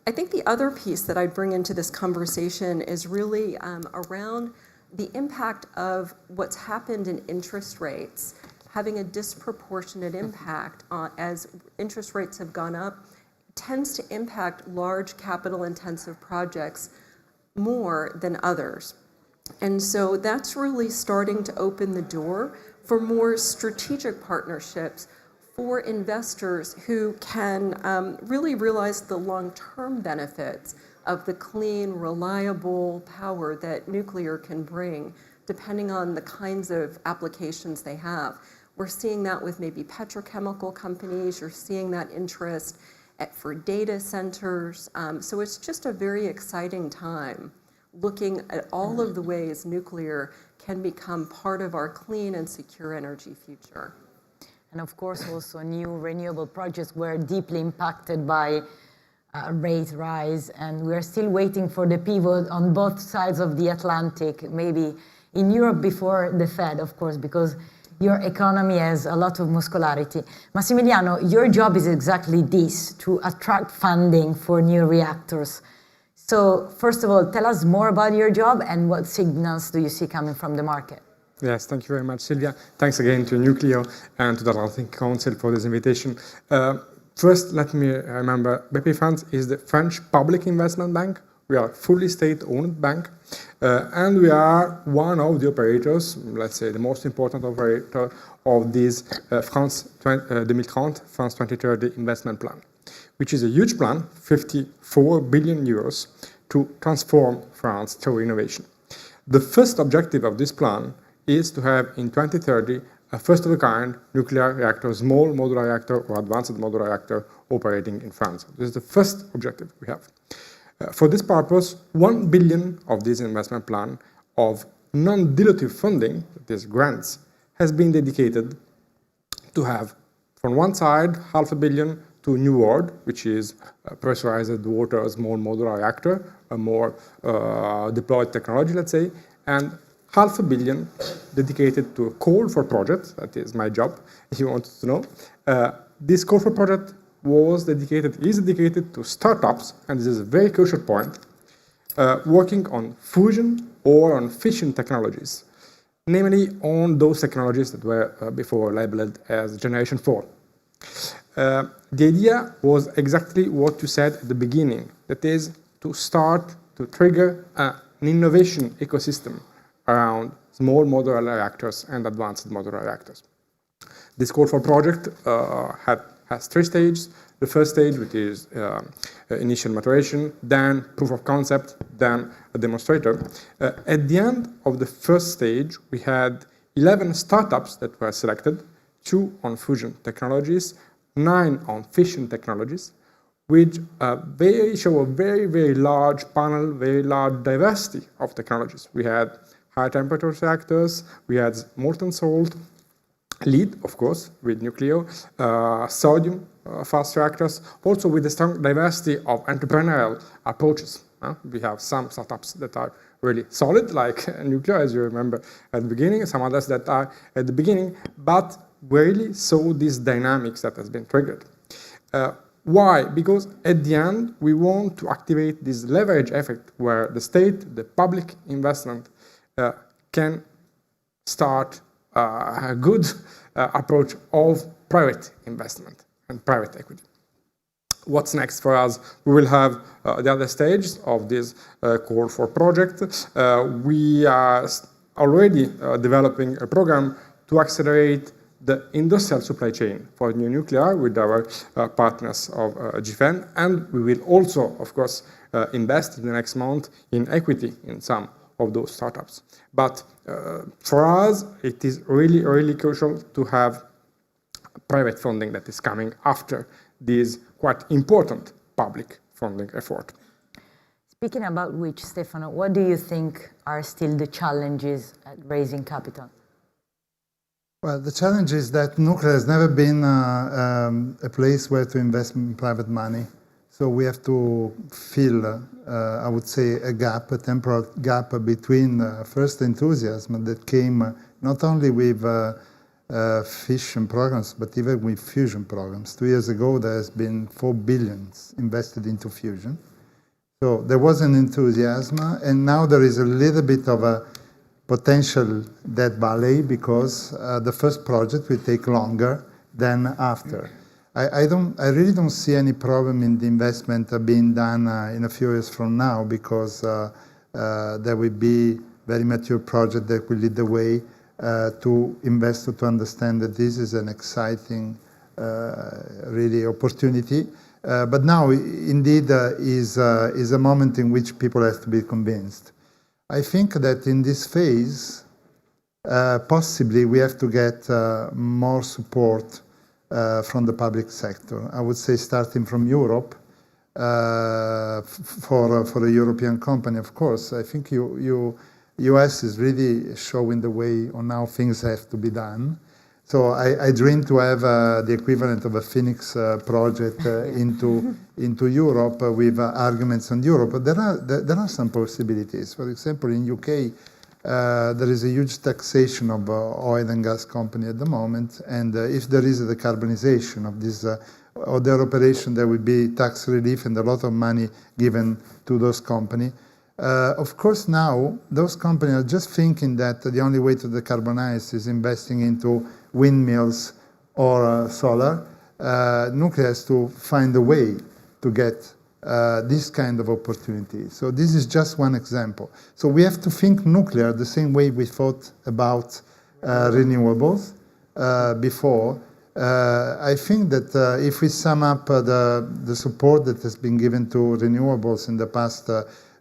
Speaker 15: I think the other piece that I'd bring into this conversation is really around the impact of what's happened in interest rates having a disproportionate impact on, as interest rates have gone up tends to impact large capital-intensive projects more than others. And so that's really starting to open the door for more strategic partnerships for investors who can really realize the long-term benefits of the clean, reliable power that nuclear can bring, depending on the kinds of applications they have. We're seeing that with maybe petrochemical companies. You're seeing that interest for data centers. So it's just a very exciting time looking at all of the ways nuclear can become part of our clean and secure energy future.
Speaker 5: And of course, also new renewable projects were deeply impacted by rate rise, and we're still waiting for the pivot on both sides of the Atlantic, maybe in Europe before the Fed, of course, because your economy has a lot of muscularity. Massimiliano, your job is exactly this, to attract funding for new reactors. So first of all, tell us more about your job and what signals do you see coming from the market?
Speaker 16: Yes, thank you very much, Silvia. Thanks again to newcleo and to the Atlantic Council for this invitation. First, let me remember, Bpifrance is the French public investment bank. We are a fully state-owned bank, and we are one of the operators, let's say the most important operator of this France 2030, France 2030 investment plan, which is a huge plan, 54 billion euros, to transform France through innovation. The first objective of this plan is to have in 2030 a first-of-a-kind nuclear reactor, small modular reactor or advanced modular reactor operating in France. This is the first objective we have. For this purpose, 1 billion of this investment plan of non-dilutive funding, that is grants, has been dedicated to have, from one side, 500 million to New World, which is a pressurized water small modular reactor, a more deployed technology, let's say, and 500 million dedicated to a call for project. That is my job, if you wanted to know. This call for project is dedicated to startups, and this is a very crucial point, working on fusion or on fission technologies, namely on those technologies that were before labeled as Generation 4. The idea was exactly what you said at the beginning, that is to start to trigger an innovation ecosystem around small modular reactors and advanced modular reactors. This call for project has 3 stages. The first stage, which is initial maturation, then proof of concept, then a demonstrator. At the end of the first stage, we had 11 startups that were selected, 2 on fusion technologies, 9 on fission technologies, which show a very, very large panel, very large diversity of technologies. We had high temperature reactors, we had molten salt, lead, of course, with newcleo, sodium, fast reactors, also with a strong diversity of entrepreneurial approaches. We have some startups that are really solid, like nuclear, as you remember at the beginning, some others that are at the beginning, but really saw these dynamics that has been triggered. Why? Because at the end, we want to activate this leverage effect where the state, the public investment, can start a good approach of private investment and private equity. What's next for us? We will have the other stages of this call for project. We are already developing a program to accelerate the industrial supply chain for new nuclear with our partners of GFEN, and we will also, of course, invest in the next month in equity in some of those startups. But for us, it is really, really crucial to have private funding that is coming after this quite important public funding effort.
Speaker 5: Speaking about which, Stefano, what do you think are still the challenges at raising capital?
Speaker 12: Well, the challenge is that nuclear has never been a place where to invest in private money. So we have to fill, I would say, a temporal gap between first enthusiasm that came not only with fission programs, but even with fusion programs. 2 years ago, there has been 4 billion invested into fusion. So there was an enthusiasm, and now there is a little bit of a potential dead valley because the first project will take longer than after. I really don't see any problem in the investment being done in a few years from now, because there will be very mature project that will lead the way to investors to understand that this is an exciting really opportunity. But now, indeed, is a moment in which people have to be convinced. I think that in this phase, possibly we have to get more support from the public sector. I would say starting from Europe, for a European company, of course. I think US is really showing the way on how things have to be done. So I dream to have the equivalent of a Phoenix project into Europe with arguments on Europe. But there are some possibilities. For example, in UK, there is a huge taxation of oil and gas company at the moment, and if there is a decarbonization of this or their operation, there will be tax relief and a lot of money given to those companies. Of course, now those companies are just thinking that the only way to decarbonize is investing into windmills or solar. Nuclear has to find a way to get this kind of opportunity. So this is just one example. So we have to think nuclear the same way we thought about renewables before. I think that if we sum up the support that has been given to renewables in the past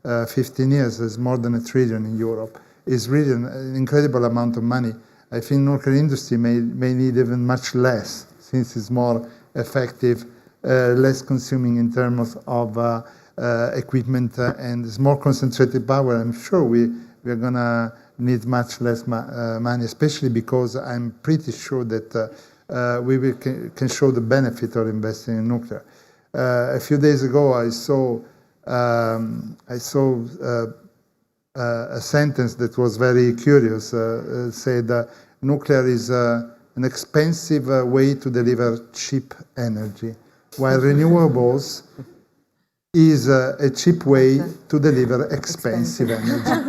Speaker 12: 15 years, there's more than $1 trillion in Europe. It's really an incredible amount of money. I think nuclear industry may need even much less, since it's more effective, less consuming in terms of equipment, and it's more concentrated power. I'm sure we're going to need much less money, especially because I'm pretty sure that we can show the benefit of investing in nuclear. A few days ago, I saw a sentence that was very curious. Said nuclear is an expensive way to deliver cheap energy, while renewables is a cheap way to deliver expensive energy.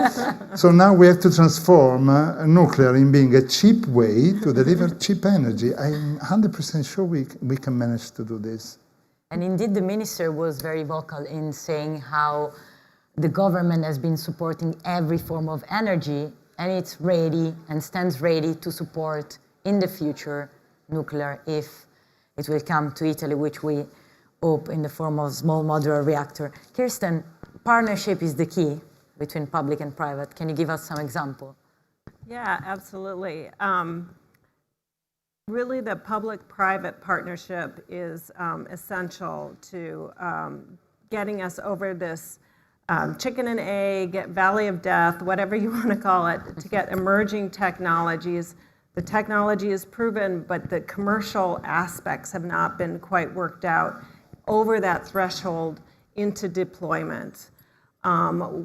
Speaker 12: So now we have to transform nuclear in being a cheap way to deliver cheap energy. I'm 100% sure we can manage to do this.
Speaker 5: And indeed, the minister was very vocal in saying how the government has been supporting every form of energy, and it's ready and stands ready to support in the future nuclear if it will come to Italy, which we hope in the form of small modular reactor. Kirsten, partnership is the key between public and private. Can you give us some example?
Speaker 13: Yeah, absolutely. Really, the public-private partnership is essential to getting us over this chicken and egg, valley of death, whatever you want to call it, to get emerging technologies. The technology is proven, but the commercial aspects have not been quite worked out over that threshold into deployment.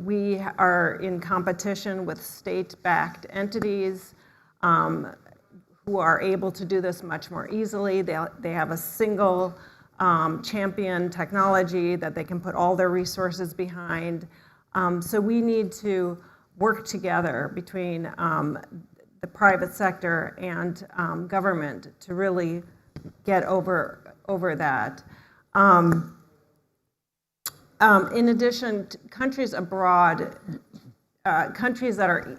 Speaker 13: We are in competition with state-backed entities who are able to do this much more easily. They have a single champion technology that they can put all their resources behind. So we need to work together between the private sector and government to really get over that. In addition, countries abroad, countries that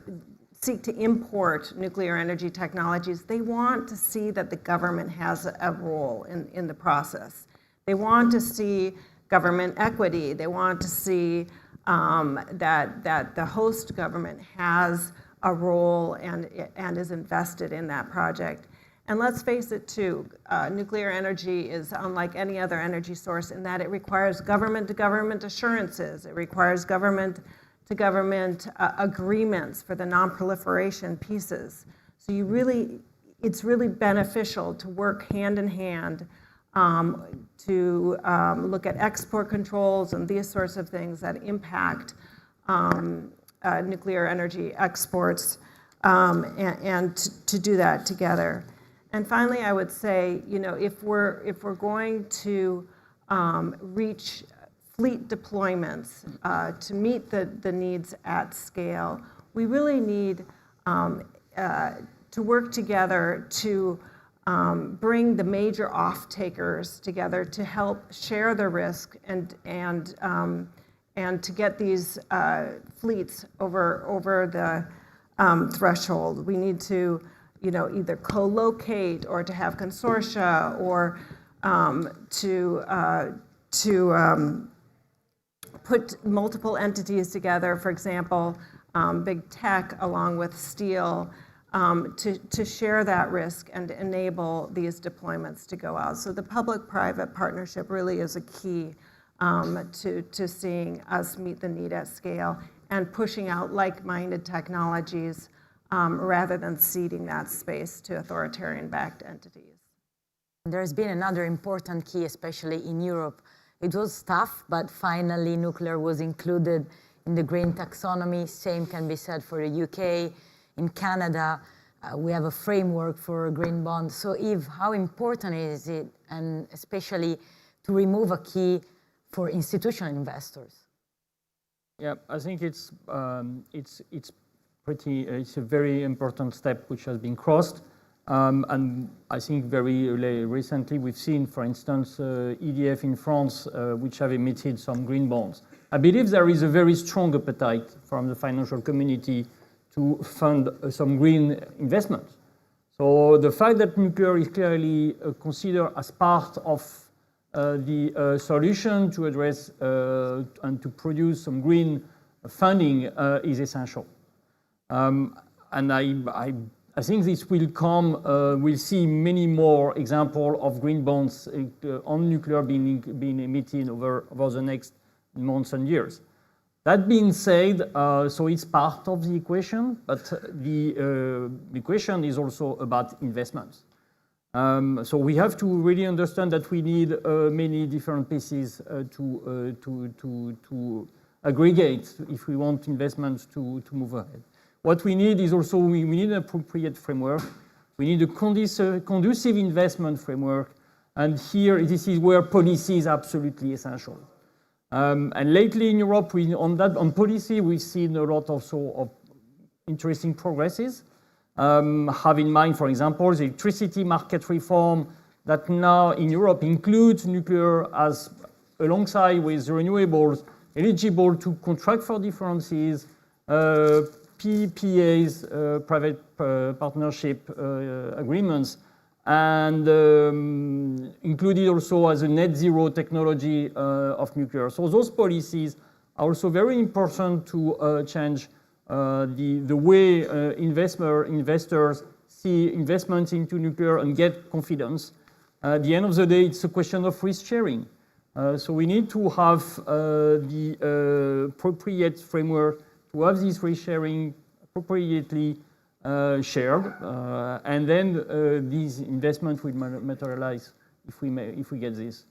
Speaker 13: seek to import nuclear energy technologies, they want to see that the government has a role in the process. They want to see government equity. They want to see that the host government has a role and is invested in that project. And let's face it too, nuclear energy is unlike any other energy source in that it requires government-to-government assurances. It requires government-to-government agreements for the non-proliferation pieces. So it's really beneficial to work hand in hand to look at export controls and these sorts of things that impact nuclear energy exports, and to do that together. And finally, I would say, if we're going to reach fleet deployments to meet the needs at scale, we really need to work together to bring the major off-takers together to help share the risk and to get these fleets over the threshold. We need to, either co-locate or to have consortia or to put multiple entities together, for example, big tech along with steel, to share that risk and enable these deployments to go out. So the public-private partnership really is a key to seeing us meet the need at scale and pushing out like-minded technologies rather than ceding that space to authoritarian-backed entities.
Speaker 5: There's been another important key, especially in Europe. It was tough, but finally nuclear was included in the green taxonomy. Same can be said for the UK. In Canada, we have a framework for green bonds. So Yves, how important is it, and especially to remove a key for institutional investors?
Speaker 14: Yeah, I think it's a very important step which has been crossed. And I think very recently we've seen, for instance, EDF in France, which have emitted some green bonds. I believe there is a very strong appetite from the financial community to fund some green investments. So the fact that nuclear is clearly considered as part of the solution to address and to produce some green funding is essential. And I think this will come, we'll see many more examples of green bonds on nuclear being emitted over the next months and years. That being said, so it's part of the equation, but the equation is also about investments. So we have to really understand that we need many different pieces to aggregate if we want investments to move ahead. What we need is also, we need an appropriate framework. We need a conducive investment framework. And here, this is where policy is absolutely essential. And lately in Europe, on policy, we've seen a lot also of interesting progresses. Have in mind, for example, the electricity market reform that now in Europe includes nuclear as, alongside with renewables, eligible to contract for differences, PPAs, private partnership agreements, and included also as a net zero technology of nuclear. So those policies are also very important to change the way investors see investments into nuclear and get confidence. At the end of the day, it's a question of risk sharing. So we need to have the appropriate framework to have this risk sharing appropriately shared, and then these investments will materialize if we get this.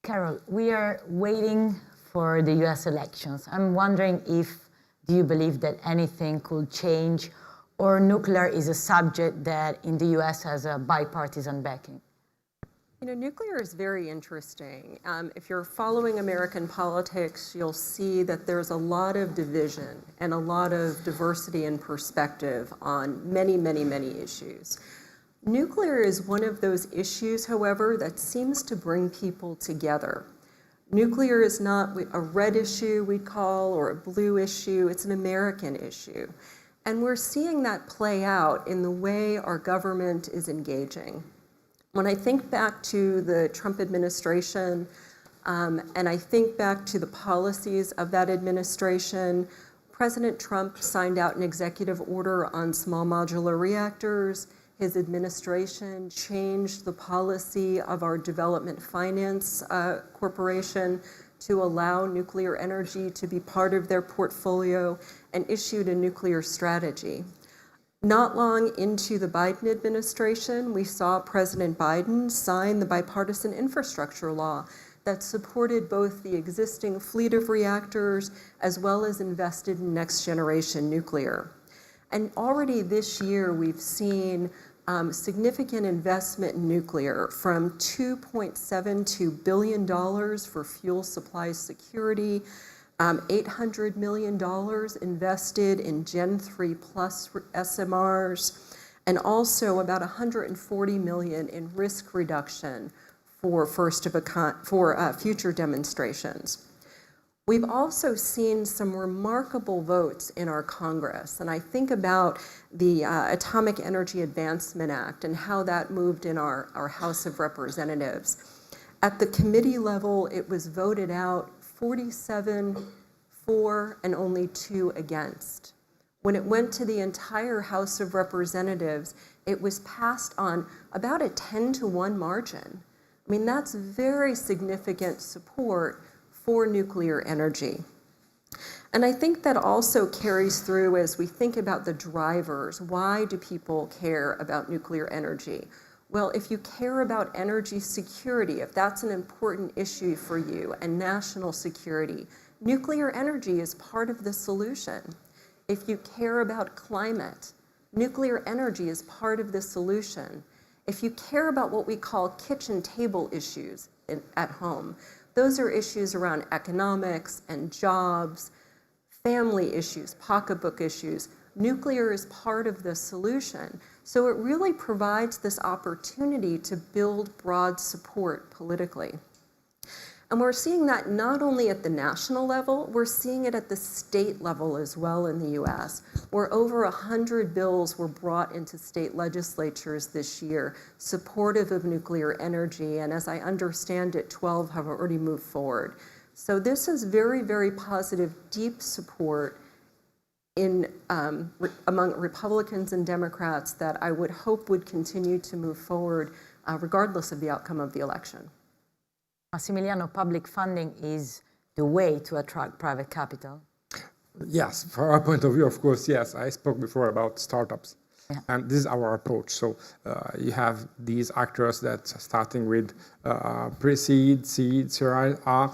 Speaker 5: Carol, we are waiting for the US elections. I'm wondering do you believe that anything could change, or nuclear is a subject that in the US has a bipartisan backing?
Speaker 15: Nuclear is very interesting. If you're following American politics, you'll see that there's a lot of division and a lot of diversity and perspective on many, many, many issues. Nuclear is one of those issues, however, that seems to bring people together. Nuclear is not a red issue, we call, or a blue issue. It's an American issue. And we're seeing that play out in the way our government is engaging. When I think back to the Trump administration, and I think back to the policies of that administration, President Trump signed out an executive order on small modular reactors. His administration changed the policy of our Development Finance Corporation to allow nuclear energy to be part of their portfolio and issued a nuclear strategy. Not long into the Biden administration, we saw President Biden sign the bipartisan infrastructure law that supported both the existing fleet of reactors as well as invested in next generation nuclear. And already this year, we've seen significant investment in nuclear, from $2.72 billion for fuel supply security, $800 million invested in Gen 3 Plus SMRs, and also about 140 million in risk reduction for future demonstrations. We've also seen some remarkable votes in our Congress, and I think about the Atomic Energy Advancement Act and how that moved in our House of Representatives. At the committee level, it was voted out 47 for and only 2 against. When it went to the entire House of Representatives, it was passed on about a 10-to-1 margin. I mean, that's very significant support for nuclear energy. And I think that also carries through as we think about the drivers. Why do people care about nuclear energy? Well, if you care about energy security, if that's an important issue for you, and national security, nuclear energy is part of the solution. If you care about climate, nuclear energy is part of the solution. If you care about what we call kitchen table issues at home, those are issues around economics and jobs, family issues, pocketbook issues. Nuclear is part of the solution. So it really provides this opportunity to build broad support politically. And we're seeing that not only at the national level, we're seeing it at the state level as well in the US, where over 100 bills were brought into state legislatures this year supportive of nuclear energy. And as I understand it, 12 have already moved forward. So this is very, very positive, deep support among Republicans and Democrats that I would hope would continue to move forward regardless of the outcome of the election.
Speaker 5: Massimiliano, public funding is the way to attract private capital.
Speaker 16: Yes, from our point of view, of course, yes. I spoke before about startups. Yeah. And this is our approach. So you have these actors that starting with pre-seed, seed, Series A.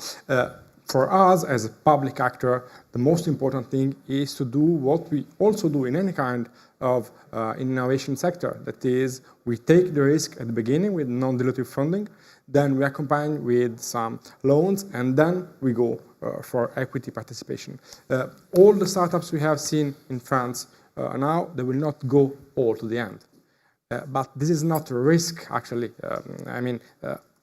Speaker 16: For us, as a public actor, the most important thing is to do what we also do in any kind of innovation sector. That is, we take the risk at the beginning with non-dilutive funding, then we accompany with some loans, and then we go for equity participation. All the startups we have seen in France now, they will not go all to the end. But this is not a risk, actually.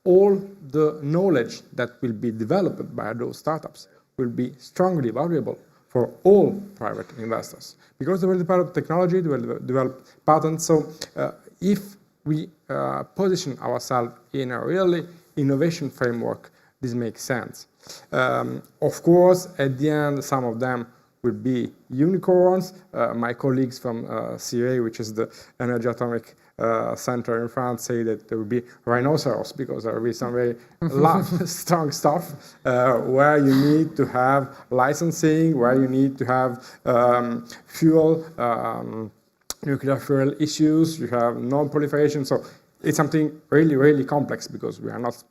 Speaker 16: All the knowledge that will be developed by those startups will be strongly valuable for all private investors, because they will develop technology, they will develop patents. So if we position ourselves in a really innovation framework, this makes sense. Of course, at the end, some of them will be unicorns. My colleagues from CA, which is the Energy Atomic Center in France, say that there will be rhinoceros, because there will be some very strong stuff where you need to have licensing, where you need to have nuclear fuel issues, you have non-proliferation. So it's something really, really complex, because we are not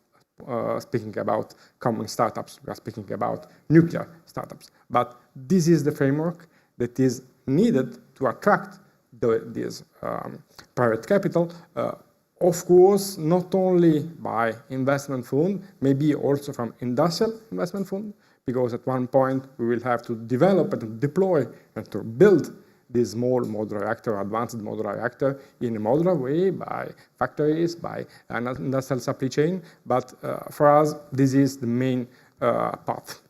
Speaker 16: speaking about common startups, we are speaking about nuclear startups. But this is the framework that is needed to attract this private capital, of course, not only by investment fund, maybe also from industrial investment fund, because at one point we will have to develop and deploy and to build this small modular reactor, advanced modular reactor, in a modular way by factories, by an industrial supply chain. But for us, this is the main path.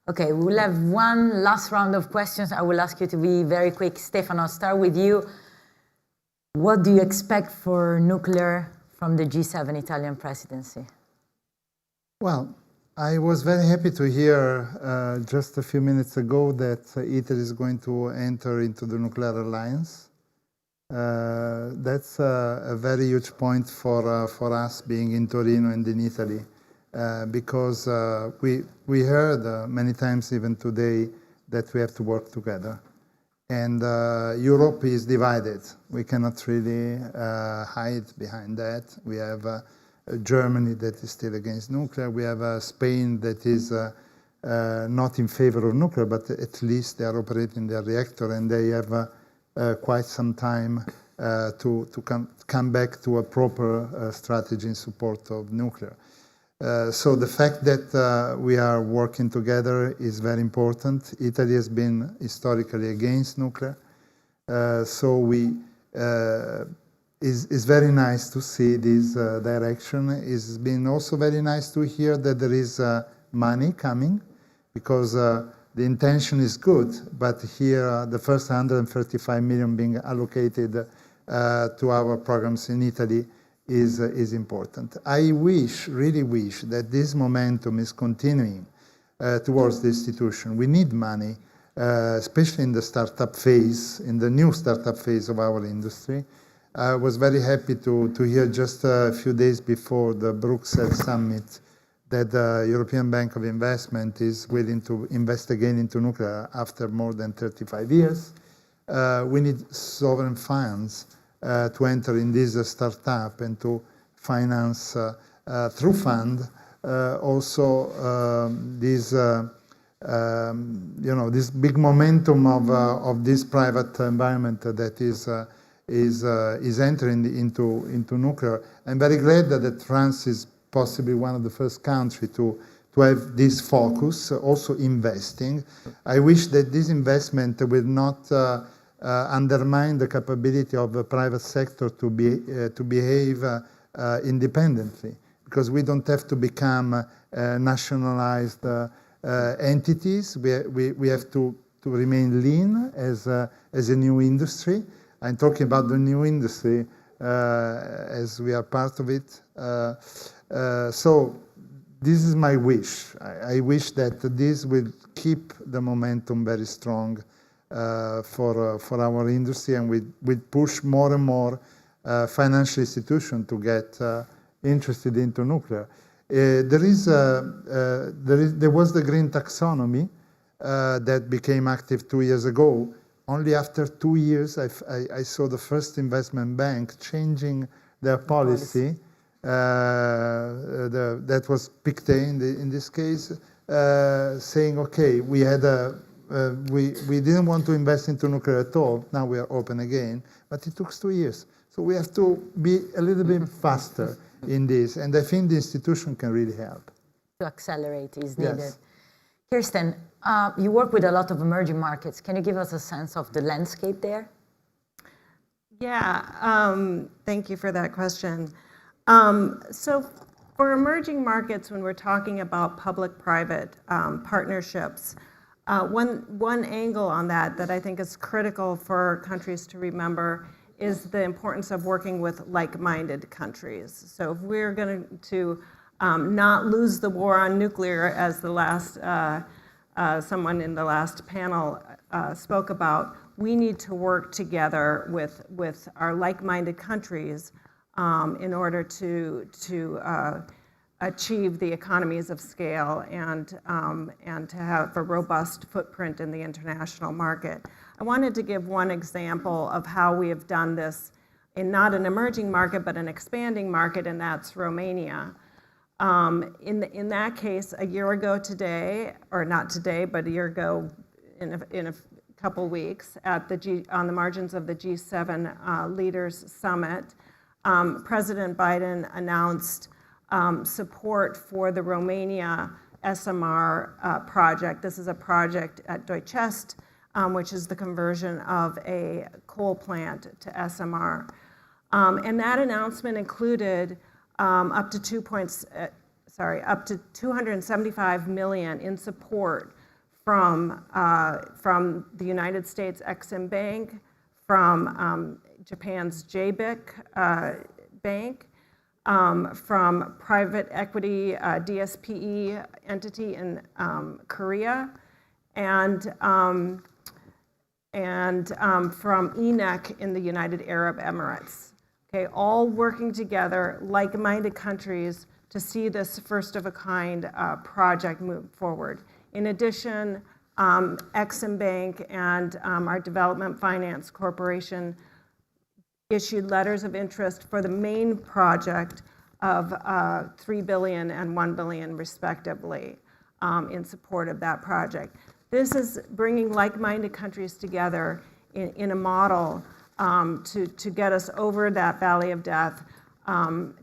Speaker 5: Okay, we will have one last round of questions. I will ask you to be very quick. Stefano, I'll start with you. What do you expect for nuclear from the G7 Italian presidency?
Speaker 12: Well, I was very happy to hear just a few minutes ago that Italy is going to enter into the nuclear alliance. That's a very huge point for us being in Torino and in Italy, because we heard many times even today that we have to work together. And Europe is divided. We cannot really hide behind that. We have Germany that is still against nuclear. We have Spain that is not in favor of nuclear, but at least they are operating their reactor, and they have quite some time to come back to a proper strategy in support of nuclear. So the fact that we are working together is very important. Italy has been historically against nuclear. So we is very nice to see this direction. It's been also very nice to hear that there is money coming, because the intention is good, but here the first 135 million being allocated to our programs in Italy is important. I really wish that this momentum is continuing towards the institution. We need money, especially in the startup phase, in the new startup phase of our industry. I was very happy to hear just a few days before the Bruxelles summit that the European Bank of Investment is willing to invest again into nuclear after more than 35 years. We need sovereign funds to enter in this startup and to finance through fund also this this big momentum of this private environment that is entering into nuclear. I'm very glad that France is possibly one of the first countries to have this focus, also investing. I wish that this investment will not undermine the capability of the private sector to behave independently, because we don't have to become nationalized entities. We have to remain lean as a new industry. I'm talking about the new industry as we are part of it. So this is my wish. I wish that this will keep the momentum very strong for our industry, and we push more and more financial institutions to get interested into nuclear. There was the green taxonomy that became active 2 years ago. Only after 2 years, I saw the first investment bank changing their policy. That was Pictet in this case, saying, okay, we didn't want to invest into nuclear at all. Now we are open again, but it took 2 years. So we have to be a little bit faster in this, and I think the institution can really help.
Speaker 5: To accelerate is needed.
Speaker 12: Yes.
Speaker 5: Kirsten, you work with a lot of emerging markets. Can you give us a sense of the landscape there?
Speaker 13: Yeah, thank you for that question. So for emerging markets, when we're talking about public-private partnerships, one angle on that I think is critical for countries to remember is the importance of working with like-minded countries. So if we're going to not lose the war on nuclear, as the last someone in the last panel spoke about, we need to work together with our like-minded countries in order to achieve the economies of scale and to have a robust footprint in the international market. I wanted to give one example of how we have done this in not an emerging market, but an expanding market, and that's Romania. In that case, a year ago today, or not today, but a year ago in a couple weeks, on the margins of the G7 Leaders Summit, President Biden announced support for the Romania SMR project. This is a project at Doicești, which is the conversion of a coal plant to SMR. And that announcement included up to 275 million in support from the United States Exim Bank, from Japan's JBIC Bank, from private equity DSPE entity in Korea, and from ENEC in the United Arab Emirates. Okay, all working together, like-minded countries, to see this first-of-a-kind project move forward. In addition, Exim Bank and our Development Finance Corporation issued letters of interest for the main project of $3 billion and $1 billion, respectively, in support of that project. This is bringing like-minded countries together in a model to get us over that valley of death,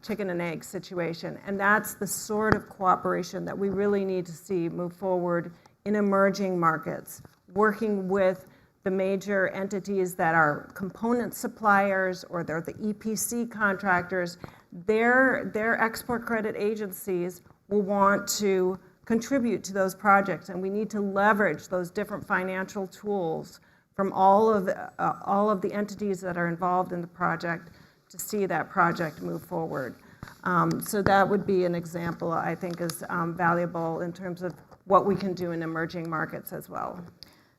Speaker 13: chicken and egg situation. And that's the sort of cooperation that we really need to see move forward in emerging markets, working with the major entities that are component suppliers or they're the EPC contractors, their export credit agencies will want to contribute to those projects, and we need to leverage those different financial tools from all of the entities that are involved in the project to see that project move forward. So that would be an example I think is valuable in terms of what we can do in emerging markets as well.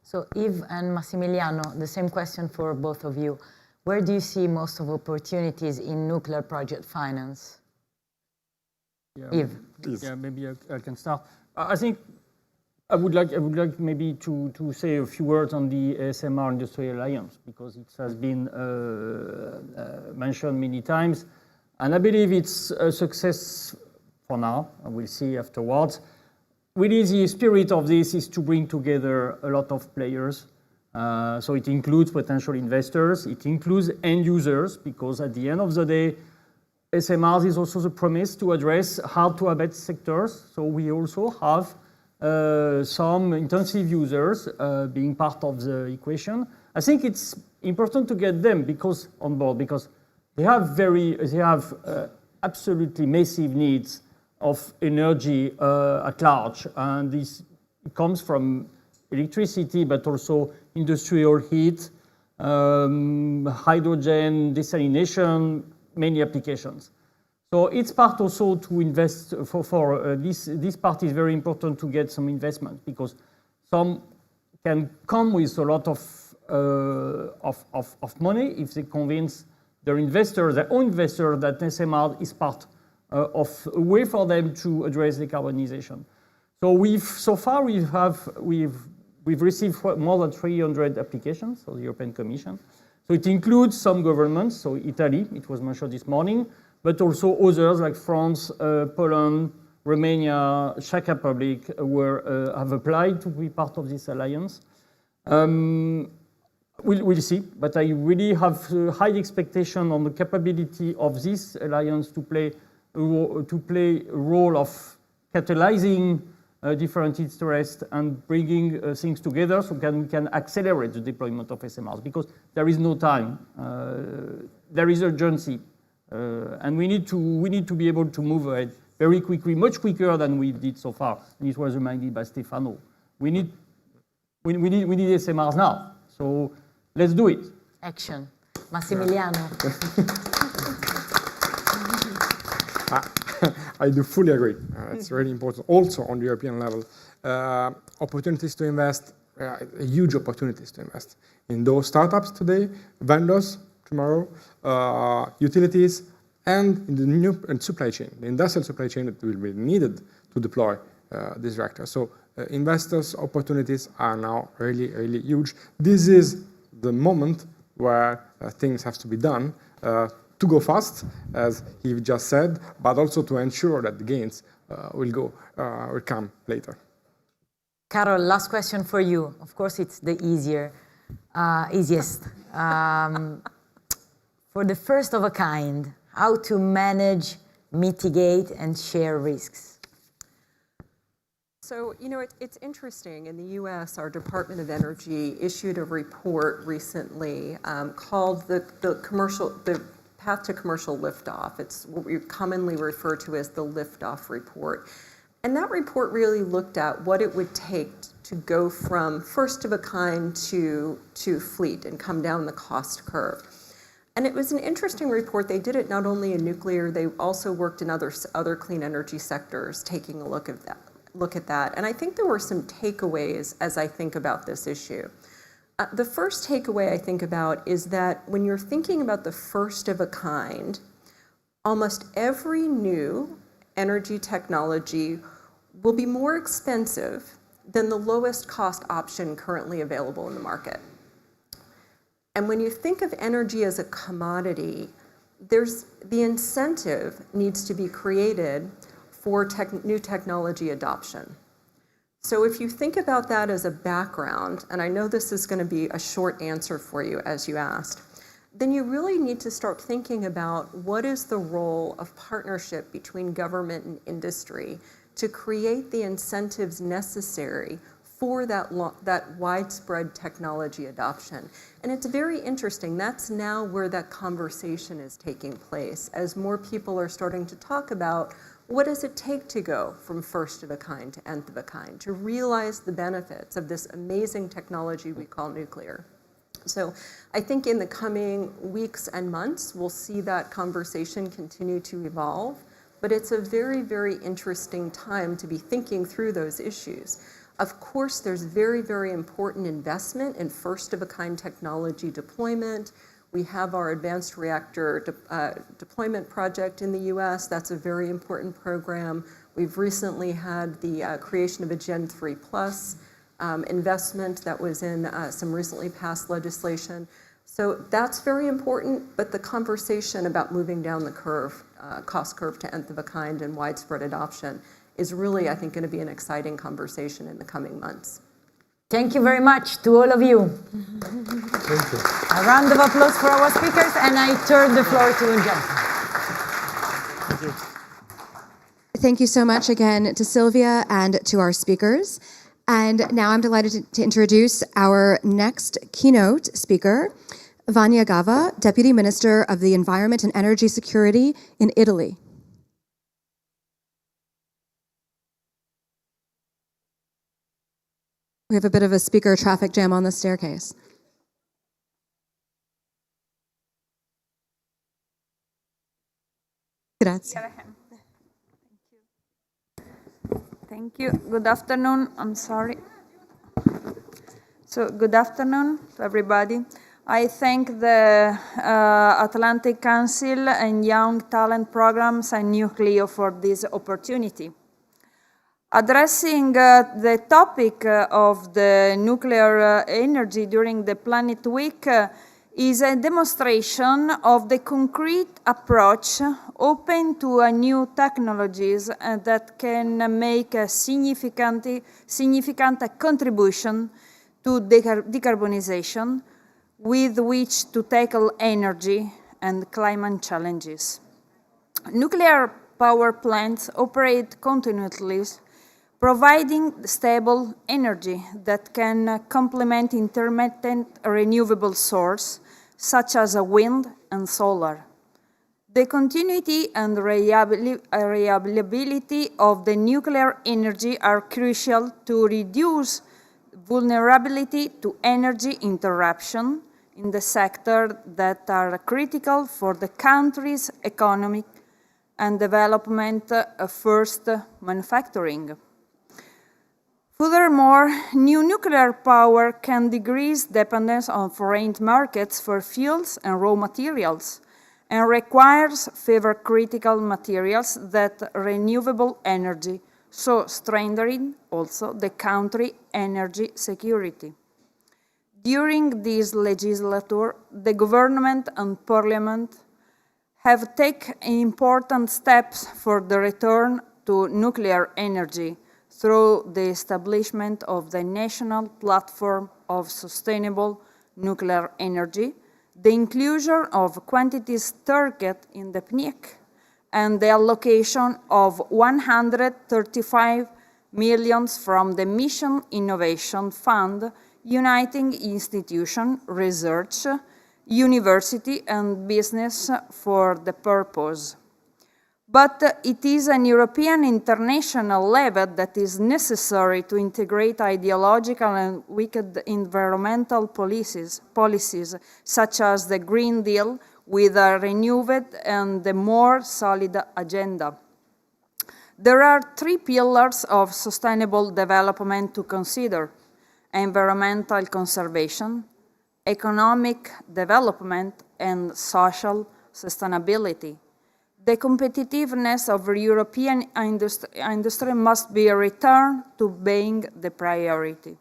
Speaker 5: So Yves and Massimiliano, the same question for both of you. Where do you see most of opportunities in nuclear project finance? Yves.
Speaker 14: Please. Yeah, maybe I can start. I think I would like maybe to say a few words on the ASMR Industrial Alliance, because it has been mentioned many times. And I believe it's a success for now, and we'll see afterwards. Really, the spirit of this is to bring together a lot of players. So it includes potential investors, it includes end users, because at the end of the day, SMRs is also the promise to address hard-to-abate sectors. So we also have some intensive users being part of the equation. I think it's important to get them on board because they have absolutely massive needs of energy at large, and this comes from electricity, but also industrial heat, hydrogen, desalination, many applications. So it's part also to invest for this part is very important to get some investment, because some can come with a lot of money if they convince their own investor that SMR is part of a way for them to address decarbonization. So so far we've received more than 300 applications for the European Commission. So it includes some governments, so Italy, it was mentioned this morning, but also others like France, Poland, Romania, Czech Republic have applied to be part of this alliance. We'll see, but I really have high expectation on the capability of this alliance to play a role of catalyzing different interests and bringing things together so we can accelerate the deployment of SMRs, because there is no time. There is urgency, and we need to be able to move ahead very quickly, much quicker than we did so far. And it was reminded by Stefano. We need SMRs now. So let's do it.
Speaker 5: Action. Massimiliano.
Speaker 16: I do fully agree. It's really important. Also on the European level, opportunities to invest, huge opportunities to invest in those startups today, vendors tomorrow, utilities, and in the new supply chain, the industrial supply chain that will be needed to deploy these reactors. So investors' opportunities are now really, really huge. This is the moment where things have to be done to go fast, as he just said, but also to ensure that the gains will come later.
Speaker 5: Carol, last question for you. Of course, it's the easiest. For the first of a kind, how to manage, mitigate, and share risks?
Speaker 15: So, it's interesting. In the US, our Department of Energy issued a report recently called the Path to Commercial Liftoff. It's what we commonly refer to as the Liftoff Report. And that report really looked at what it would take to go from first of a kind to fleet and come down the cost curve. And it was an interesting report. They did it not only in nuclear, they also worked in other clean energy sectors, taking a look at that. And I think there were some takeaways as I think about this issue. The first takeaway I think about is that when you're thinking about the first of a kind, almost every new energy technology will be more expensive than the lowest cost option currently available in the market. And when you think of energy as a commodity, the incentive needs to be created for new technology adoption. So if you think about that as a background, and I know this is going to be a short answer for you as you asked, then you really need to start thinking about what is the role of partnership between government and industry to create the incentives necessary for that widespread technology adoption. And it's very interesting. That's now where that conversation is taking place, as more people are starting to talk about what does it take to go from first of a kind to nth of a kind, to realize the benefits of this amazing technology we call nuclear. So I think in the coming weeks and months, we'll see that conversation continue to evolve. But it's a very, very interesting time to be thinking through those issues. Of course, there's very, very important investment in first-of-a-kind technology deployment. We have our advanced reactor deployment project in the US. That's a very important program. We've recently had the creation of a Gen 3 Plus investment that was in some recently passed legislation. So that's very important, but the conversation about moving down the curve, cost curve to nth of a kind and widespread adoption is really, I think, going to be an exciting conversation in the coming months.
Speaker 5: Thank you very much to all of you.
Speaker 2: Thank you.
Speaker 5: A round of applause for our speakers, and I turn the floor to Jennifer.
Speaker 1: Thank you. Thank you so much again to Sylvia and to our speakers. And now I'm delighted to introduce our next keynote speaker, Vanya Gava, Deputy Minister of the Environment and Energy Security in Italy. We have a bit of a speaker traffic jam on the staircase. Grazie.
Speaker 17: Thank you. Good afternoon. I'm sorry. So, good afternoon to everybody. I thank the Atlantic Council and Young Talent Programs and newcleo for this opportunity. Addressing the topic of the nuclear energy during the Planet Week is a demonstration of the concrete approach open to new technologies that can make a significant contribution to decarbonization with which to tackle energy and climate challenges. Nuclear power plants operate continuously, providing stable energy that can complement intermittent renewable sources such as wind and solar. The continuity and reliability of the nuclear energy are crucial to reduce vulnerability to energy interruption in the sector that are critical for the country's economic and development, first manufacturing. Furthermore, new nuclear power can decrease dependence on foreign markets for fuels and raw materials, and requires fewer critical materials than renewable energy, so strengthening also the country's energy security. During this legislature, the government and parliament have taken important steps for the return to nuclear energy, through the establishment of the National Platform of Sustainable Nuclear Energy, the inclusion of quantities target in the PNIEC, and the allocation of 135 million from the Mission Innovation Fund, uniting institution, research, university, and business for the purpose. But it is an European international level that is necessary to integrate ideological and wicked environmental policies such as the Green Deal with a renewed and a more solid agenda. There are three pillars of sustainable development to consider: environmental conservation, economic development, and social sustainability. The competitiveness of European industry must be returned to being the priority.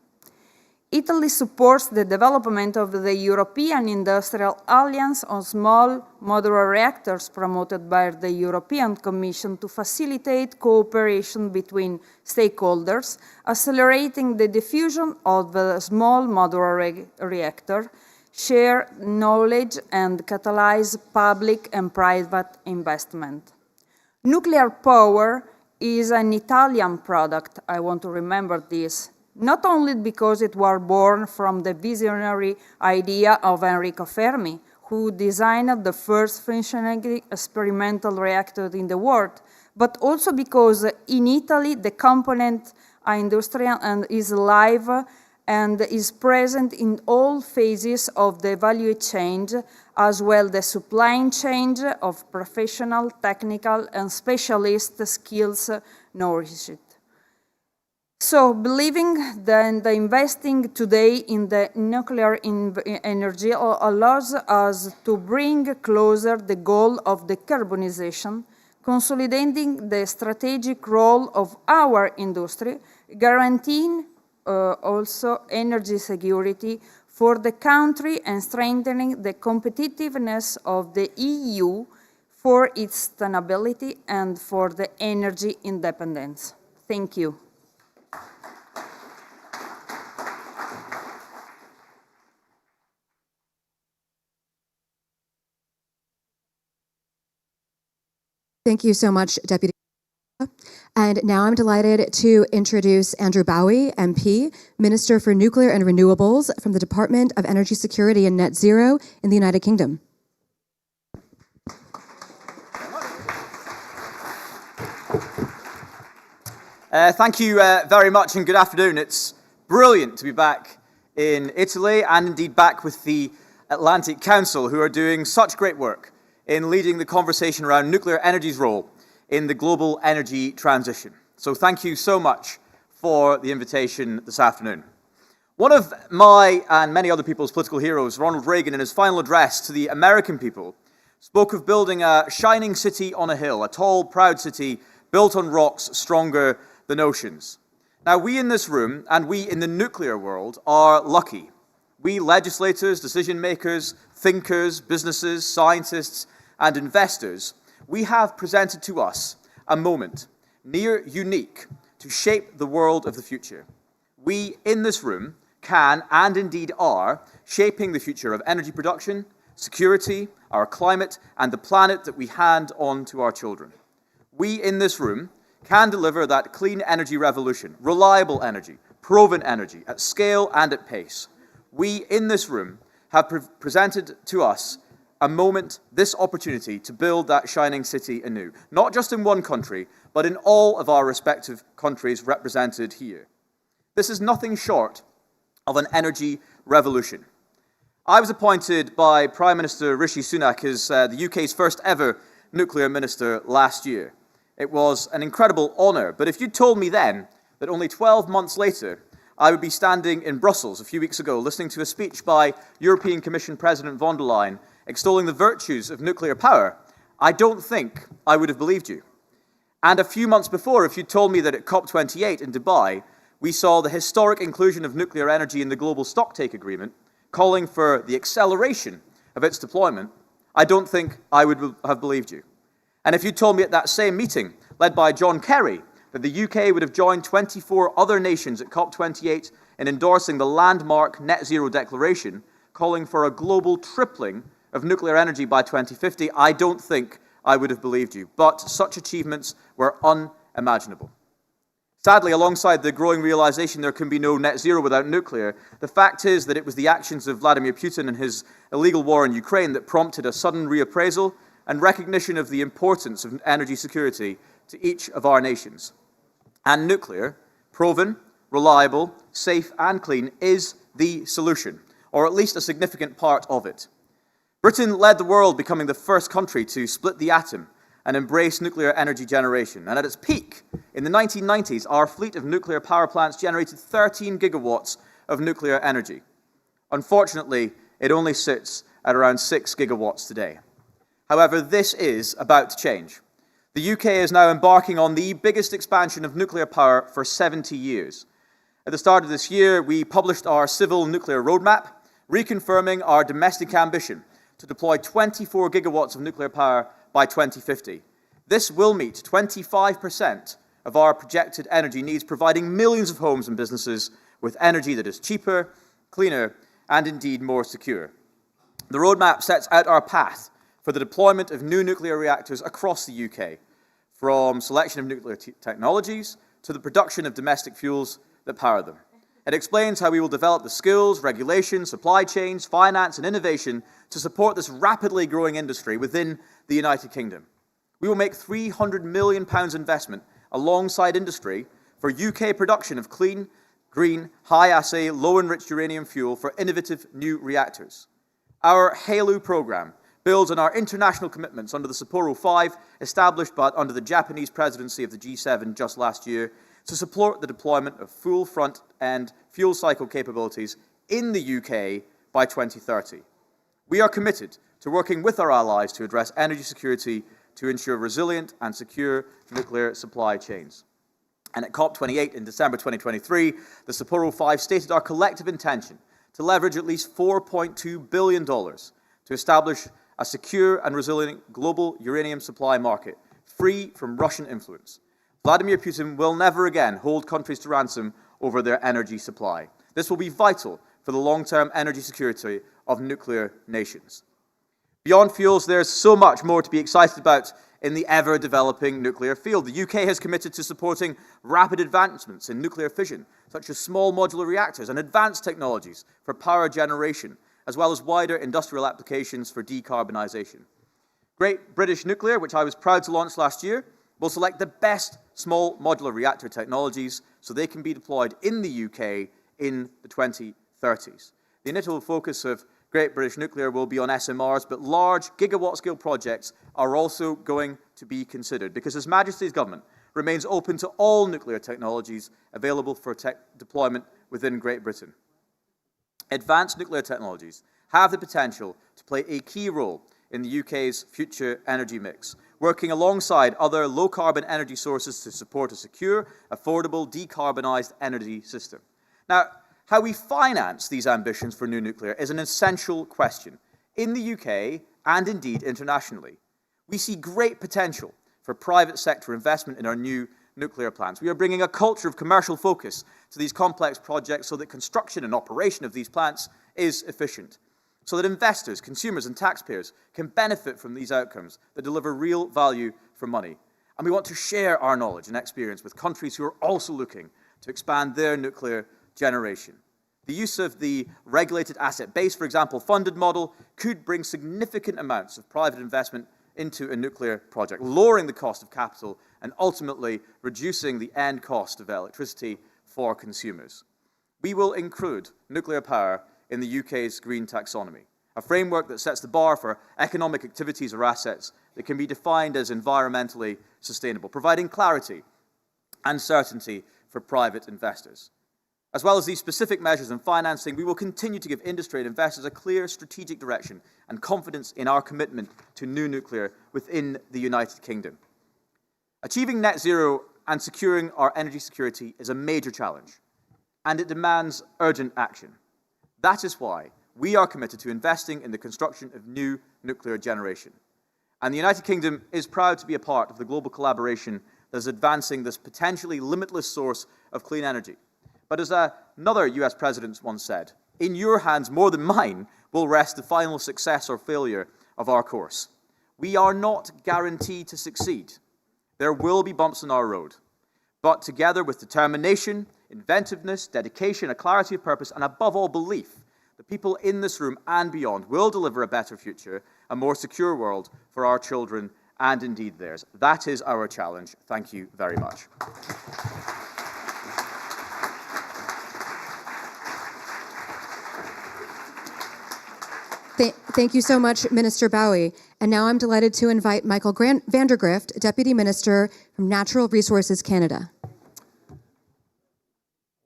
Speaker 17: Italy supports the development of the European Industrial Alliance on Small Modular Reactors promoted by the European Commission to facilitate cooperation between stakeholders, accelerating the diffusion of the small modular reactor, share knowledge and catalyze public and private investment. Nuclear power is an Italian product, I want to remember this, not only because it was born from the visionary idea of Enrico Fermi, who designed the first functioning experimental reactor in the world, but also because in Italy the component industry and is live and is present in all phases of the value chain, as well the supply chain of professional, technical, and specialist skills nourished. So, believing that the investing today in the nuclear energy allows us to bring closer the goal of decarbonization, consolidating the strategic role of our industry, guaranteeing also energy security for the country and strengthening the competitiveness of the EU for its sustainability and for the energy independence. Thank you.
Speaker 1: Thank you so much, Deputy. And now I'm delighted to introduce Andrew Bowie, MP, Minister for Nuclear and Renewables from the Department of Energy Security and Net Zero in the United Kingdom.
Speaker 18: Thank you very much and good afternoon. It's brilliant to be back in Italy and indeed back with the Atlantic Council, who are doing such great work in leading the conversation around nuclear energy's role in the global energy transition. So thank you so much for the invitation this afternoon. One of my and many other people's political heroes, Ronald Reagan, in his final address to the American people, spoke of building a shining city on a hill, a tall, proud city built on rocks stronger than oceans. Now, we in this room and we in the nuclear world are lucky. We legislators, decision makers, thinkers, businesses, scientists, and investors, we have presented to us a moment near unique to shape the world of the future. We in this room can and indeed are shaping the future of energy production, security, our climate, and the planet that we hand on to our children. We in this room can deliver that clean energy revolution, reliable energy, proven energy at scale and at pace. We in this room have presented to us a moment, this opportunity to build that shining city anew, not just in one country, but in all of our respective countries represented here. This is nothing short of an energy revolution. I was appointed by Prime Minister Rishi Sunak as the UK's first ever nuclear minister last year. It was an incredible honour, but if you'd told me then that only 12 months later I would be standing in Brussels a few weeks ago listening to a speech by European Commission President von der Leyen extolling the virtues of nuclear power, I don't think I would have believed you. And a few months before, if you'd told me that at COP28 in Dubai, we saw the historic inclusion of nuclear energy in the global stocktake agreement, calling for the acceleration of its deployment, I don't think I would have believed you. And if you told me at that same meeting, led by John Kerry, that the UK would have joined 24 other nations at COP28 in endorsing the landmark net zero declaration, calling for a global tripling of nuclear energy by 2050, I don't think I would have believed you. But such achievements were unimaginable. Sadly, alongside the growing realization there can be no net zero without nuclear, the fact is that it was the actions of Vladimir Putin and his illegal war in Ukraine that prompted a sudden reappraisal and recognition of the importance of energy security to each of our nations. And nuclear, proven, reliable, safe and clean, is the solution, or at least a significant part of it. Britain led the world, becoming the first country to split the atom and embrace nuclear energy generation. And at its peak, in the 1990s, our fleet of nuclear power plants generated 13 gigawatts of nuclear energy. Unfortunately, it only sits at around 6 gigawatts today. However, this is about to change. The UK is now embarking on the biggest expansion of nuclear power for 70 years. At the start of this year, we published our civil nuclear roadmap, reconfirming our domestic ambition to deploy 24 gigawatts of nuclear power by 2050. This will meet 25% of our projected energy needs, providing millions of homes and businesses with energy that is cheaper, cleaner, and indeed more secure. The roadmap sets out our path for the deployment of new nuclear reactors across the UK, from selection of nuclear technologies to the production of domestic fuels that power them. It explains how we will develop the skills, regulations, supply chains, finance, and innovation to support this rapidly growing industry within the United Kingdom. We will make £300 million investment alongside industry for UK production of clean, green, high-assay, low-enriched uranium fuel for innovative new reactors. Our HALU program builds on our international commitments under the Sapporo 5, established under the Japanese presidency of the G7 just last year, to support the deployment of full front-end fuel cycle capabilities in the UK by 2030. We are committed to working with our allies to address energy security to ensure resilient and secure nuclear supply chains. And at COP28 in December 2023, the Sapporo 5 stated our collective intention to leverage at least $4.2 billion to establish a secure and resilient global uranium supply market, free from Russian influence. Vladimir Putin will never again hold countries to ransom over their energy supply. This will be vital for the long-term energy security of nuclear nations. Beyond fuels, there's so much more to be excited about in the ever-developing nuclear field. The UK has committed to supporting rapid advancements in nuclear fission, such as small modular reactors and advanced technologies for power generation, as well as wider industrial applications for decarbonisation. Great British Nuclear, which I was proud to launch last year, will select the best small modular reactor technologies so they can be deployed in the UK in the 2030s. The initial focus of Great British Nuclear will be on SMRs, but large gigawatt-scale projects are also going to be considered because His Majesty's Government remains open to all nuclear technologies available for deployment within Great Britain. Advanced nuclear technologies have the potential to play a key role in the UK's future energy mix, working alongside other low-carbon energy sources to support a secure, affordable, decarbonised energy system. Now, how we finance these ambitions for new nuclear is an essential question in the UK and indeed internationally. We see great potential for private sector investment in our new nuclear plants. We are bringing a culture of commercial focus to these complex projects so that construction and operation of these plants is efficient, so that investors, consumers and taxpayers can benefit from these outcomes that deliver real value for money. And we want to share our knowledge and experience with countries who are also looking to expand their nuclear generation. The use of the regulated asset base, for example, funded model, could bring significant amounts of private investment into a nuclear project, lowering the cost of capital and ultimately reducing the end cost of electricity for consumers. We will include nuclear power in the UK's green taxonomy, a framework that sets the bar for economic activities or assets that can be defined as environmentally sustainable, providing clarity and certainty for private investors. As well as these specific measures and financing, we will continue to give industry and investors a clear strategic direction and confidence in our commitment to new nuclear within the United Kingdom. Achieving net zero and securing our energy security is a major challenge, and it demands urgent action. That is why we are committed to investing in the construction of new nuclear generation. And the United Kingdom is proud to be a part of the global collaboration that is advancing this potentially limitless source of clean energy. But as another US president once said, in your hands more than mine will rest the final success or failure of our course. We are not guaranteed to succeed. There will be bumps on our road. But together with determination, inventiveness, dedication, a clarity of purpose, and above all belief, the people in this room and beyond will deliver a better future, a more secure world for our children and indeed theirs. That is our challenge. Thank you very much.
Speaker 1: Thank you so much, Minister Bowie. And now I'm delighted to invite Michael Vandergrift, Deputy Minister from Natural Resources Canada.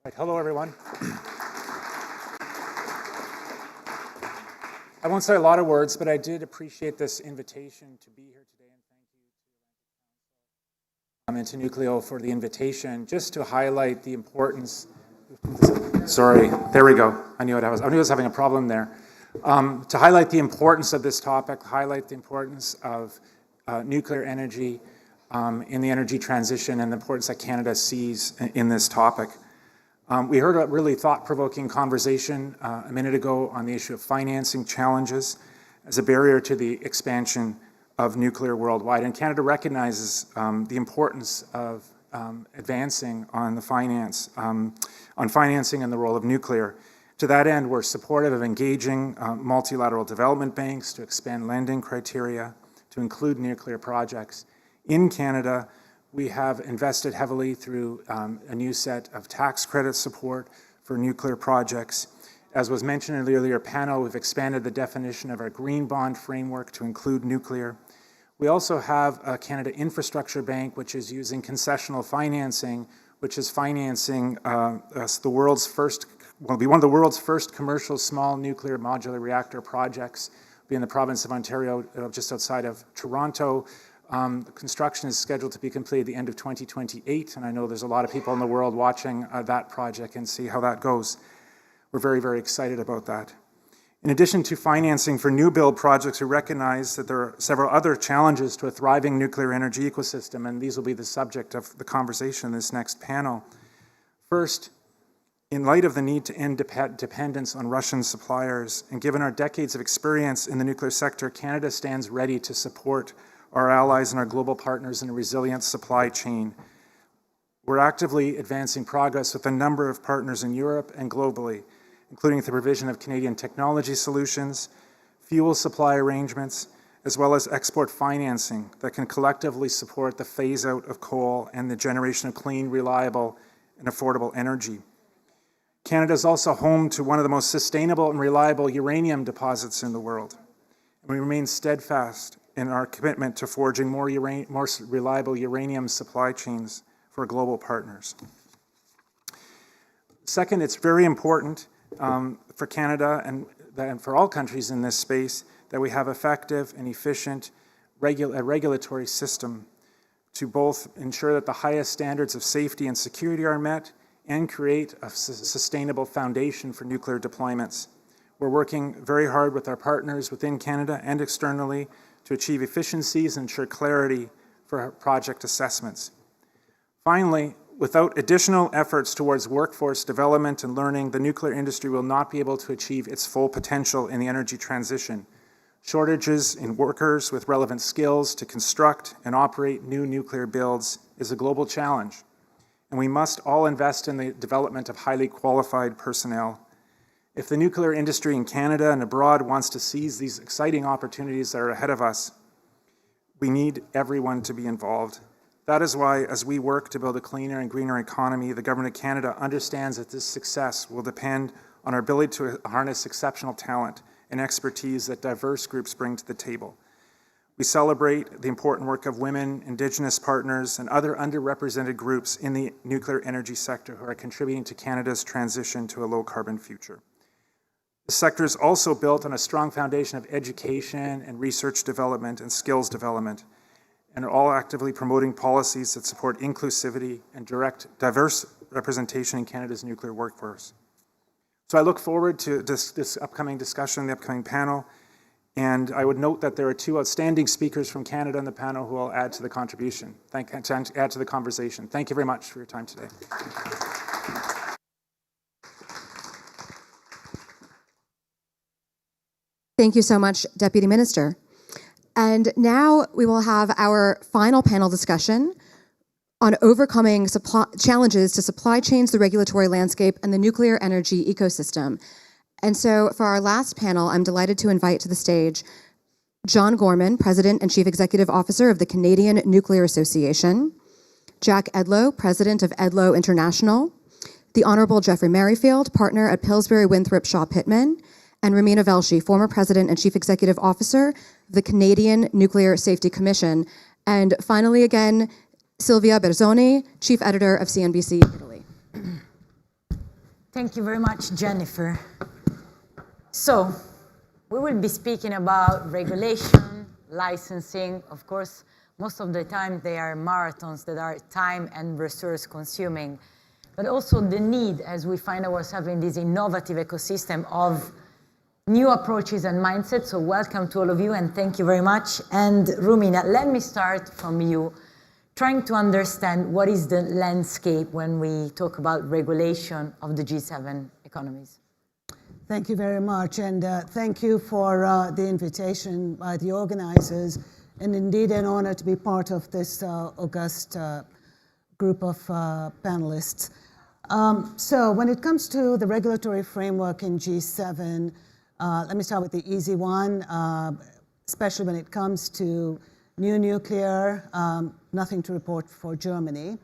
Speaker 19: Right, hello, everyone. I won't say a lot of words, but I did appreciate this invitation to be here today, and thank you to newcleo for the invitation, just to highlight the importance. Sorry, there we go. I knew I was having a problem there. To highlight the importance of this topic, highlight the importance of nuclear energy in the energy transition and the importance that Canada sees in this topic. We heard a really thought-provoking conversation a minute ago on the issue of financing challenges as a barrier to the expansion of nuclear worldwide. And Canada recognizes the importance of advancing on the financing and the role of nuclear. To that end, we're supportive of engaging multilateral development banks to expand lending criteria to include nuclear projects. In Canada, we have invested heavily through a new set of tax credit support for nuclear projects. As was mentioned in the earlier panel, we've expanded the definition of our green bond framework to include nuclear. We also have a Canada Infrastructure Bank, which is using concessional financing, which is financing will be one of the world's first commercial small nuclear modular reactor projects, be in the province of Ontario, just outside of Toronto. Construction is scheduled to be completed at the end of 2028, and I know there's a lot of people in the world watching that project and see how that goes. We're very, very excited about that. In addition to financing for new build projects, we recognize that there are several other challenges to a thriving nuclear energy ecosystem, and these will be the subject of the conversation in this next panel. First, in light of the need to end dependence on Russian suppliers, and given our decades of experience in the nuclear sector, Canada stands ready to support our allies and our global partners in a resilient supply chain. We're actively advancing progress with a number of partners in Europe and globally, including the provision of Canadian technology solutions, fuel supply arrangements, as well as export financing that can collectively support the phase-out of coal and the generation of clean, reliable, and affordable energy. Canada is also home to one of the most sustainable and reliable uranium deposits in the world. And we remain steadfast in our commitment to forging more reliable uranium supply chains for global partners. Second, it's very important for Canada and for all countries in this space that we have effective and efficient regulatory system to both ensure that the highest standards of safety and security are met and create a sustainable foundation for nuclear deployments. We're working very hard with our partners within Canada and externally to achieve efficiencies and ensure clarity for our project assessments. Finally, without additional efforts towards workforce development and learning, the nuclear industry will not be able to achieve its full potential in the energy transition. Shortages in workers with relevant skills to construct and operate new nuclear builds is a global challenge, and we must all invest in the development of highly qualified personnel. If the nuclear industry in Canada and abroad wants to seize these exciting opportunities that are ahead of us, we need everyone to be involved. That is why, as we work to build a cleaner and greener economy, the Government of Canada understands that this success will depend on our ability to harness exceptional talent and expertise that diverse groups bring to the table. We celebrate the important work of women, Indigenous partners, and other underrepresented groups in the nuclear energy sector who are contributing to Canada's transition to a low-carbon future. The sector is also built on a strong foundation of education and research development and skills development, and are all actively promoting policies that support inclusivity and direct diverse representation in Canada's nuclear workforce. So I look forward to this upcoming discussion, the upcoming panel, and I would note that there are two outstanding speakers from Canada in the panel who will add to the contribution, add to the conversation. Thank you very much for your time today.
Speaker 1: Thank you so much, Deputy Minister. And now we will have our final panel discussion on overcoming challenges to supply chains, the regulatory landscape, and the nuclear energy ecosystem. And so for our last panel, I'm delighted to invite to the stage John Gorman, President and Chief Executive Officer of the Canadian Nuclear Association, Jack Edlow, President of Edlow International, the Honourable Jeffrey Merrifield, Partner at Pillsbury Winthrop Shaw Pittman, and Romina Velshi, former President and Chief Executive Officer of the Canadian Nuclear Safety Commission. And finally, again, Silvia Berzoni, Chief Editor of CNBC Italy.
Speaker 5: Thank you very much, Jennifer. So, we will be speaking about regulation, licensing. Of course, most of the time they are marathons that are time and resource consuming, but also the need as we find ourselves in this innovative ecosystem of new approaches and mindsets. So welcome to all of you and thank you very much. And Romina, let me start from you, trying to understand what is the landscape when we talk about regulation of the G7 economies.
Speaker 20: Thank you very much, and thank you for the invitation by the organizers, and indeed an honor to be part of this august group of panelists. So when it comes to the regulatory framework in G7, let me start with the easy one, especially when it comes to new nuclear, nothing to report for Germany.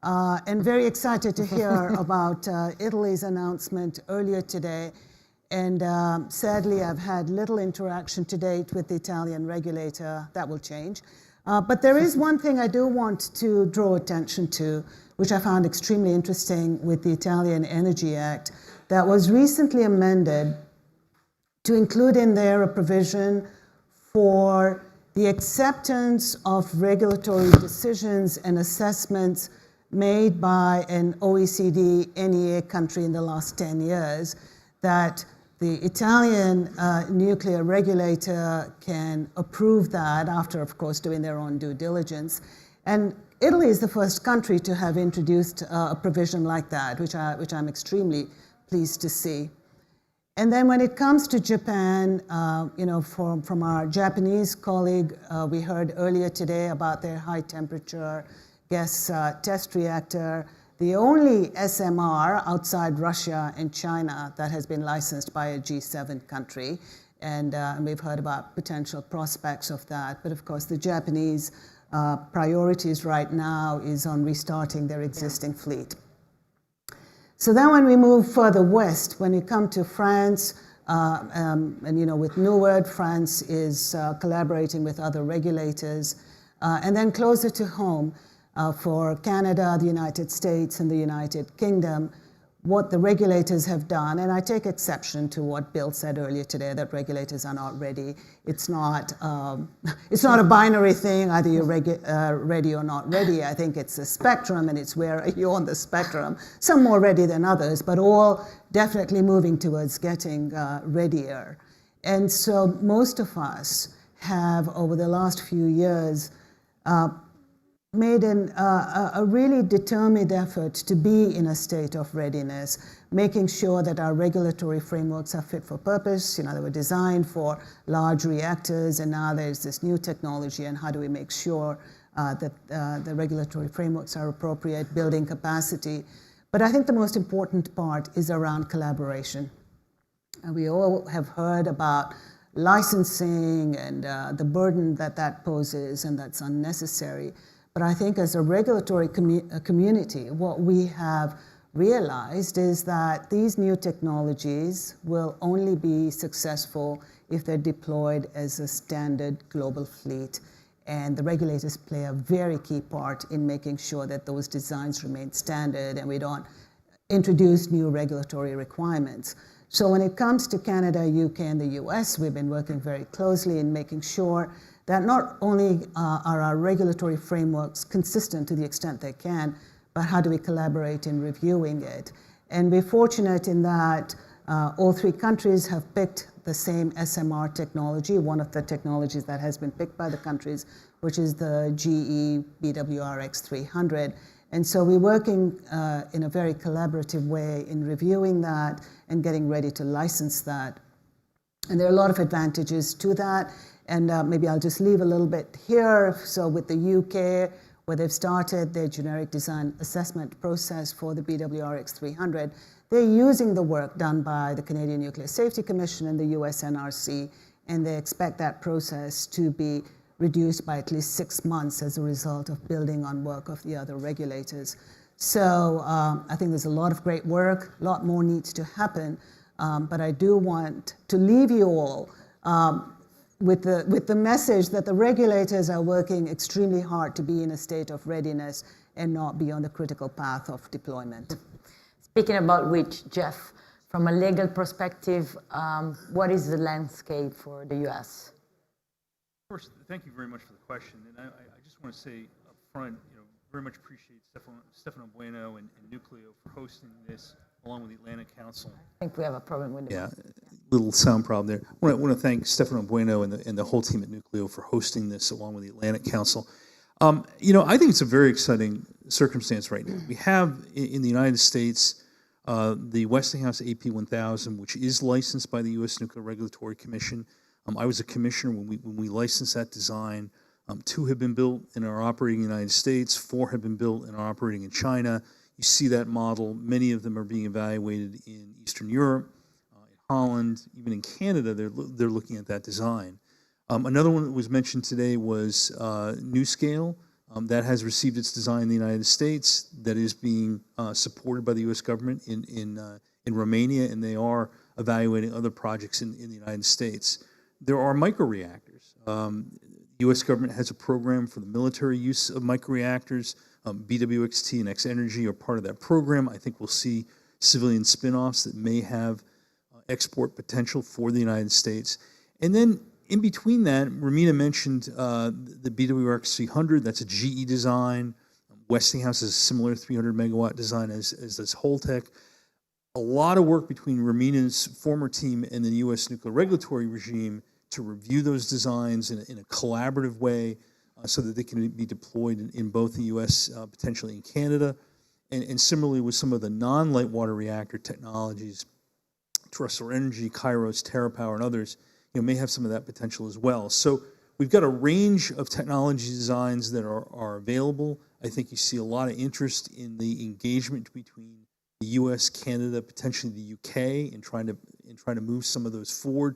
Speaker 20: And very excited to hear about Italy's announcement earlier today. And sadly, I've had little interaction to date with the Italian regulator. That will change. But there is one thing I do want to draw attention to, which I found extremely interesting with the Italian Energy Act, that was recently amended to include in there a provision for the acceptance of regulatory decisions and assessments made by an OECD NEA country in the last 10 years, that the Italian nuclear regulator can approve that after, of course, doing their own due diligence. And Italy is the first country to have introduced a provision like that, which I'm extremely pleased to see. And then when it comes to Japan, from our Japanese colleague, we heard earlier today about their high temperature gas test reactor, the only SMR outside Russia and China that has been licensed by a G7 country. And we've heard about potential prospects of that. But of course, the Japanese priorities right now is on restarting their existing fleet. So then when we move further west, when you come to France, with NUWARD, France is collaborating with other regulators. And then closer to home, for Canada, the United States, and the United Kingdom, what the regulators have done, and I take exception to what Bill said earlier today, that regulators are not ready. It's not a binary thing, either you're ready or not ready. I think it's a spectrum, and it's where you're on the spectrum. Some more ready than others, but all definitely moving towards getting readier. And so most of us have, over the last few years, made a really determined effort to be in a state of readiness, making sure that our regulatory frameworks are fit for purpose. They were designed for large reactors, and now there's this new technology, and how do we make sure that the regulatory frameworks are appropriate, building capacity. But I think the most important part is around collaboration. And we all have heard about licensing and the burden that poses, and that's unnecessary. But I think as a regulatory community, what we have realized is that these new technologies will only be successful if they're deployed as a standard global fleet. And the regulators play a very key part in making sure that those designs remain standard and we don't introduce new regulatory requirements. So when it comes to Canada, UK, and the US, we've been working very closely in making sure that not only are our regulatory frameworks consistent to the extent they can, but how do we collaborate in reviewing it? And we're fortunate in that all three countries have picked the same SMR technology, one of the technologies that has been picked by the countries, which is the GE BWRX-300. And so we're working in a very collaborative way in reviewing that and getting ready to license that. And there are a lot of advantages to that. And maybe I'll just leave a little bit here. So with the UK, where they've started their generic design assessment process for the BWRX-300, they're using the work done by the Canadian Nuclear Safety Commission and the US NRC, and they expect that process to be reduced by at least 6 months as a result of building on work of the other regulators. So I think there's a lot of great work, a lot more needs to happen, but I do want to leave you all with the message that the regulators are working extremely hard to be in a state of readiness and not be on the critical path of deployment.
Speaker 5: Speaking about which, Jeff, from a legal perspective, what is the landscape for the US?
Speaker 21: First, thank you very much for the question. And I just want to say up front, very much appreciate Stefano Bueno and newcleo for hosting this along with the Atlantic Council.
Speaker 5: I think we have a problem with the
Speaker 21: Little sound problem there. I want to thank Stefano Bueno and the whole team at newcleo for hosting this along with the Atlantic Council. I think it's a very exciting circumstance right now. We have in the United States the Westinghouse AP1000, which is licensed by the U.S. Nuclear Regulatory Commission. I was a commissioner when we licensed that design. 2 have been built and are operating in the United States. 4 have been built and are operating in China. You see that model. Many of them are being evaluated in Eastern Europe, in Holland, even in Canada. They're looking at that design. Another one that was mentioned today was newcleo. That has received its design in the United States. That is being supported by the U.S. government in Romania, and they are evaluating other projects in the United States. There are microreactors. The U.S. government has a program for the military use of microreactors. BWXT and X-Energy are part of that program. I think we'll see civilian spin-offs that may have export potential for the United States. And then in between that, Romina mentioned the BWRX-300. That's a GE design. Westinghouse has a similar 300 megawatt design as does Holtec. A lot of work between Romina's former team and the U.S. nuclear regulatory regime to review those designs in a collaborative way so that they can be deployed in both the U.S., potentially in Canada, and similarly with some of the non-light water reactor technologies, Terrestrial Energy, Kairos, TerraPower, and others, may have some of that potential as well. So we've got a range of technology designs that are available. I think you see a lot of interest in the engagement between the U.S., Canada, potentially the U.K. in trying to move some of those forward.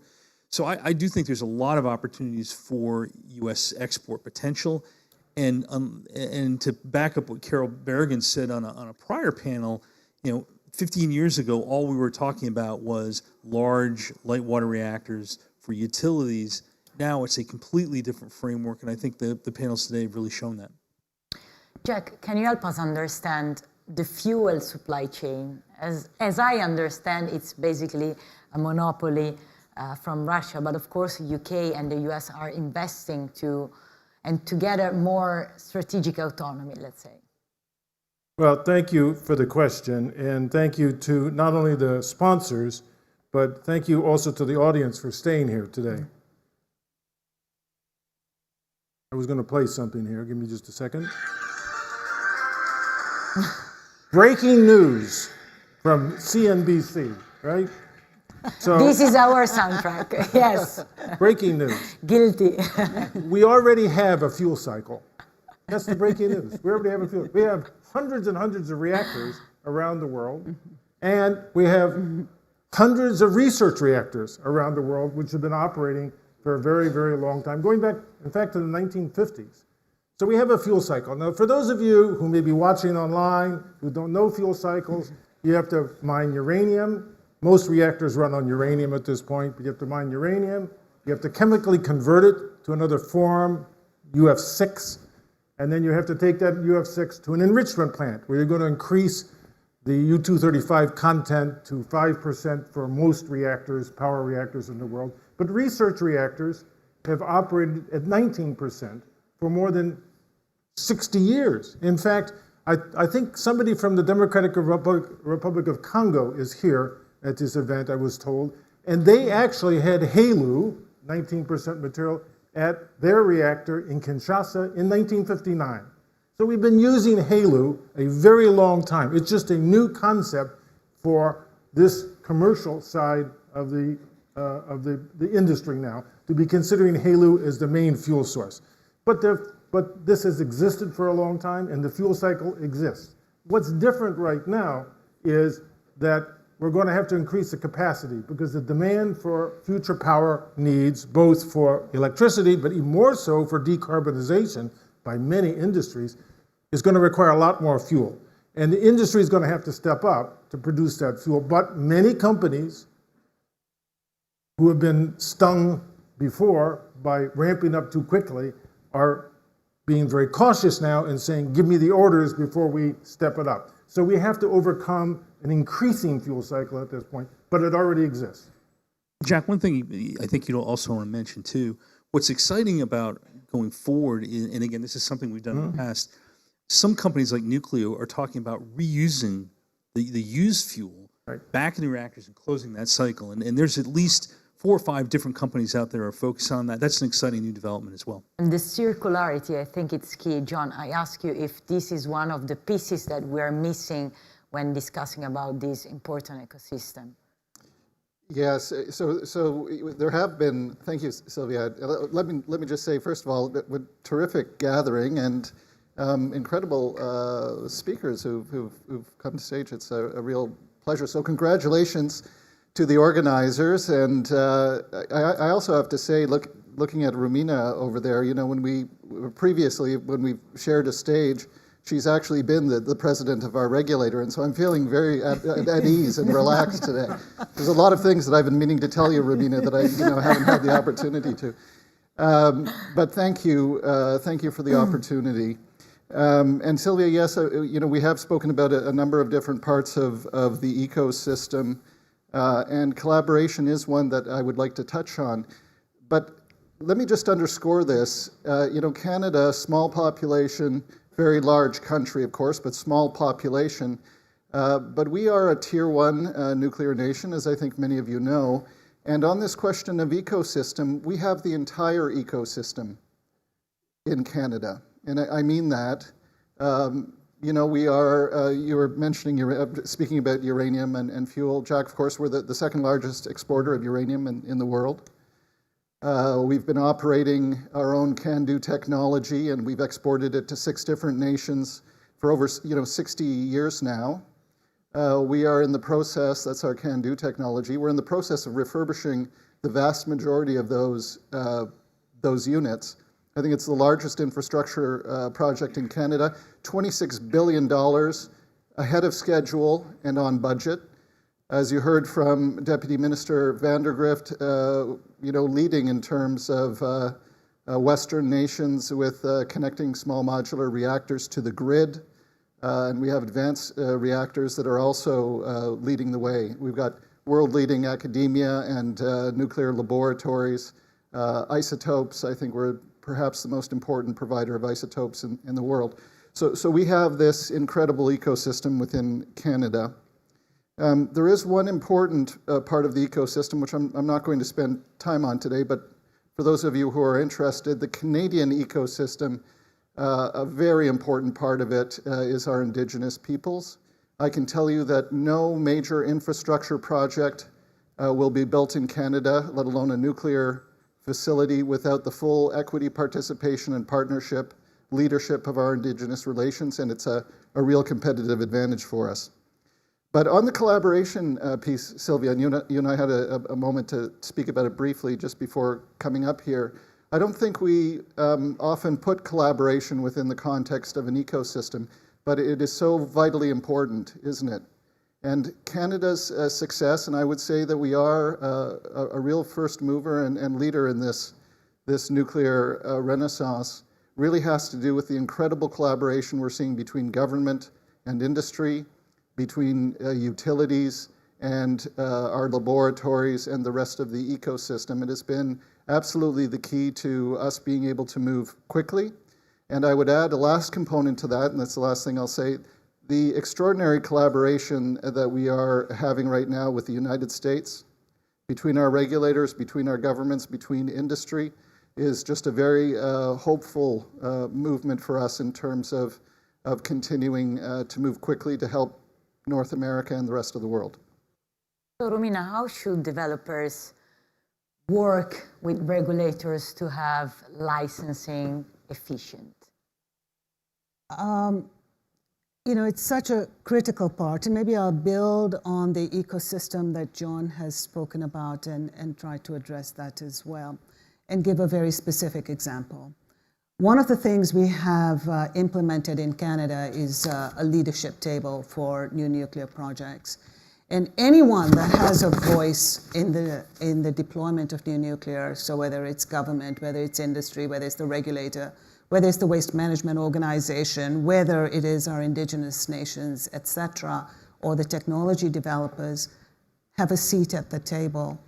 Speaker 21: So I do think there's a lot of opportunities for U.S. export potential. And to back up what Carol Berrigan said on a prior panel, 15 years ago, all we were talking about was large light water reactors for utilities. Now it's a completely different framework, and I think the panels today have really shown that.
Speaker 5: Jack, can you help us understand the fuel supply chain? As I understand, it's basically a monopoly from Russia, but of course UK and the US are investing to gather more strategic autonomy, let's say.
Speaker 3: Well, thank you for the question, and thank you to not only the sponsors, but thank you also to the audience for staying here today. I was going to play something here. Give me just a second. Breaking news from CNBC, right? So,
Speaker 5: this is our soundtrack, yes.
Speaker 3: Breaking news.
Speaker 5: Guilty.
Speaker 3: We already have a fuel cycle. That's the breaking news. We already have a fuel. We have hundreds and hundreds of reactors around the world, and we have hundreds of research reactors around the world which have been operating for a very, very long time, going back, in fact, to the 1950s. So we have a fuel cycle. Now, for those of you who may be watching online who don't know fuel cycles, you have to mine uranium. Most reactors run on uranium at this point, but you have to mine uranium. You have to chemically convert it to another form, UF6, and then you have to take that UF6 to an enrichment plant where you're going to increase the U-235 content to 5% for most reactors, power reactors in the world. But research reactors have operated at 19% for more than 60 years. In fact, I think somebody from the Democratic Republic of Congo is here at this event, I was told, and they actually had HALEU, 19% material, at their reactor in Kinshasa in 1959. So we've been using HALEU a very long time. It's just a new concept for this commercial side of the industry now, to be considering HALEU as the main fuel source. But this has existed for a long time, and the fuel cycle exists. What's different right now is that we're going to have to increase the capacity because the demand for future power needs, both for electricity, but even more so for decarbonization by many industries, is going to require a lot more fuel. And the industry is going to have to step up to produce that fuel. But many companies who have been stung before by ramping up too quickly are being very cautious now and saying, give me the orders before we step it up. So we have to overcome an increasing fuel cycle at this point, but it already exists.
Speaker 21: Jack, one thing I think you also want to mention too, what's exciting about going forward, and again, this is something we've done in the past, some companies like newcleo are talking about reusing the used fuel back in the reactors and closing that cycle. And there's at least 4 or 5 different companies out there are focused on that. That's an exciting new development as well.
Speaker 5: And the circularity, I think it's key. John, I ask you if this is one of the pieces that we are missing when discussing about this important ecosystem.
Speaker 4: Yes, so there have been, thank you, Sylvia. Let me just say, first of all, with terrific gathering and incredible speakers who've come to stage. It's a real pleasure. So congratulations to the organizers. And I also have to say, looking at Romina over there, you know, when we shared a stage, she's actually been the president of our regulator, and so I'm feeling very at ease and relaxed today. There's a lot of things that I've been meaning to tell you, Romina, that I haven't had the opportunity to. But thank you for the opportunity. And Sylvia, yes, you know, we have spoken about a number of different parts of the ecosystem, and collaboration is one that I would like to touch on. But let me just underscore this. You know, Canada, small population, very large country, of course, but small population. But we are a tier 1 nuclear nation, as I think many of you know. And on this question of ecosystem, we have the entire ecosystem in Canada. And I mean that. You know, we are, you were mentioning, speaking about uranium and fuel. Jack, of course, we're the second largest exporter of uranium in the world. We've been operating our own CANDU technology, and we've exported it to 6 different nations for over 60 years now. We are in the process, that's our CANDU technology, we're in the process of refurbishing the vast majority of those units. I think it's the largest infrastructure project in Canada, $26 billion ahead of schedule and on budget. As you heard from Deputy Minister Vandergrift, you know, leading in terms of Western nations with connecting small modular reactors to the grid. And we have advanced reactors that are also leading the way. We've got world-leading academia and nuclear laboratories. Isotopes, I think we're perhaps the most important provider of isotopes in the world. So we have this incredible ecosystem within Canada. There is one important part of the ecosystem, which I'm not going to spend time on today, but for those of you who are interested, the Canadian ecosystem, a very important part of it is our Indigenous peoples. I can tell you that no major infrastructure project will be built in Canada, let alone a nuclear facility, without the full equity, participation, and partnership leadership of our Indigenous relations, and it's a real competitive advantage for us. But on the collaboration piece, Sylvia, and you and I had a moment to speak about it briefly just before coming up here. I don't think we often put collaboration within the context of an ecosystem, but it is so vitally important, isn't it? And Canada's success, and I would say that we are a real first mover and leader in this nuclear renaissance, really has to do with the incredible collaboration we're seeing between government and industry, between utilities and our laboratories and the rest of the ecosystem. It has been absolutely the key to us being able to move quickly. And I would add a last component to that, and that's the last thing I'll say. The extraordinary collaboration that we are having right now with the United States, between our regulators, between our governments, between industry, is just a very hopeful movement for us in terms of continuing to move quickly to help North America and the rest of the world.
Speaker 5: So, Romina, how should developers work with regulators to have licensing efficient?
Speaker 20: You know, it's such a critical part, and maybe I'll build on the ecosystem that John has spoken about and try to address that as well, and give a very specific example. One of the things we have implemented in Canada is a leadership table for new nuclear projects. And anyone that has a voice in the deployment of new nuclear, so whether it's government, whether it's industry, whether it's the regulator, whether it's the waste management organization, whether it is our Indigenous nations, et cetera, or the technology developers, have a seat at the table.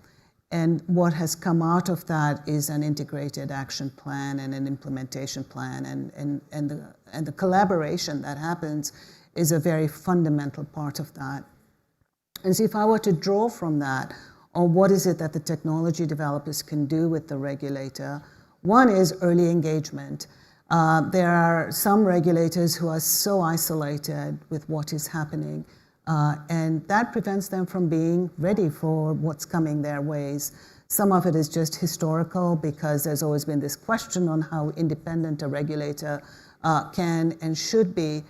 Speaker 20: And what has come out of that is an integrated action plan and an implementation plan, and the collaboration that happens is a very fundamental part of that. And so if I were to draw from that, on what is it that the technology developers can do with the regulator, one is early engagement. There are some regulators who are so isolated with what is happening And that prevents them from being ready for what's coming their ways. Some of it is just historical because there's always been this question on how independent a regulator can and should be.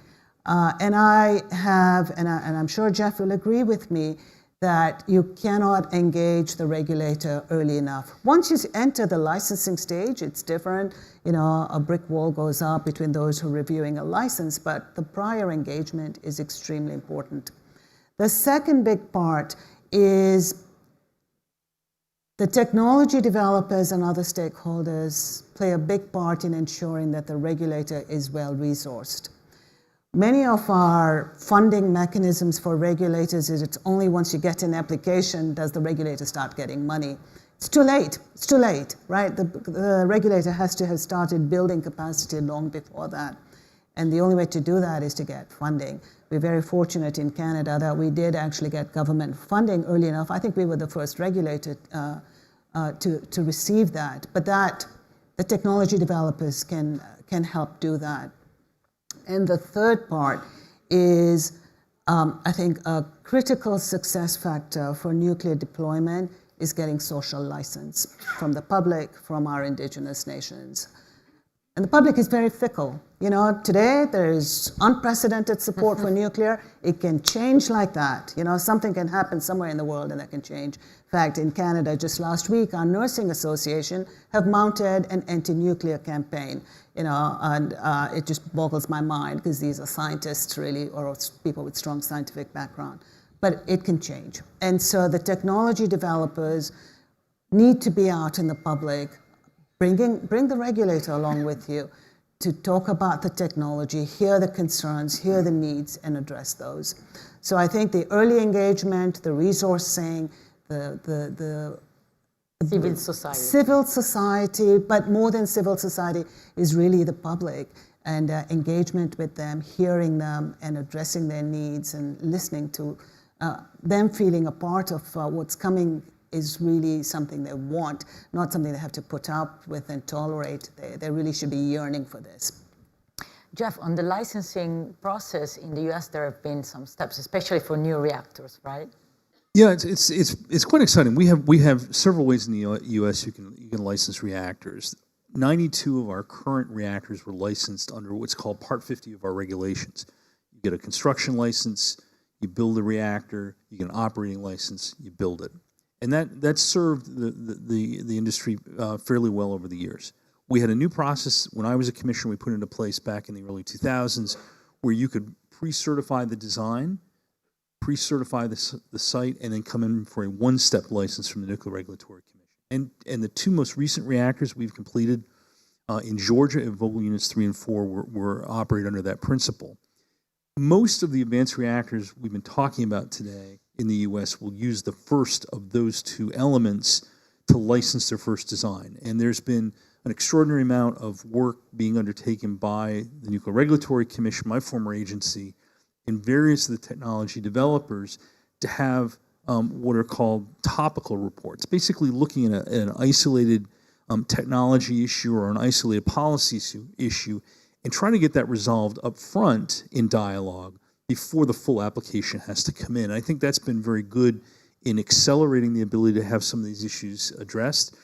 Speaker 20: And I have, and I'm sure Jeff will agree with me, that you cannot engage the regulator early enough. Once you enter the licensing stage, it's different. You know, a brick wall goes up between those who are reviewing a license, but the prior engagement is extremely important. The second big part is the technology developers and other stakeholders play a big part in ensuring that the regulator is well resourced. Many of our funding mechanisms for regulators is it's only once you get an application does the regulator start getting money. It's too late. It's too late, right? The regulator has to have started building capacity long before that. And the only way to do that is to get funding. We're very fortunate in Canada that we did actually get government funding early enough. I think we were the first regulator to receive that. But the technology developers can help do that. And the third part is, I think, a critical success factor for nuclear deployment is getting social license from the public, from our indigenous nations. And the public is very fickle. You know, today there is unprecedented support for nuclear. It can change like that. You know, something can happen somewhere in the world and that can change. In fact, in Canada, just last week, our nursing association have mounted an anti-nuclear campaign. You know, and it just boggles my mind because these are scientists really, or people with strong scientific background. But it can change. And so the technology developers need to be out in the public, bring the regulator along with you to talk about the technology, hear the concerns, hear the needs, and address those. So I think the early engagement, the resourcing, the civil society, but more than civil society is really the public, and engagement with them, hearing them and addressing their needs and listening to them, feeling a part of what's coming is really something they want, not something they have to put up with and tolerate. They really should be yearning for this.
Speaker 5: Jeff, on the licensing process in the US, there have been some steps, especially for new reactors, right?
Speaker 21: Yeah, it's quite exciting. We have several ways in the U.S. you can license reactors. 92 of our current reactors were licensed under what's called Part 50 of our regulations. You get a construction license, you build a reactor, you get an operating license, you build it, and that served the industry fairly well over the years. We had a new process when I was a commissioner. We put into place back in the early 2000s, where you could pre-certify the design, pre-certify the site, and then come in for a one-step license from the Nuclear Regulatory Commission. And the two most recent reactors we've completed in Georgia at Vogtle Units 3 and 4 were operated under that principle. Most of the advanced reactors we've been talking about today in the U.S. will use the first of those two elements to license their first design. And there's been an extraordinary amount of work being undertaken by the Nuclear Regulatory Commission, my former agency, and various of the technology developers to have what are called topical reports, basically looking at an isolated technology issue or an isolated policy issue and trying to get that resolved up front in dialogue before the full application has to come in. I think that's been very good in accelerating the ability to have some of these issues addressed.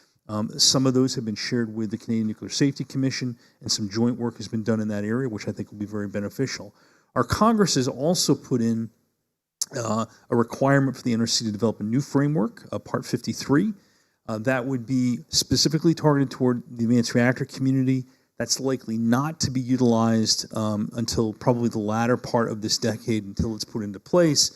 Speaker 21: Some of those have been shared with the Canadian Nuclear Safety Commission, and some joint work has been done in that area, which I think will be very beneficial. Our Congress has also put in a requirement for the NRC to develop a new framework, Part 53, that would be specifically targeted toward the advanced reactor community. That's likely not to be utilized until probably the latter part of this decade until it's put into place.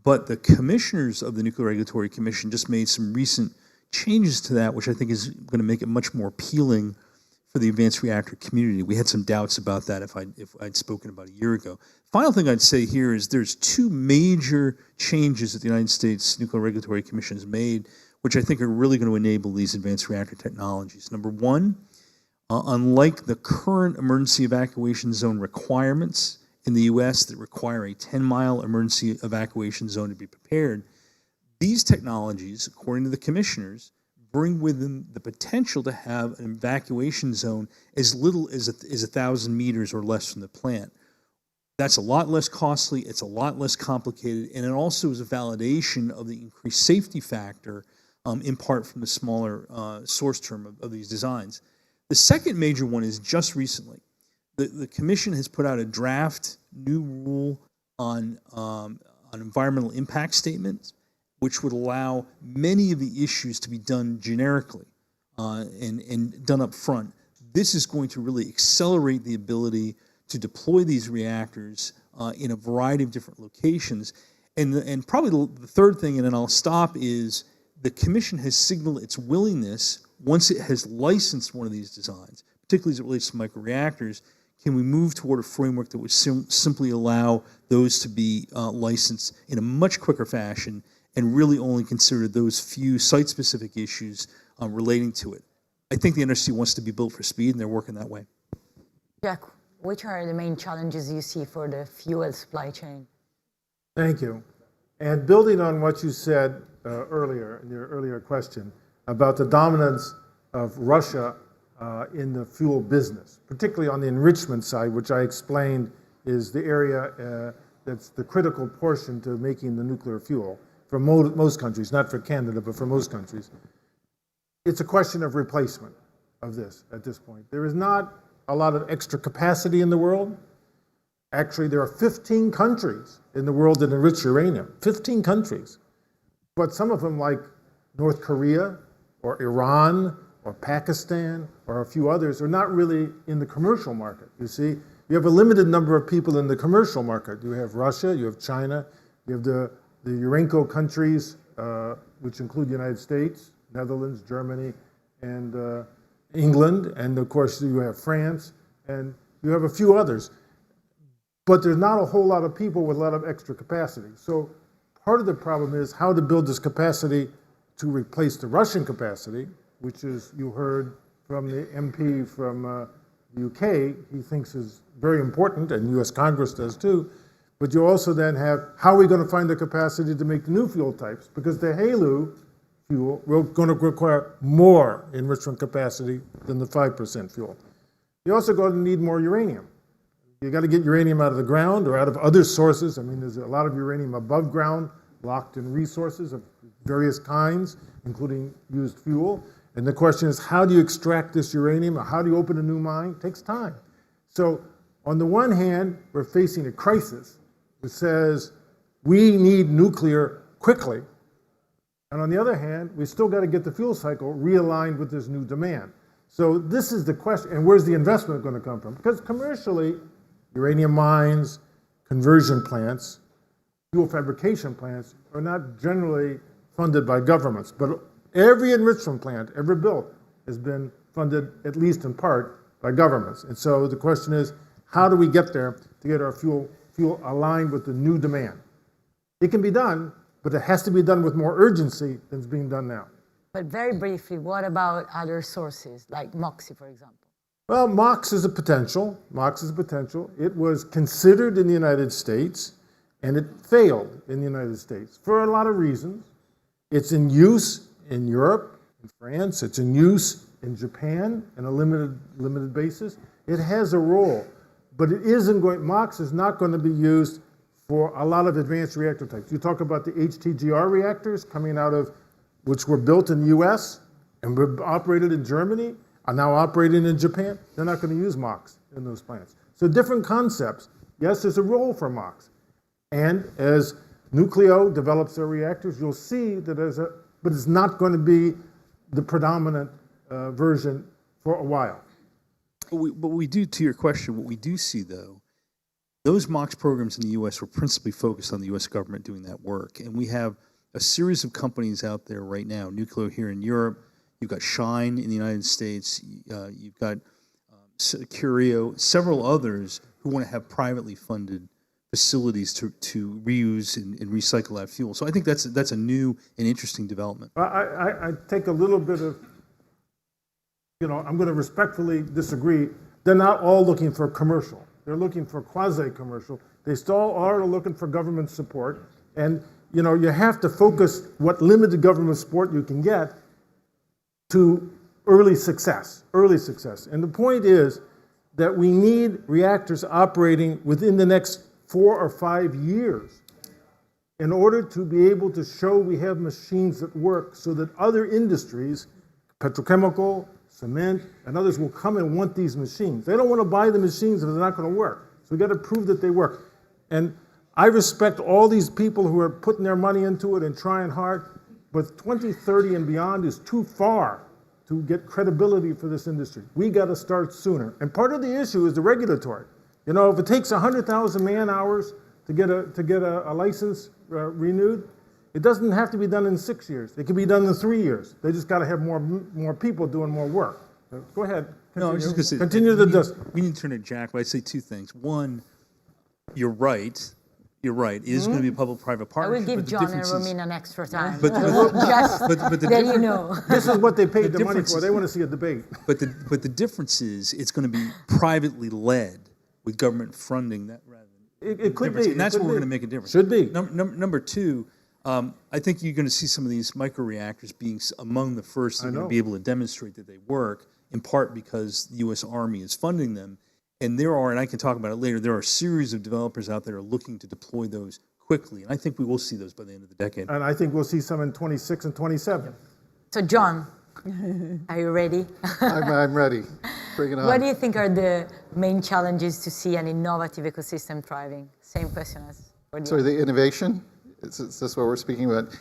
Speaker 21: But the commissioners of the Nuclear Regulatory Commission just made some recent changes to that, which I think is going to make it much more appealing for the advanced reactor community. We had some doubts about that if I'd spoken about a year ago. Final thing I'd say here is there's two major changes that the United States Nuclear Regulatory Commission has made, which I think are really going to enable these advanced reactor technologies. Number one, unlike the current emergency evacuation zone requirements in the U.S. that require a 10-mile emergency evacuation zone to be prepared, these technologies, according to the commissioners, bring with them the potential to have an evacuation zone as little as 1,000 meters or less from the plant. That's a lot less costly, it's a lot less complicated, and it also is a validation of the increased safety factor, in part from the smaller source term of these designs. The second major one is just recently. The Commission has put out a draft new rule on environmental impact statements, which would allow many of the issues to be done generically and done up front. This is going to really accelerate the ability to deploy these reactors in a variety of different locations. And probably the third thing, and then I'll stop, is the Commission has signaled its willingness, once it has licensed one of these designs, particularly as it relates to microreactors, can we move toward a framework that would simply allow those to be licensed in a much quicker fashion and really only consider those few site-specific issues relating to it. I think the NRC wants to be built for speed, and they're working that way.
Speaker 5: Jack, which are the main challenges you see for the fuel supply chain?
Speaker 3: Thank you. And building on what you said earlier, in your earlier question, about the dominance of Russia in the fuel business, particularly on the enrichment side, which I explained is the area that's the critical portion to making the nuclear fuel for most countries, not for Canada, but for most countries. It's a question of replacement of this at this point. There is not a lot of extra capacity in the world. Actually, there are 15 countries in the world that enrich uranium, 15 countries. But some of them, like North Korea or Iran or Pakistan or a few others, are not really in the commercial market. You see, you have a limited number of people in the commercial market. You have Russia, you have China, you have the Urenco countries, which include the United States, Netherlands, Germany, and England, and of course you have France, and you have a few others. But there's not a whole lot of people with a lot of extra capacity. So part of the problem is how to build this capacity to replace the Russian capacity, which is, you heard from the MP from the UK, he thinks is very important, and US Congress does too. But you also then have, how are we going to find the capacity to make the new fuel types? Because the HALEU fuel, we're going to require more enrichment capacity than the 5% fuel. You're also going to need more uranium. You got to get uranium out of the ground or out of other sources. I mean, there's a lot of uranium above ground, locked in resources of various kinds, including used fuel. And the question is, how do you extract this uranium, or how do you open a new mine? It takes time. So on the one hand, we're facing a crisis that says we need nuclear quickly. And on the other hand, we still got to get the fuel cycle realigned with this new demand. So this is the question, and where's the investment going to come from? Because commercially, uranium mines, conversion plants, fuel fabrication plants are not generally funded by governments. But every enrichment plant ever built has been funded, at least in part, by governments. And so the question is, how do we get there to get our fuel aligned with the new demand? It can be done, but it has to be done with more urgency than is being done now.
Speaker 5: But very briefly, what about other sources, like MOXIE, for example?
Speaker 3: Well, MOX is a potential. MOX is a potential. It was considered in the United States, and it failed in the United States for a lot of reasons. It's in use in Europe, in France. It's in use in Japan on a limited basis. It has a role, but it isn't going. MOX is not going to be used for a lot of advanced reactor types. You talk about the HTGR reactors coming out of, which were built in the U.S. and were operated in Germany, are now operating in Japan. They're not going to use MOX in those plants. So different concepts. Yes, there's a role for MOX. And as Nucleo develops their reactors, you'll see that but it's not going to be the predominant version for a while.
Speaker 21: But we do, to your question, what we do see, though, those MOX programs in the U.S. were principally focused on the U.S. government doing that work. And we have a series of companies out there right now, Nucleo here in Europe, you've got Shine in the United States, you've got Curio, several others who want to have privately funded facilities to reuse and recycle that fuel. So I think that's a new and interesting development.
Speaker 3: I take a little bit of, I'm going to respectfully disagree. They're not all looking for commercial. They're looking for quasi-commercial. They still are looking for government support. And, you have to focus what limited government support you can get to early success. And the point is that we need reactors operating within the next 4 or 5 years in order to be able to show we have machines that work so that other industries, petrochemical, cement, and others will come and want these machines. They don't want to buy the machines if they're not going to work. So we've got to prove that they work. And I respect all these people who are putting their money into it and trying hard, but 2030 and beyond is too far to get credibility for this industry. We got to start sooner. And part of the issue is the regulatory. You know, if it takes 100,000 man-hours to get a license renewed, it doesn't have to be done in 6 years. It can be done in 3 years. They just got to have more people doing more work. Go ahead.
Speaker 21: No, I was just going to say,
Speaker 3: continue
Speaker 21: we need to turn to Jack, but I'd say two things. One, you're right. You're right. It is going to be a public-private
Speaker 5: I
Speaker 21: partnership.
Speaker 5: will give John and Romina an extra time.
Speaker 21: But
Speaker 5: Then you know.
Speaker 3: This is what they paid the money for. They want to see a debate.
Speaker 21: But the difference is it's going to be privately led with government funding that rather than
Speaker 3: it could be.
Speaker 21: And that's where we're going to make a difference.
Speaker 3: Should be.
Speaker 21: Number two, I think you're going to see some of these microreactors being among the first that are going to be able to demonstrate that they work, in part because the U.S. Army is funding them. And there are, and I can talk about it later, there are a series of developers out there looking to deploy those quickly. And I think we will see those by the end of the decade.
Speaker 3: And I think we'll see some in 26 and 27.
Speaker 5: So, John, are you ready?
Speaker 4: I'm ready. Bring it on.
Speaker 5: What do you think are the main challenges to see an innovative ecosystem thriving? Same question as for the...
Speaker 4: Sorry, the innovation? Is this what we're speaking about?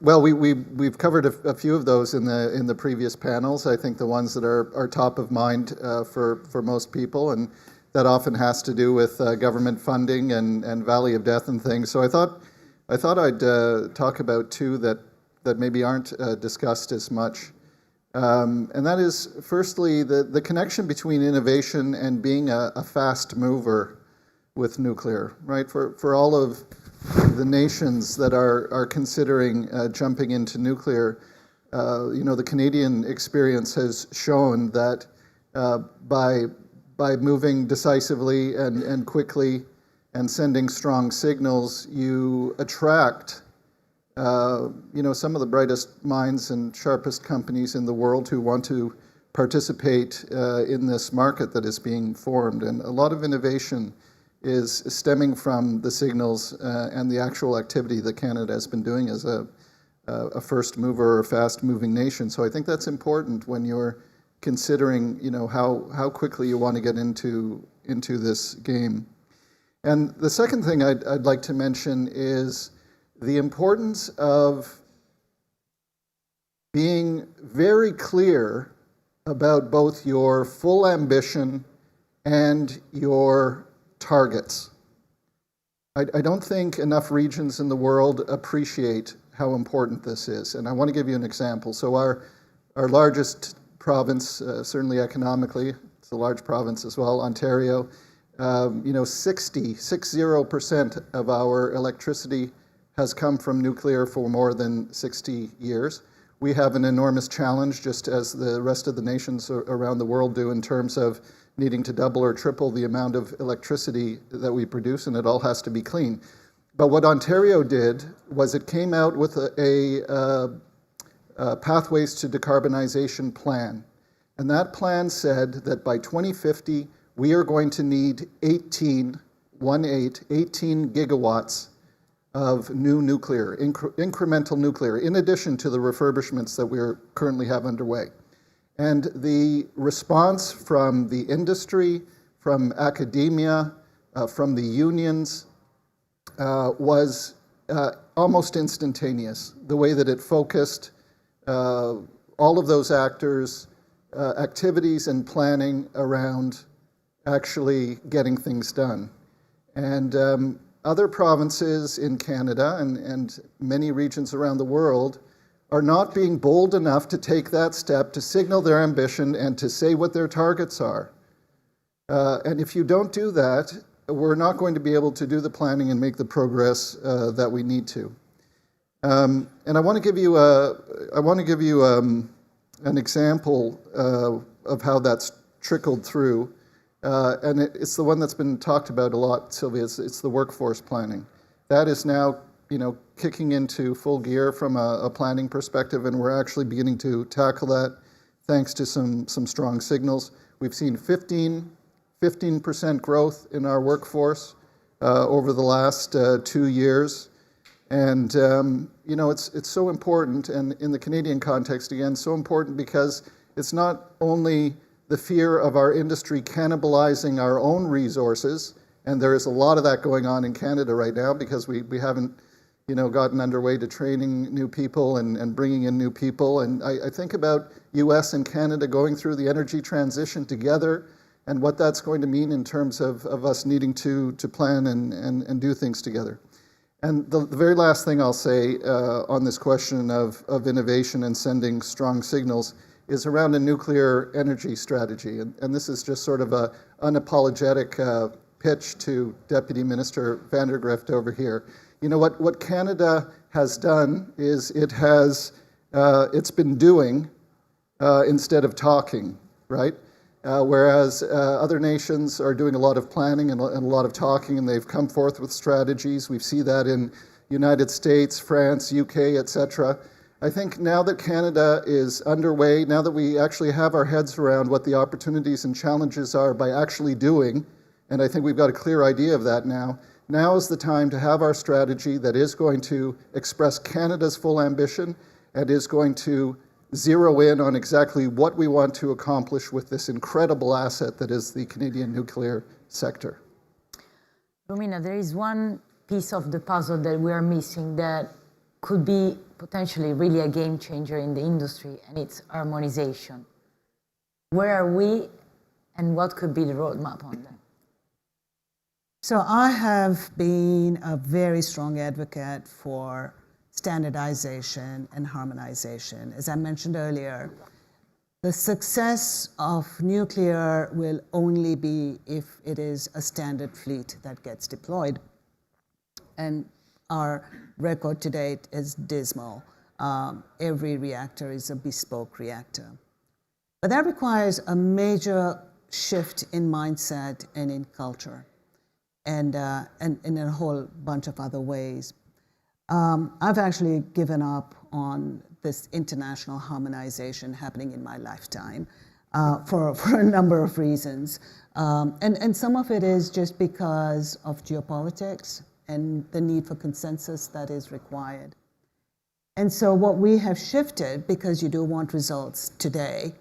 Speaker 4: Well, we've covered a few of those in the previous panels. I think the ones that are top of mind for most people, and that often has to do with government funding and Valley of Death and things. So I thought I'd talk about two that maybe aren't discussed as much, and that is firstly the connection between innovation and being a fast mover with nuclear, right? For all of the nations that are considering jumping into nuclear, the Canadian experience has shown that by moving decisively and quickly and sending strong signals, you attract some of the brightest minds and sharpest companies in the world who want to participate in this market that is being formed. And a lot of innovation is stemming from the signals and the actual activity that Canada has been doing as a first mover or fast-moving nation. So I think that's important when you're considering, how quickly you want to get into this game. And the second thing I'd like to mention is the importance of being very clear about both your full ambition and your targets. I don't think enough regions in the world appreciate how important this is. And I want to give you an example. So our largest province, certainly economically, it's a large province as well, Ontario, 60% of our electricity has come from nuclear for more than 60 years. We have an enormous challenge, just as the rest of the nations around the world do, in terms of needing to double or triple the amount of electricity that we produce, and it all has to be clean. But what Ontario did was it came out with a Pathways to Decarbonization plan. And that plan said that by 2050, we are going to need 18 gigawatts of new nuclear, incremental nuclear, in addition to the refurbishments that we currently have underway. And the response from the industry, from academia, from the unions was almost instantaneous. The way that it focused all of those actors, activities and planning around actually getting things done. And other provinces in Canada and many regions around the world are not being bold enough to take that step to signal their ambition and to say what their targets are. And if you don't do that, we're not going to be able to do the planning and make the progress that we need to. And I want to give you an example of how that's trickled through. And it's the one that's been talked about a lot, Sylvia. It's the workforce planning. That is now, kicking into full gear from a planning perspective, and we're actually beginning to tackle that thanks to some strong signals. We've seen 15% growth in our workforce over the last 2 years. And, you know, it's so important, and in the Canadian context, again, so important because it's not only the fear of our industry cannibalizing our own resources, and there is a lot of that going on in Canada right now because we haven't, you know, gotten underway to training new people and bringing in new people. And I think about US and Canada going through the energy transition together and what that's going to mean in terms of us needing to plan and do things together. And the very last thing I'll say on this question of innovation and sending strong signals is around a nuclear energy strategy. And this is just sort of an unapologetic pitch to Deputy Minister van der Grift over here. You know, what Canada has done is it's been doing instead of talking, right? Whereas other nations are doing a lot of planning and a lot of talking, and they've come forth with strategies. We see that in United States, France, UK, etc. I think now that Canada is underway, now that we actually have our heads around what the opportunities and challenges are by actually doing, and I think we've got a clear idea of that now, now is the time to have our strategy that is going to express Canada's full ambition and is going to zero in on exactly what we want to accomplish with this incredible asset that is the Canadian nuclear sector.
Speaker 5: Romina, there is one piece of the puzzle that we are missing that could be potentially really a game changer in the industry, and it's harmonization. Where are we, and what could be the roadmap on that?
Speaker 20: So I have been a very strong advocate for standardization and harmonization. As I mentioned earlier, the success of nuclear will only be if it is a standard fleet that gets deployed. And our record to date is dismal. Every reactor is a bespoke reactor. But that requires a major shift in mindset and in culture, and in a whole bunch of other ways. I've actually given up on this international harmonization happening in my lifetime for a number of reasons. And some of it is just because of geopolitics and the need for consensus that is required. And so what we have shifted, because you do want results today,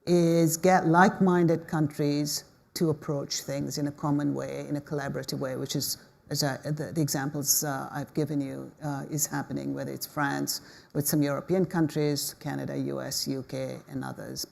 Speaker 20: is get like-minded countries to approach things in a common way, in a collaborative way, which is, as the examples I've given you, is happening, whether it's France, with some European countries, Canada, US, UK, and others.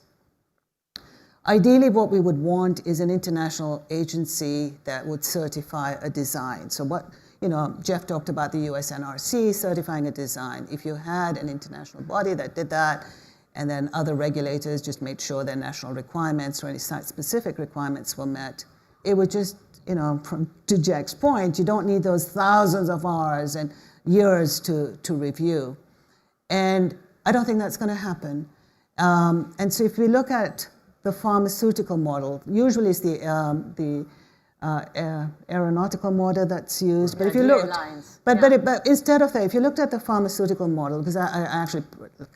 Speaker 20: Ideally, what we would want is an international agency that would certify a design. So what, you know, Jeff talked about the US NRC certifying a design. If you had an international body that did that, and then other regulators just made sure their national requirements or any site-specific requirements were met, it would just, you know, to Jack's point, you don't need those thousands of hours and years to review. And I don't think that's going to happen. And so if we look at the pharmaceutical model, usually it's the aeronautical model that's used. But if you look, but instead of that, if you looked at the pharmaceutical model, because I actually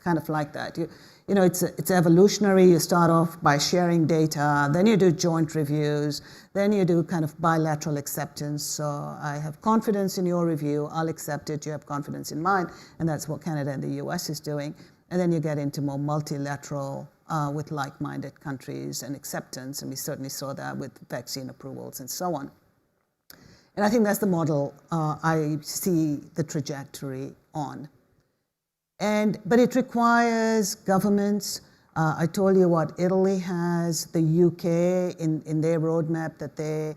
Speaker 20: kind of like that, you know, it's evolutionary. You start off by sharing data, then you do joint reviews, then you do kind of bilateral acceptance. So I have confidence in your review, I'll accept it, you have confidence in mine, and that's what Canada and the US is doing. And then you get into more multilateral with like-minded countries and acceptance, and we certainly saw that with vaccine approvals and so on. And I think that's the model I see the trajectory on. But it requires governments. I told you what Italy has, the UK in their roadmap that they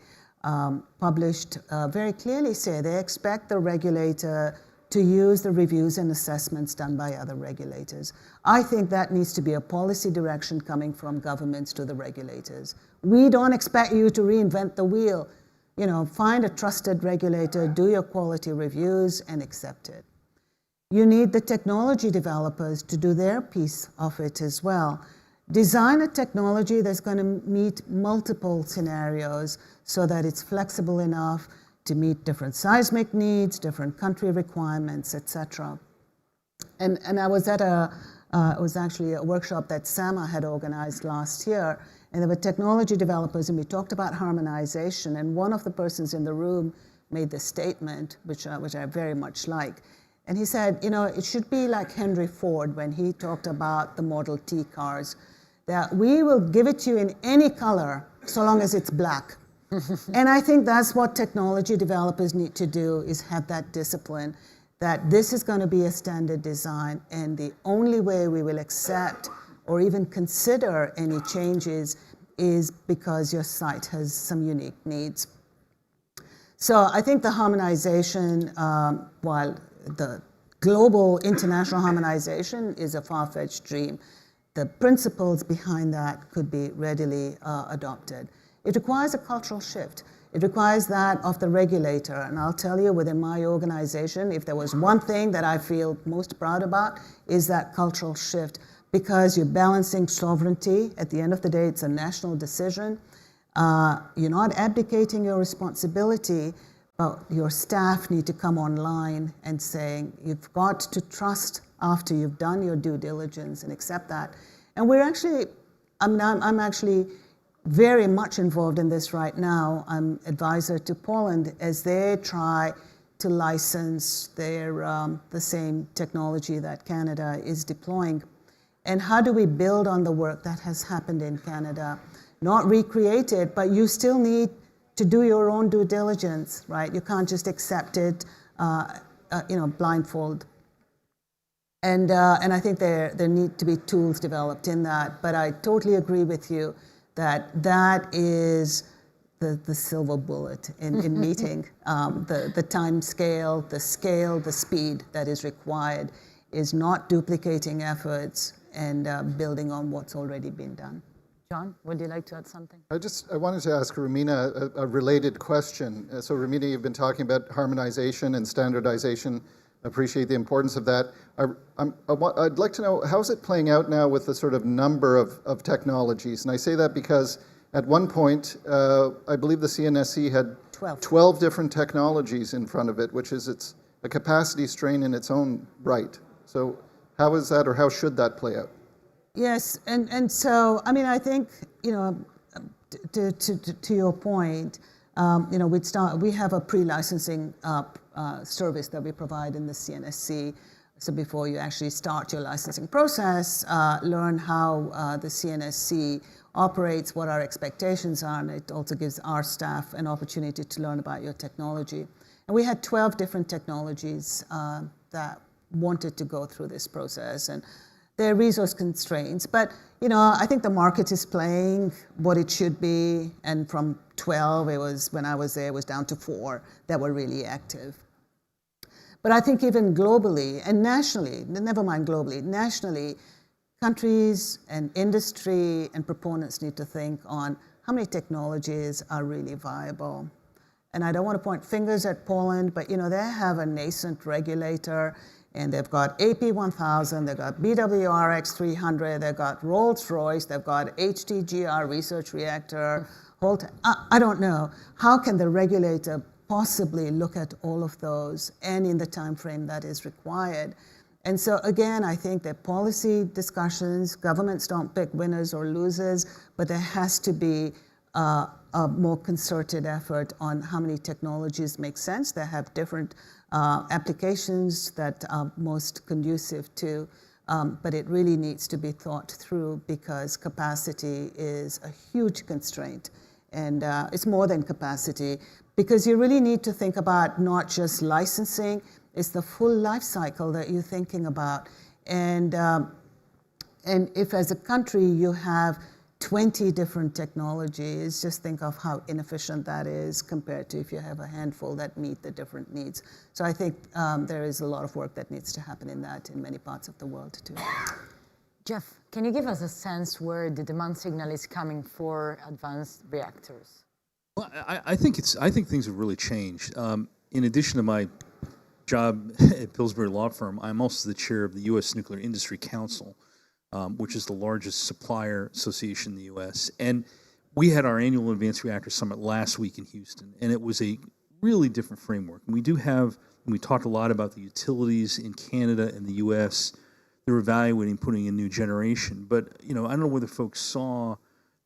Speaker 20: published very clearly say they expect the regulator to use the reviews and assessments done by other regulators. I think that needs to be a policy direction coming from governments to the regulators. We don't expect you to reinvent the wheel. You know, find a trusted regulator, do your quality reviews, and accept it. You need the technology developers to do their piece of it as well. Design a technology that's going to meet multiple scenarios so that it's flexible enough to meet different seismic needs, different country requirements, etc. And I was at a It was actually a workshop that SAMA had organized last year, and there were technology developers, and we talked about harmonization, and one of the persons in the room made this statement, which I very much like. And he said, you know, it should be like Henry Ford when he talked about the Model T cars, that we will give it to you in any color so long as it's black. And I think that's what technology developers need to do, is have that discipline, that this is going to be a standard design, and the only way we will accept or even consider any changes is because your site has some unique needs. So I think the harmonization, while the global international harmonization is a far-fetched dream, the principles behind that could be readily adopted. It requires a cultural shift. It requires that of the regulator. And I'll tell you, within my organization, if there was one thing that I feel most proud about, is that cultural shift, because you're balancing sovereignty. At the end of the day, it's a national decision. You're not abdicating your responsibility, but your staff need to come online and saying, you've got to trust after you've done your due diligence and accept that. And we're actually, I'm actually very much involved in this right now. I'm advisor to Poland as they try to license their, the same technology that Canada is deploying. And how do we build on the work that has happened in Canada? Not recreate it, but you still need to do your own due diligence, right? You can't just accept it, blindfold. And I think there need to be tools developed in that. But I totally agree with you that that is the silver bullet in meeting the time scale, the speed that is required, is not duplicating efforts and building on what's already been done.
Speaker 5: John, would you like to add something?
Speaker 4: I wanted to ask Romina a related question. So Romina, you've been talking about harmonization and standardization. I appreciate the importance of that. I'd like to know, how is it playing out now with the sort of number of technologies? And I say that because at one point, I believe the CNSC had 12 different technologies in front of it, which is a capacity strain in its own right. So how is that, or how should that play out?
Speaker 20: Yes, and so, I mean, I think, you know, to your point, you know, we have a pre-licensing service that we provide in the CNSC. So before you actually start your licensing process, learn how the CNSC operates, what our expectations are, and it also gives our staff an opportunity to learn about your technology. And we had 12 different technologies that wanted to go through this process, and there are resource constraints, but you know, I think the market is playing what it should be, and from 12, it was, when I was there, it was down to 4 that were really active. But I think even globally and nationally, never mind globally, nationally, countries and industry and proponents need to think on how many technologies are really viable. And I don't want to point fingers at Poland, but you know, they have a nascent regulator, and they've got AP1000, they've got BWRX300, they've got Rolls-Royce, they've got HTGR research reactor. I don't know. How can the regulator possibly look at all of those and in the time frame that is required? And so again, I think that policy discussions, governments don't pick winners or losers, but there has to be a more concerted effort on how many technologies make sense. They have different applications that are most conducive to, but it really needs to be thought through, because capacity is a huge constraint. And it's more than capacity, because you really need to think about not just licensing, it's the full life cycle that you're thinking about. And if as a country you have 20 different technologies, just think of how inefficient that is compared to if you have a handful that meet the different needs. So I think there is a lot of work that needs to happen in that in many parts of the world too.
Speaker 5: Jeff, can you give us a sense where the demand signal is coming for advanced reactors?
Speaker 21: Well, I think things have really changed. In addition to my job at Pillsbury Law Firm, I'm also the chair of the U.S. Nuclear Industry Council, which is the largest supplier association in the U.S. And we had our annual Advanced Reactor Summit last week in Houston, and it was a really different framework. And we talked a lot about the utilities in Canada and the U.S., they're evaluating putting a new generation. But, I don't know whether folks saw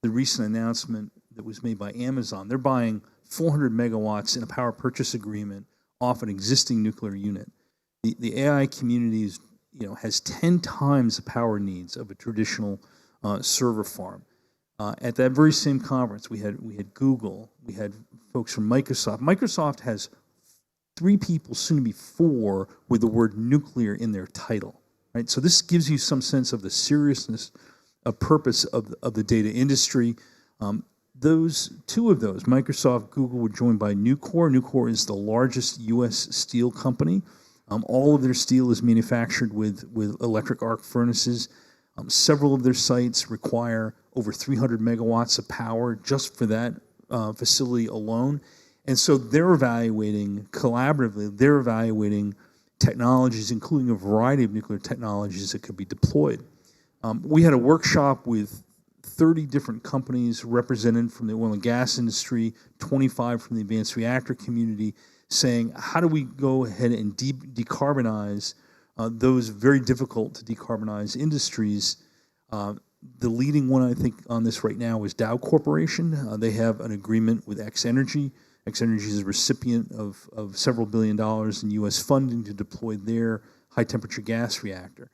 Speaker 21: the recent announcement that was made by Amazon. They're buying 400 megawatts in a power purchase agreement off an existing nuclear unit. The AI community is, has 10 times the power needs of a traditional server farm. At that very same conference, we had Google, we had folks from Microsoft. Microsoft has 3 people, soon to be 4, with the word nuclear in their title. Right? So this gives you some sense of the seriousness of purpose of the data industry. Two of those, Microsoft, Google, were joined by Nucor. Nucor is the largest U.S. steel company. All of their steel is manufactured with electric arc furnaces. Several of their sites require over 300 megawatts of power just for that facility alone. And so they're evaluating, collaboratively, they're evaluating technologies, including a variety of nuclear technologies that could be deployed. We had a workshop with 30 different companies represented from the oil and gas industry, 25 from the advanced reactor community, saying, how do we go ahead and decarbonize those very difficult to decarbonize industries? The leading one, I think, on this right now is Dow Corporation. They have an agreement with X-Energy. X-Energy is a recipient of several $1 billion in U.S. funding to deploy their high-temperature gas reactor.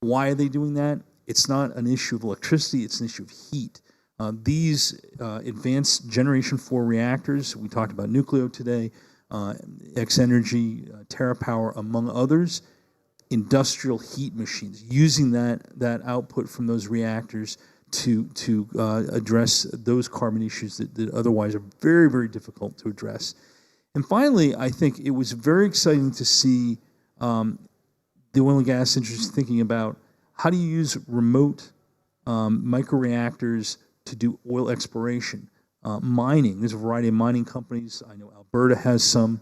Speaker 21: Why are they doing that? It's not an issue of electricity, it's an issue of heat. These advanced Generation 4 reactors, we talked about newcleo today, X-Energy, TerraPower, among others, industrial heat machines, using that output from those reactors to address those carbon issues that otherwise are very, very difficult to address. And finally, I think it was very exciting to see the oil and gas industry thinking about how do you use remote microreactors to do oil exploration, mining. There's a variety of mining companies. I know Alberta has some.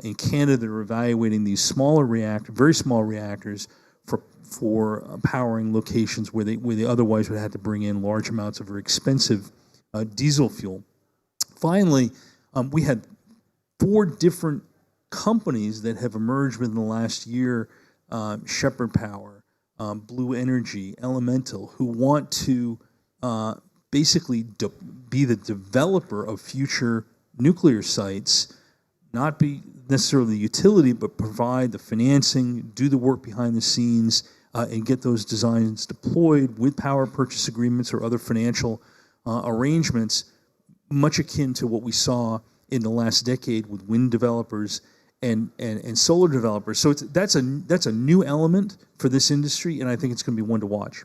Speaker 21: In Canada, they're evaluating these smaller reactors, very small reactors, for powering locations where they otherwise would have to bring in large amounts of very expensive diesel fuel. Finally, we had 4 different companies that have emerged within the last year, Shepherd Power, Blue Energy, Elemental, who want to basically be the developer of future nuclear sites, not be necessarily the utility, but provide the financing, do the work behind the scenes, and get those designs deployed with power purchase agreements or other financial arrangements, much akin to what we saw in the last decade with wind developers and solar developers. So that's a new element for this industry, and I think it's going to be one to watch.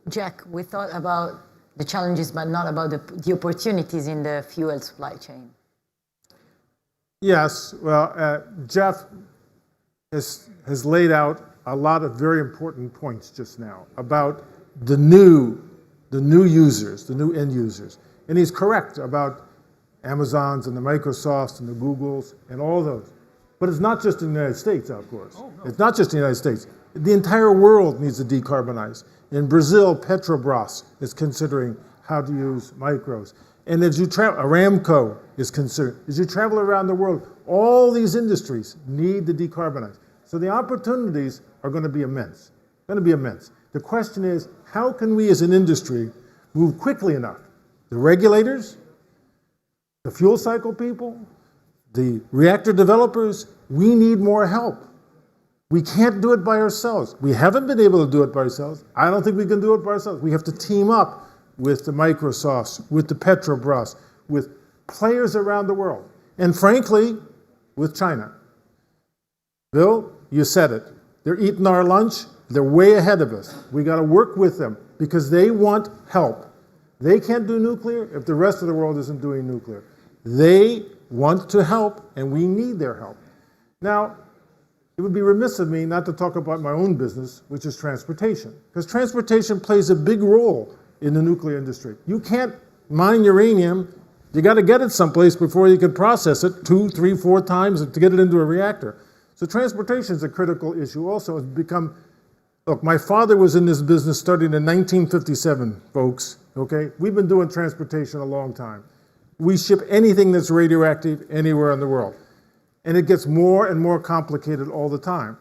Speaker 5: Jack, we thought about the challenges, but not about the opportunities in the fuel supply chain.
Speaker 3: Yes, well, Jeff has laid out a lot of very important points just now about the new users, the new end users. And he's correct about Amazons and the Microsofts and the Googles and all those. But it's not just in the United States, of course. Oh, no. It's not just in the United States. The entire world needs to decarbonize. In Brazil, Petrobras is considering how to use micros. And as you travel, Aramco is concerned. As you travel around the world, all these industries need to decarbonize. So the opportunities are going to be immense. The question is, how can we as an industry move quickly enough? The regulators, the fuel cycle people, the reactor developers, we need more help. We can't do it by ourselves. We haven't been able to do it by ourselves. I don't think we can do it by ourselves. We have to team up with the Microsofts, with the Petrobras, with players around the world, and frankly, with China. Bill, you said it. They're eating our lunch. They're way ahead of us. We got to work with them because they want help. They can't do nuclear if the rest of the world isn't doing nuclear. They want to help, and we need their help. Now, it would be remiss of me not to talk about my own business, which is transportation, because transportation plays a big role in the nuclear industry. You can't mine uranium. You got to get it someplace before you can process it 2, 3, 4 times to get it into a reactor. So transportation is a critical issue also. It's become, look, my father was in this business starting in 1957, folks, okay? We've been doing transportation a long time. We ship anything that's radioactive anywhere in the world. And it gets more and more complicated all the time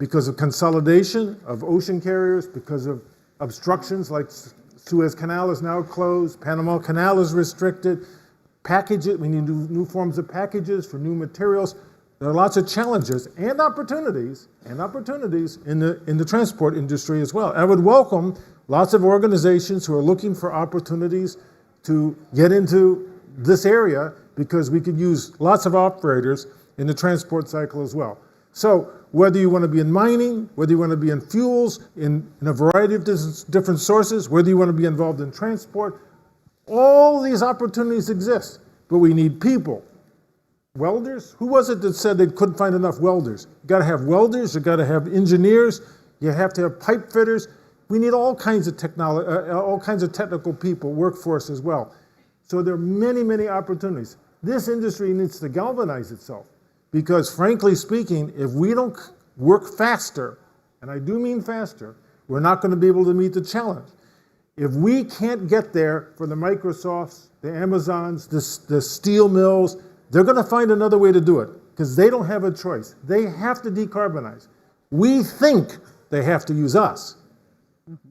Speaker 3: because of consolidation of ocean carriers, because of obstructions like Suez Canal is now closed, Panama Canal is restricted, packages, we need new forms of packages for new materials. There are lots of challenges and opportunities in the transport industry as well. I would welcome lots of organizations who are looking for opportunities to get into this area because we could use lots of operators in the transport cycle as well. So whether you want to be in mining, whether you want to be in fuels, in a variety of different sources, whether you want to be involved in transport, all these opportunities exist, but we need people. Welders? Who was it that said they couldn't find enough welders? You got to have welders, you got to have engineers, you have to have pipe fitters. We need all kinds of all kinds of technical people, workforce as well. So there are many, many opportunities. This industry needs to galvanize itself because, frankly speaking, if we don't work faster, and I do mean faster, we're not going to be able to meet the challenge. If we can't get there for the Microsofts, the Amazons, the steel mills, they're going to find another way to do it because they don't have a choice. They have to decarbonize. We think they have to use us.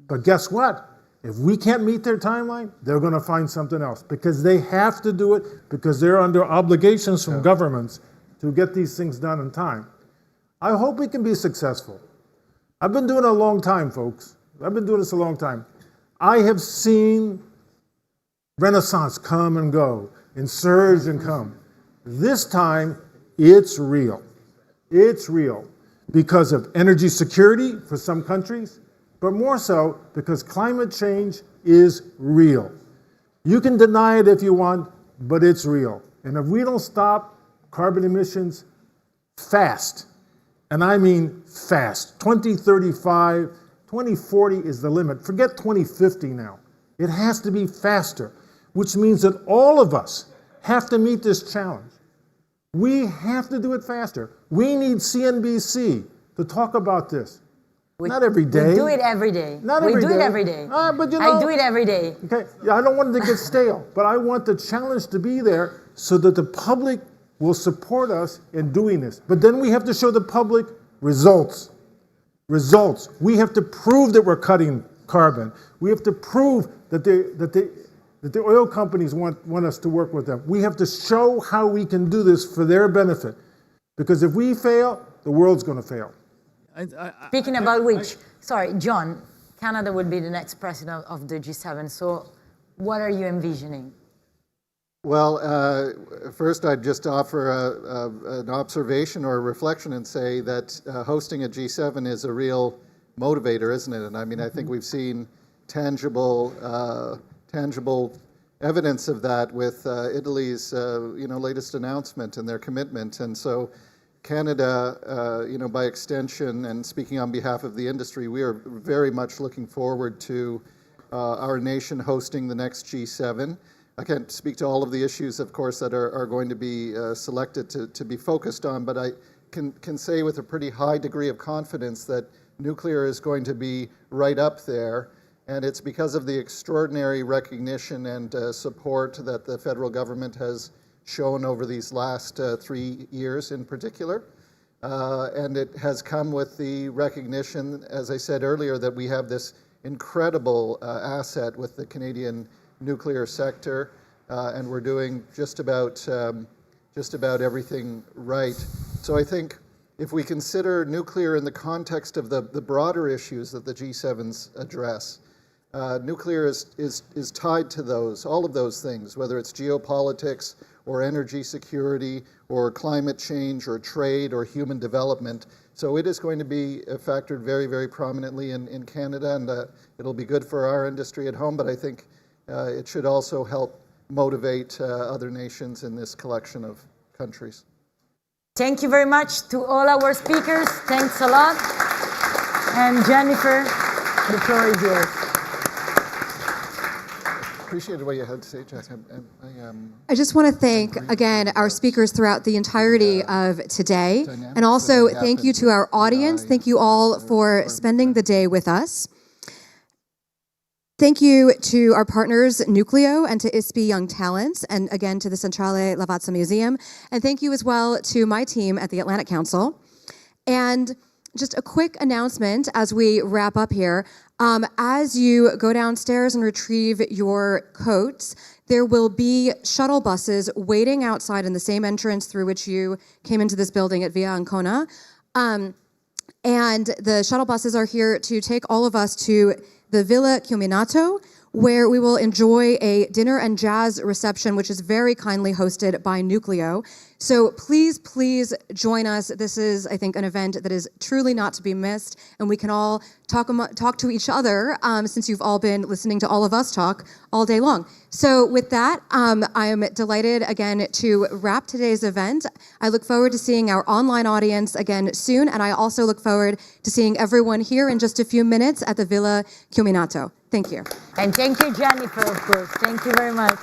Speaker 3: But guess what? If we can't meet their timeline, they're going to find something else because they have to do it because they're under obligations from governments to get these things done in time. I hope we can be successful. I've been doing it a long time, folks. I've been doing this a long time. I have seen Renaissance come and go and surge and come. This time, it's real. It's real because of energy security for some countries, but more so because climate change is real. You can deny it if you want, but it's real. And if we don't stop carbon emissions fast, and I mean fast, 2035, 2040 is the limit. Forget 2050 now. It has to be faster, which means that all of us have to meet this challenge. We have to do it faster. We need CNBC to talk about this. Not every day.
Speaker 5: We do it every day.
Speaker 3: Not every day.
Speaker 5: We do it every day.
Speaker 3: But you know,
Speaker 5: I do it every day.
Speaker 3: Okay, yeah, I don't want it to get stale, but I want the challenge to be there so that the public will support us in doing this. But then we have to show the public results. Results. We have to prove that we're cutting carbon. We have to prove that the oil companies want us to work with them. We have to show how we can do this for their benefit. Because if we fail, the world's going to fail.
Speaker 5: Speaking about which, sorry, John, Canada will be the next president of the G7. So what are you envisioning?
Speaker 4: Well, first I'd just offer an observation or a reflection and say that hosting a G7 is a real motivator, isn't it? And I mean, I think we've seen tangible evidence of that with Italy's latest announcement and their commitment. And so Canada, by extension, and speaking on behalf of the industry, we are very much looking forward to our nation hosting the next G7. I can't speak to all of the issues, of course, that are going to be selected to be focused on, but I can say with a pretty high degree of confidence that nuclear is going to be right up there, and it's because of the extraordinary recognition and support that the federal government has shown over these last 3 years in particular. And it has come with the recognition, as I said earlier, that we have this incredible asset with the Canadian nuclear sector, and we're doing just about everything right. So I think if we consider nuclear in the context of the broader issues that the G7s address, nuclear is tied to all of those things, whether it's geopolitics or energy security or climate change or trade or human development. So it is going to be factored very, very prominently in Canada, and it'll be good for our industry at home, but I think it should also help motivate other nations in this collection of countries.
Speaker 5: Thank you very much to all our speakers. Thanks a lot. And Jennifer, the floor is yours.
Speaker 4: Appreciated what you had to say, Jack.
Speaker 1: I just want to thank, again, our speakers throughout the entirety of today. And also thank you to our audience. Thank you all for spending the day with us. Thank you to our partners, newcleo, and to ISPI Young Talents, and again to the Centrale Lavazza Museum. And thank you as well to my team at the Atlantic Council. And just a quick announcement as we wrap up here. As you go downstairs and retrieve your coats, there will be shuttle buses waiting outside in the same entrance through which you came into this building at Via Ancona. And the shuttle buses are here to take all of us to the Villa Chiuminato, where we will enjoy a dinner and jazz reception, which is very kindly hosted by Newcleo. So please, please join us. This is, I think, an event that is truly not to be missed, and we can all talk to each other since you've all been listening to all of us talk all day long. So with that, I am delighted again to wrap today's event. I look forward to seeing our online audience again soon, and I also look forward to seeing everyone here in just a few minutes at the Villa Chiuminato. Thank you.
Speaker 5: And thank you, Jennifer, of course. Thank you very much.